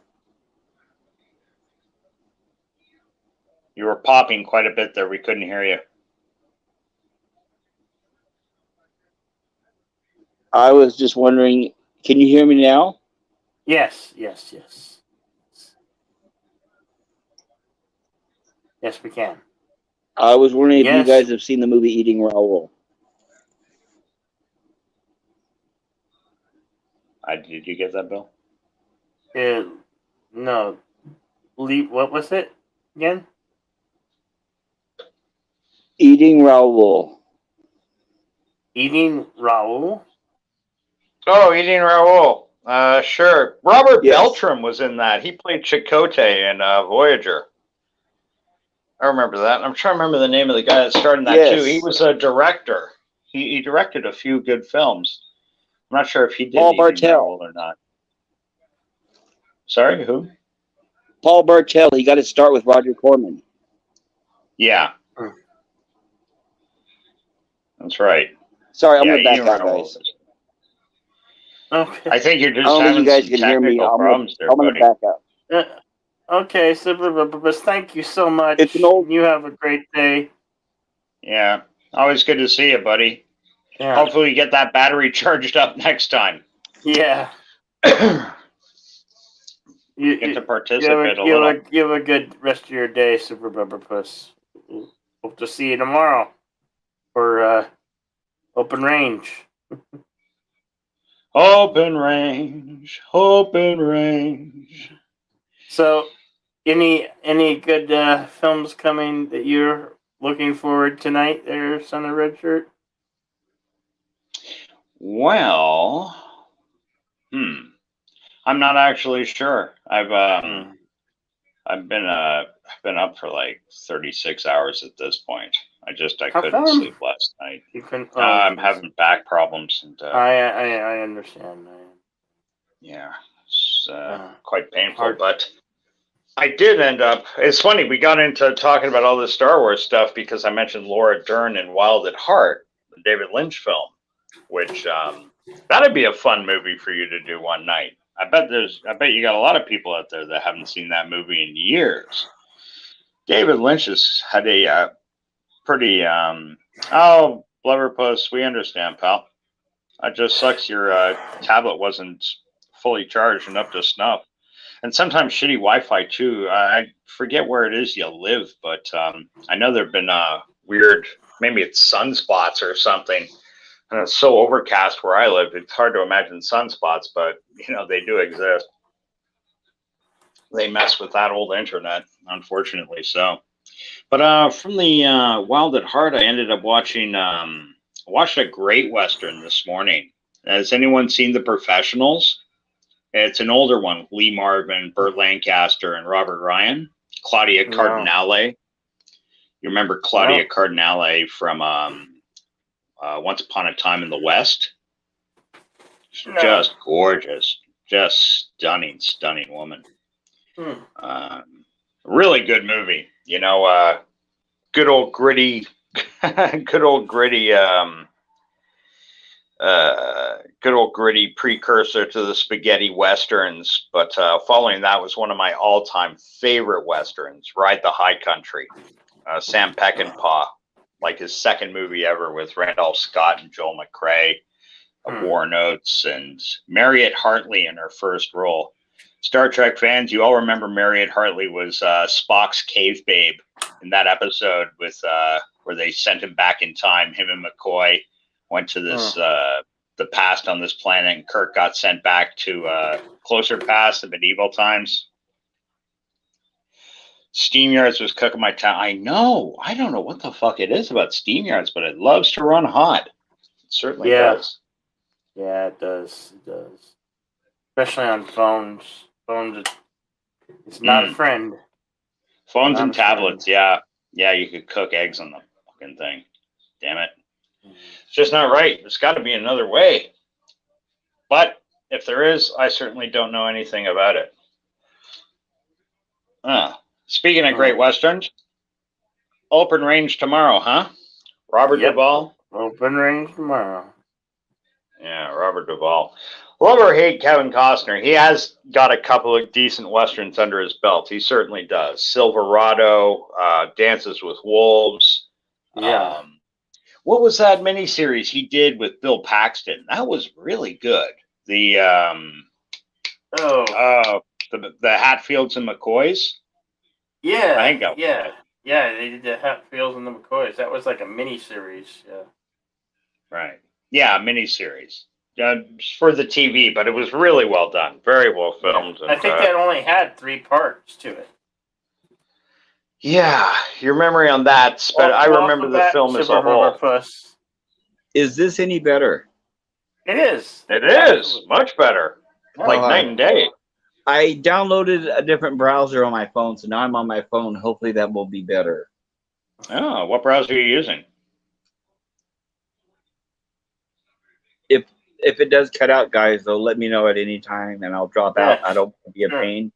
You were popping quite a bit there. We couldn't hear you. I was just wondering, can you hear me now? Yes. Yes, we can. I was wondering if you guys have seen the movie Eating Raoul. Did you get that, Bill? No. What was it again? Eating Raoul. Eating Raoul? Oh, Eating Raoul. Sure. Robert Beltram was in that. He played Chakotay in Voyager. I remember that. I'm trying to remember the name of the guy that starred in that too. He was a director. He directed a few good films. I'm not sure if he did Paul Bartel or not. Sorry, who? Paul Bartel. He got his start with Roger Corman. Yeah. That's right. Sorry, I'm going to back out, guys. Okay. I think you're just I don't having think you guys some can hear me. technical problems there, I'm going to back out. Okay, so thank you so much. It's an old. You have a great day. Yeah, always good to see you, buddy. Yeah. Hopefully, we get that battery charged up next time. Yeah. You get to participate a little. You have a good rest of your day, Super Bubber Puss. Hope to see you tomorrow for Open Range. Open range. So, any good films coming that you're looking forward tonight there, Son of Red Shirt? Well, I'm not actually sure. I've been up for like 36 hours at this point. I couldn't sleep last night. I'm having back problems, and I understand. Yeah, it's quite painful, but I did end up. It's funny, we got into talking about all this Star Wars stuff because I mentioned Laura Dern in Wild at Heart, the David Lynch film, which that'd be a fun movie for you to do one night. I bet you got a lot of people out there that haven't seen that movie in years. David Lynch has had a pretty Blubberpuss, we understand, pal. It just sucks your tablet wasn't fully charged and up to snuff. And sometimes shitty Wi-Fi too. I forget where it is you live, but I know there've been weird, maybe it's sunspots or something. And it's so overcast where I live, it's hard to imagine sunspots, but they do exist. They mess with that old internet, unfortunately. So, but from the Wild at Heart, I ended up watching. Watched a great Western this morning. Has anyone seen The Professionals? It's an older one. Lee Marvin, Burt Lancaster, and Robert Ryan. Claudia Cardinale. You remember Claudia Cardinale from Once Upon a Time in the West? Just gorgeous. Just stunning woman. Really good movie. Good old gritty good old gritty precursor to the spaghetti westerns. But following that was one of my all-time favorite westerns, Ride the High Country. Sam Peckinpah, like his second movie ever with Randolph Scott and Joel McCrea of War Notes, and Mariette Hartley in her first role. Star Trek fans, you all remember Mariette Hartley was Spock's cave babe in that episode with where they sent him back in time. Him and McCoy went to this the past on this planet, and Kirk got sent back to closer past the medieval times. Steam Yards was cooking my town. I know. I don't know what the fuck it is about Steam Yards, but it loves to run hot. It certainly does. Yeah, it does. It does. Especially on phones. Phones, it's not a friend. Phones and tablets, yeah. Yeah, you could cook eggs on the fucking thing. Damn it. It's just not right. There's got to be another way. But if there is, I certainly don't know anything about it. Speaking of great westerns, open range tomorrow, huh? Robert Duvall? Open range tomorrow. Yeah, Robert Duvall. Love or hate Kevin Costner, he has got a couple of decent westerns under his belt. He certainly does. Silverado, Dances with Wolves. Yeah. What was that miniseries he did with Bill Paxton? That was really good. The Hatfields and McCoys. Yeah, I think that was yeah, yeah. They did the Hatfields and the McCoys. That was like a mini series. Yeah. Right. Yeah, miniseries for the TV, but it was really well done, very well filmed. Yeah. I think that only had 3 parts to it. Yeah, your memory on that, but I remember the film as a whole. Is this any better? It is. It is much better, like night and day. I downloaded a different browser on my phone, so now I'm on my phone. Hopefully that will be better. Oh, what browser are you using? If it does cut out, guys, though, let me know at any time, and I'll drop out. I don't want to be a pain.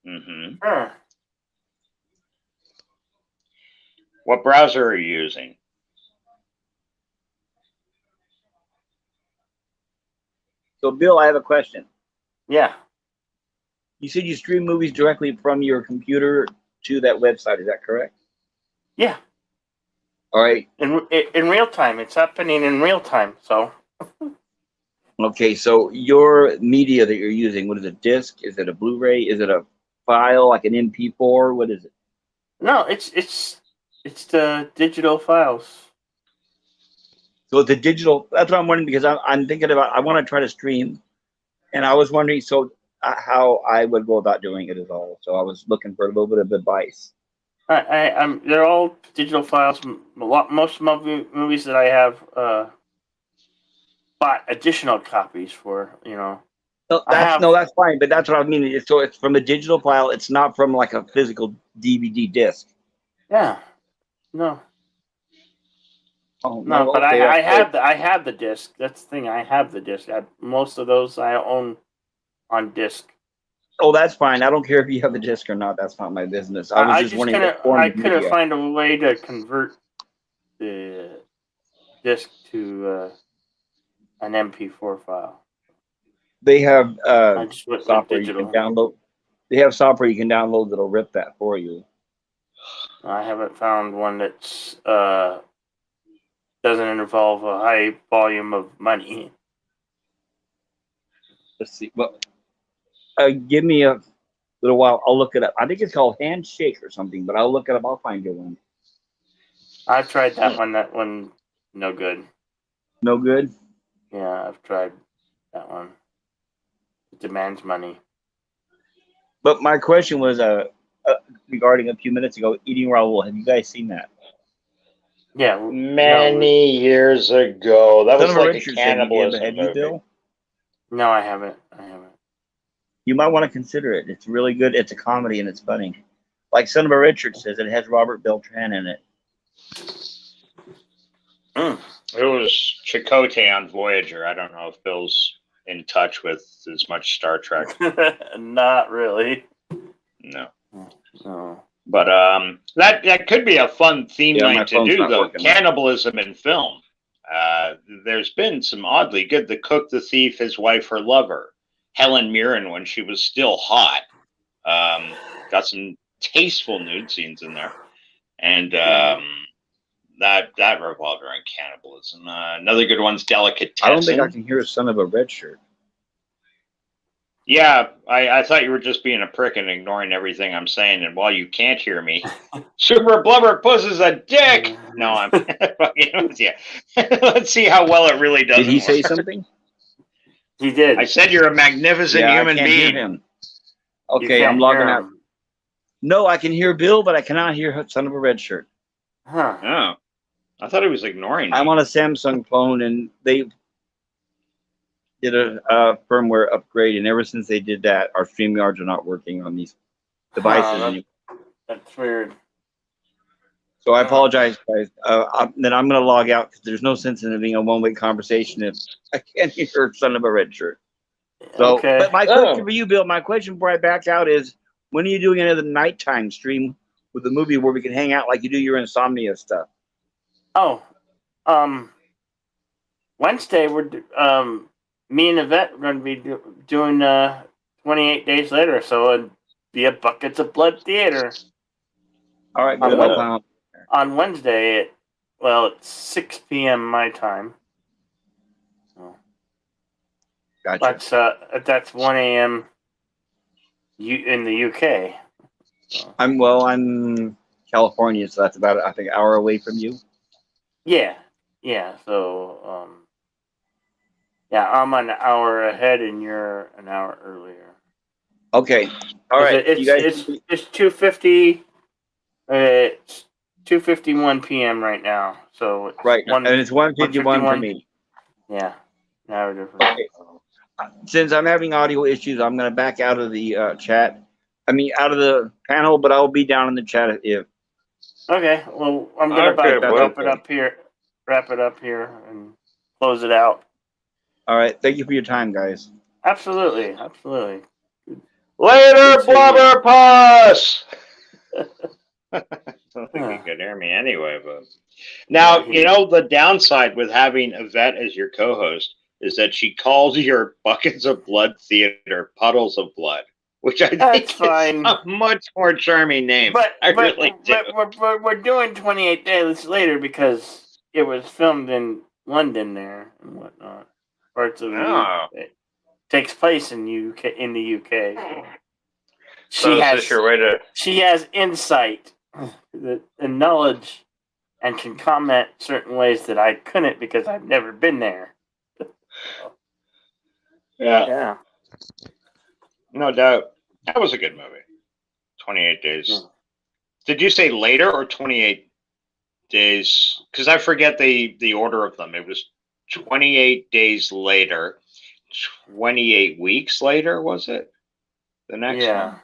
Mm-hmm. What browser are you using? So, Bill, I have a question. Yeah. You said you stream movies directly from your computer to that website. Is that correct? Yeah. All right. In real time. It's happening in real time. So. Okay. So your media that you're using, what is it? Disc? Is it a Blu-ray? Is it a file like an MP4? What is it? No, it's the digital files. So the digital. That's what I'm wondering, because I'm thinking about. I want to try to stream, and I was wondering how I would go about doing it is all. So I was looking for a little bit of advice. They're all digital files. Most movies that I have bought additional copies for. No, that's fine. But that's what I mean. So it's from a digital file. It's not from like a physical DVD disc. Yeah. No. Oh, no, but okay, I have the disc. That's the thing. I have the disc. Most of those I own on disc. Oh, that's fine. I don't care if you have the disc or not. That's not my business. I was just wondering. I couldn't find a way to convert the disc to an MP4 file. They have software you can download. They have software you can download that'll rip that for you. I haven't found one that's doesn't involve a high volume of money. Let's see. Well, give me a little while. I'll look it up. I think it's called Handshake or something, but I'll look it up. I'll find you one. I've tried that one. That one, no good. No good? Yeah, I've tried that one. It demands money. But my question was regarding a few minutes ago, Eating Raoul. Have you guys seen that? Yeah. Many years ago. That was like a cannibalism movie. Have you, Bill? No, I haven't. You might want to consider it. It's really good. It's a comedy and it's funny. Like Son of a Richard says, it has Robert Beltran in it. It was Chakotay on Voyager. I don't know if Bill's in touch with as much Star Trek. Not really. No. No. But that could be a fun theme night to do, though. Cannibalism in film. there's been some oddly good. The Cook, the Thief, His Wife, Her Lover. Helen Mirren when she was still hot. Got some tasteful nude scenes in there. And that revolved around cannibalism. Another good one's Delicatessen. I don't think I can hear a Son of a Red Shirt. Yeah, I thought you were just being a prick and ignoring everything I'm saying. And while you can't hear me, Super Blubber Puss is a dick. No, I'm fucking with you. Let's see how well it really does. Did he say something? He did. I said you're a magnificent human I can't being. hear him. Okay, I'm logging out. No, I can hear Bill, but I cannot hear Son of a Red Shirt. Huh. Oh, I thought he was ignoring me. I'm on a Samsung phone, and they did a firmware upgrade, and ever since they did that, our StreamYards are not working on these devices anymore. That's weird. So I apologize, guys. Then I'm going to log out because there's no sense in it being a one-way conversation if I can't hear Son of a Red Shirt. So, okay. But my question for you, Bill, my question before I back out is, when are you doing another nighttime stream with the movie where we can hang out like you do your insomnia stuff? Oh, Wednesday we're me and Yvette are going to be doing 28 Days Later, so it'd be a Buckets of Blood Theater. All right, good. On Wednesday, it's 6 p.m. my time. Gotcha. That's 1 a.m. in the UK. So. I'm California, so that's about I think an hour away from you. Yeah. So I'm an hour ahead, and you're an hour earlier. Okay. All right. It's 2:50. It's 2:51 p.m. right now. So right, and it's 1:51 for me. Yeah. Now we're different. Okay. Since I'm having audio issues, I'm going to back out of the chat. I mean, out of the panel, but I'll be down in the chat if. Okay. Well, I'm going to wrap it up here, and close it out. All right. Thank you for your time, guys. Absolutely. Later, Blubber Puss! I don't think you could hear me anyway, but now the downside with having Yvette as your co-host is that she calls your Buckets of Blood Theater Puddles of Blood, which I think is a much more charming name. But we're doing 28 Days Later because it was filmed in London there and whatnot. Parts of it takes place in the UK. So is this your way to? She has insight and knowledge, and can comment certain ways that I couldn't because I've never been there. Yeah. No doubt. That was a good movie. 28 Days. Yeah. Did you say later or 28 days? Because I forget the order of them. It was 28 days later. 28 weeks later, was it? The next one?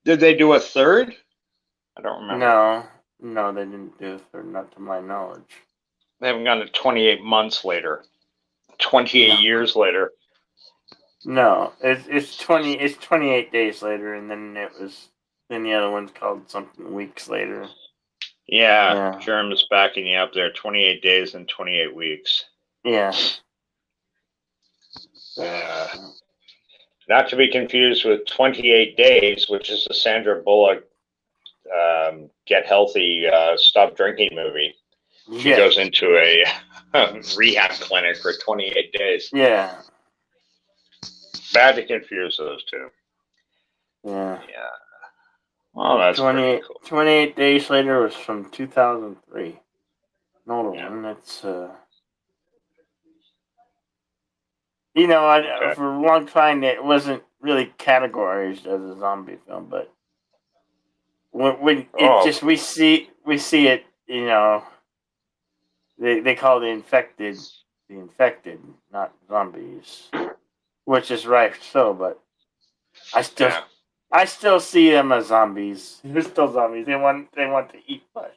Did they do a third? I don't remember. No, they didn't do a third, not to my knowledge. They haven't gone to 28 months later. 28 years later. No, it's 28 days later, and then the other one's called something weeks later. Yeah. Germ's backing you up there. 28 days and 28 weeks. Yeah. Not to be confused with 28 Days, which is the Sandra Bullock get healthy, stop drinking movie. She goes into a rehab clinic for 28 days. Yeah. Bad to confuse those two. Yeah. Well, that's 28, cool. 28 Days Later was from 2003. An older one. That's for a long time it wasn't really categorized as a zombie film, but when we see it, they call the infected, not zombies, which is right. So, but I still see them as zombies. They're still zombies. They want to eat flesh.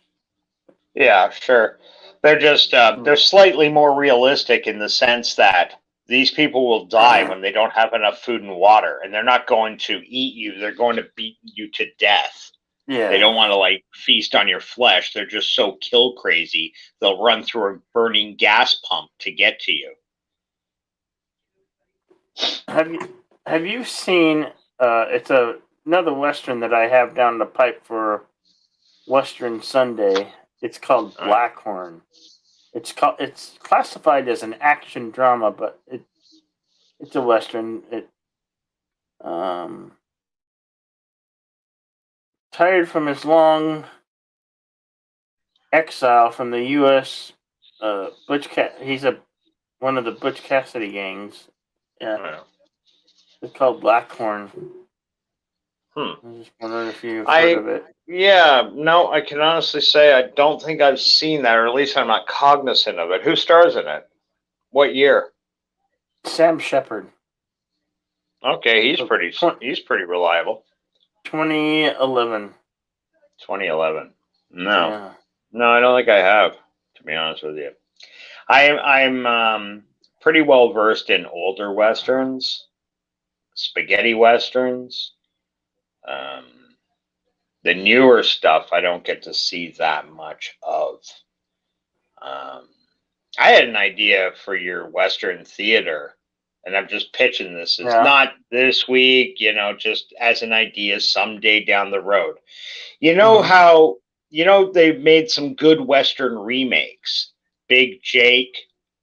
Yeah, sure. They're just they're slightly more realistic in the sense that these people will die when they don't have enough food and water, and they're not going to eat you. They're going to beat you to death. Yeah. They don't want to like feast on your flesh. They're just so kill crazy. They'll run through a burning gas pump to get to you. Have you seen? It's another Western that I have down the pipe for Western Sunday. It's called Blackhorn. It's classified as an action drama, but it's a Western. Tired from his long exile from the U.S. He's one of the Butch Cassidy gangs. Yeah, it's called Blackhorn. I'm just wondering if you've heard of it. Yeah, no, I can honestly say I don't think I've seen that, or at least I'm not cognizant of it. Who stars in it? What year? Sam Shepard. Okay, he's pretty reliable. 2011. 2011. No, Yeah. no, I don't think I have. To be honest with you, I'm pretty well versed in older westerns, spaghetti westerns. The newer stuff I don't get to see that much of. I had an idea for your Western theater, and I'm just pitching this. It's not this week, just as an idea someday down the road. You know how, they've made some good Western remakes. Big Jake,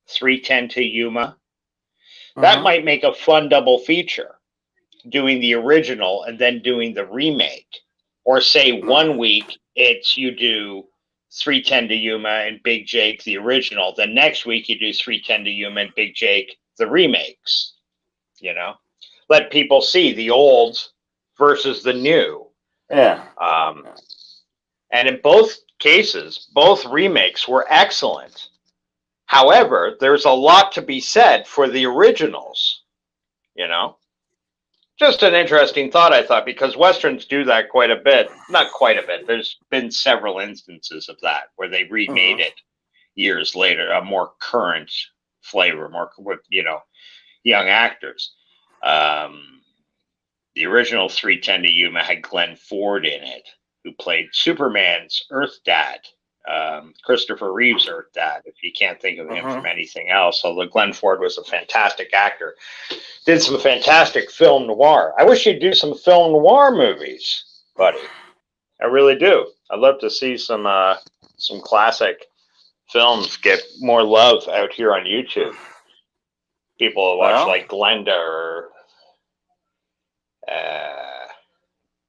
310 to Yuma. That might make a fun double feature, doing the original and then doing the remake. Or say 1 week, you do 310 to Yuma and Big Jake, the original. The next week, you do 310 to Yuma and Big Jake, the remakes. Let people see the old versus the new. Yeah. And in both cases, both remakes were excellent. However, there's a lot to be said for the originals, Just an interesting thought, I thought, because Westerns do that quite a bit. Not quite a bit. There's been several instances of that where they remade it years later, a more current flavor, more with, young actors. The original 310 to Yuma had Glenn Ford in it, who played Superman's Earth Dad, Christopher Reeve's Earth Dad, if you can't think of him from anything else. Although Glenn Ford was a fantastic actor. Did some fantastic film noir. I wish you'd do some film noir movies, buddy. I really do. I'd love to see some classic films get more love out here on YouTube. People will watch like Glenda or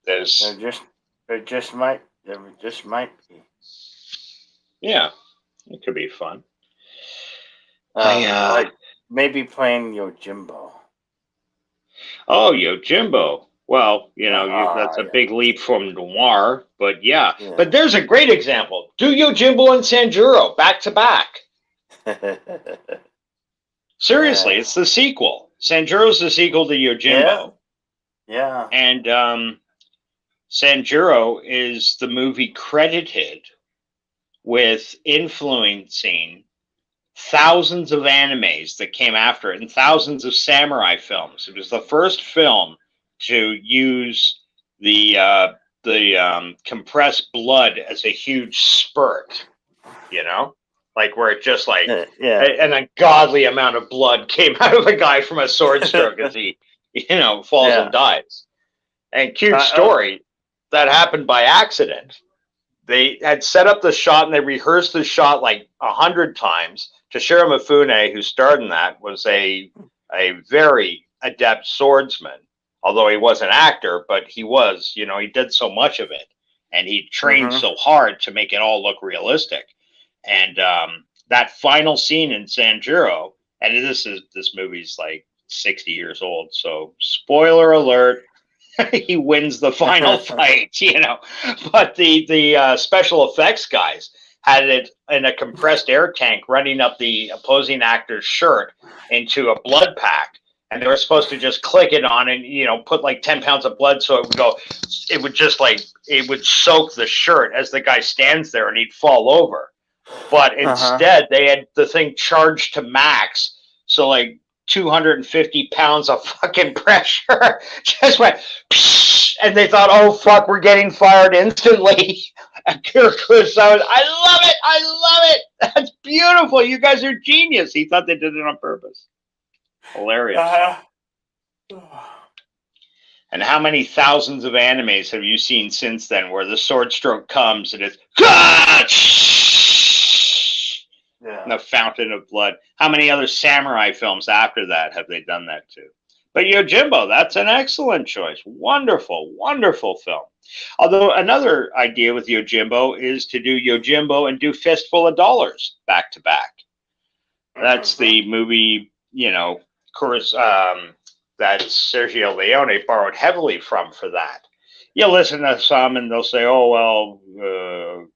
there just might be. Yeah, it could be fun. Like maybe playing Yojimbo. Oh, Yojimbo. Well, that's a big leap from noir, but yeah. But there's a great example. Do Yojimbo and Sanjiro back to back. Seriously, it's the sequel. Sanjiro's the sequel to Yojimbo. Yeah. And Sanjiro is the movie credited with influencing thousands of animes that came after it and thousands of samurai films. It was the first film to use the compressed blood as a huge spurt, like where it just like an ungodly amount of blood came out of a guy from a sword stroke as he, falls and dies. And cute story, that happened by accident. They had set up the shot and they rehearsed the shot like 100 times. Toshiro Mifune, who starred in that, was a very adept swordsman. Although he was an actor, but he was, he did so much of it. And he trained so hard to make it all look realistic. And that final scene in Sanjiro, and this movie's like 60 years old, so spoiler alert, he wins the final fight, But the special effects guys had it in a compressed air tank running up the opposing actor's shirt into a blood pack. And they were supposed to just click it on and, put like 10 pounds of blood so it would soak the shirt as the guy stands there and he'd fall over. But instead, they had the thing charged to max. So like 250 pounds of fucking pressure just went And they thought, oh, fuck, we're getting fired instantly. And Kurosawa, I love it. That's beautiful. You guys are genius. He thought they did it on purpose. Hilarious. And how many thousands of animes have you seen since then where the sword stroke comes and it's and the fountain of blood? How many other samurai films after that have they done that to? But Yojimbo, that's an excellent choice. Wonderful, wonderful film. Although another idea with Yojimbo is to do Yojimbo and do Fistful of Dollars back to back. That's the movie, that Sergio Leone borrowed heavily from for that. You listen to some and they'll say, oh, well,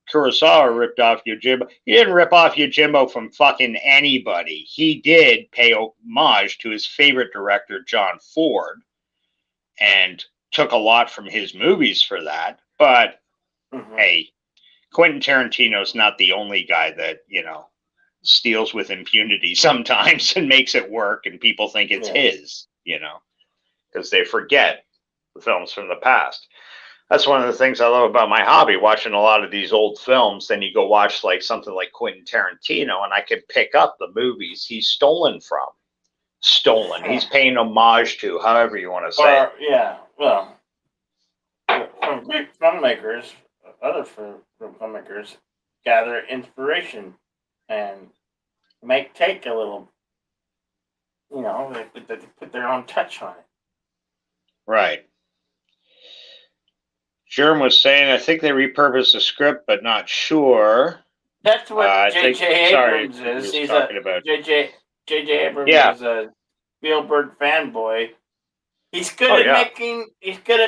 Kurosawa ripped off Yojimbo. He didn't rip off Yojimbo from fucking anybody. He did pay homage to his favorite director, John Ford, and took a lot from his movies for that. But, hey, Quentin Tarantino's not the only guy that, steals with impunity sometimes and makes it work and people think it's his. Because they forget the films from the past. That's one of the things I love about my hobby, watching a lot of these old films. Then you go watch like something like Quentin Tarantino, and I can pick up the movies he's stolen from. He's paying homage to, however you want to say it. Yeah, well, from great filmmakers, other filmmakers gather inspiration and take a little, they put their own touch on it. Right. Sherm was saying, I think they repurposed the script, but not sure. That's what J.J. Abrams is. He's talking about J.J. Abrams is a Spielberg fanboy. He's good at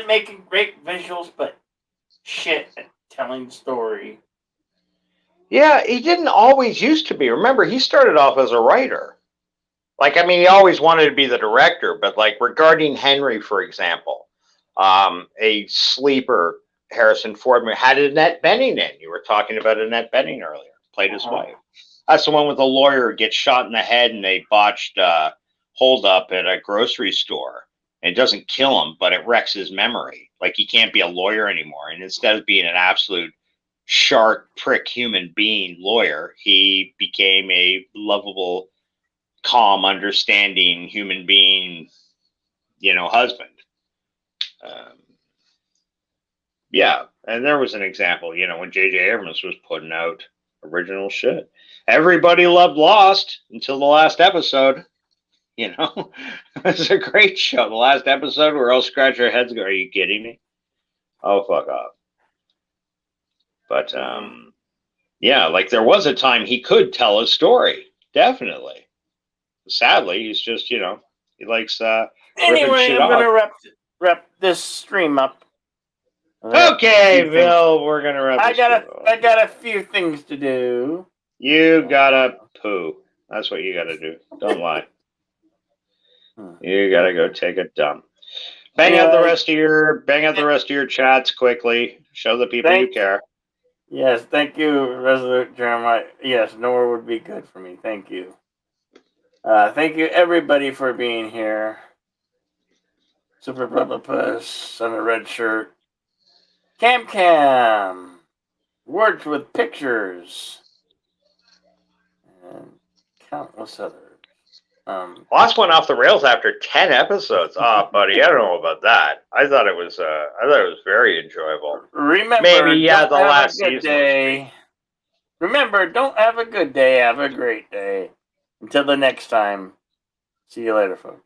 making great visuals, but shit at telling story. Yeah, he didn't always used to be. Remember, he started off as a writer. He always wanted to be the director, but regarding Henry, for example, a sleeper, Harrison Ford had Annette Bening in. You were talking about Annette Bening earlier, played his wife. That's the one with the lawyer who gets shot in the head in a botched holdup at a grocery store. And it doesn't kill him, but it wrecks his memory. He can't be a lawyer anymore. And instead of being an absolute shark prick human being lawyer, he became a lovable, calm, understanding human being, husband. And there was an example, when J.J. Abrams was putting out original shit. Everybody loved Lost until the last episode. It was a great show. The last episode where all scratch their heads and go, are you kidding me? Oh, fuck off. But, there was a time he could tell a story. Definitely. Sadly, he's just, he likes anyway, shit I'm going off. to wrap this stream up. Okay, Bill, we're going to wrap this stream up. I got a few things to do. You gotta poo. That's what you gotta do. Don't lie. You gotta go take a dump. Bang out the rest of your chats quickly. Show the people you care. Yes, thank you, Resolute Jeremiah. Yes, Nora would be good for me. Thank you. Thank you, everybody, for being here. Super Papa Puss on a red shirt. Cam. Words with pictures. And countless others. Lost went off the rails after 10 episodes. Oh, buddy, I don't know about that. I thought it was very enjoyable. Remember, maybe the last season. Day. Remember, don't have a good day. Have a great day. Until the next time. See you later, folks.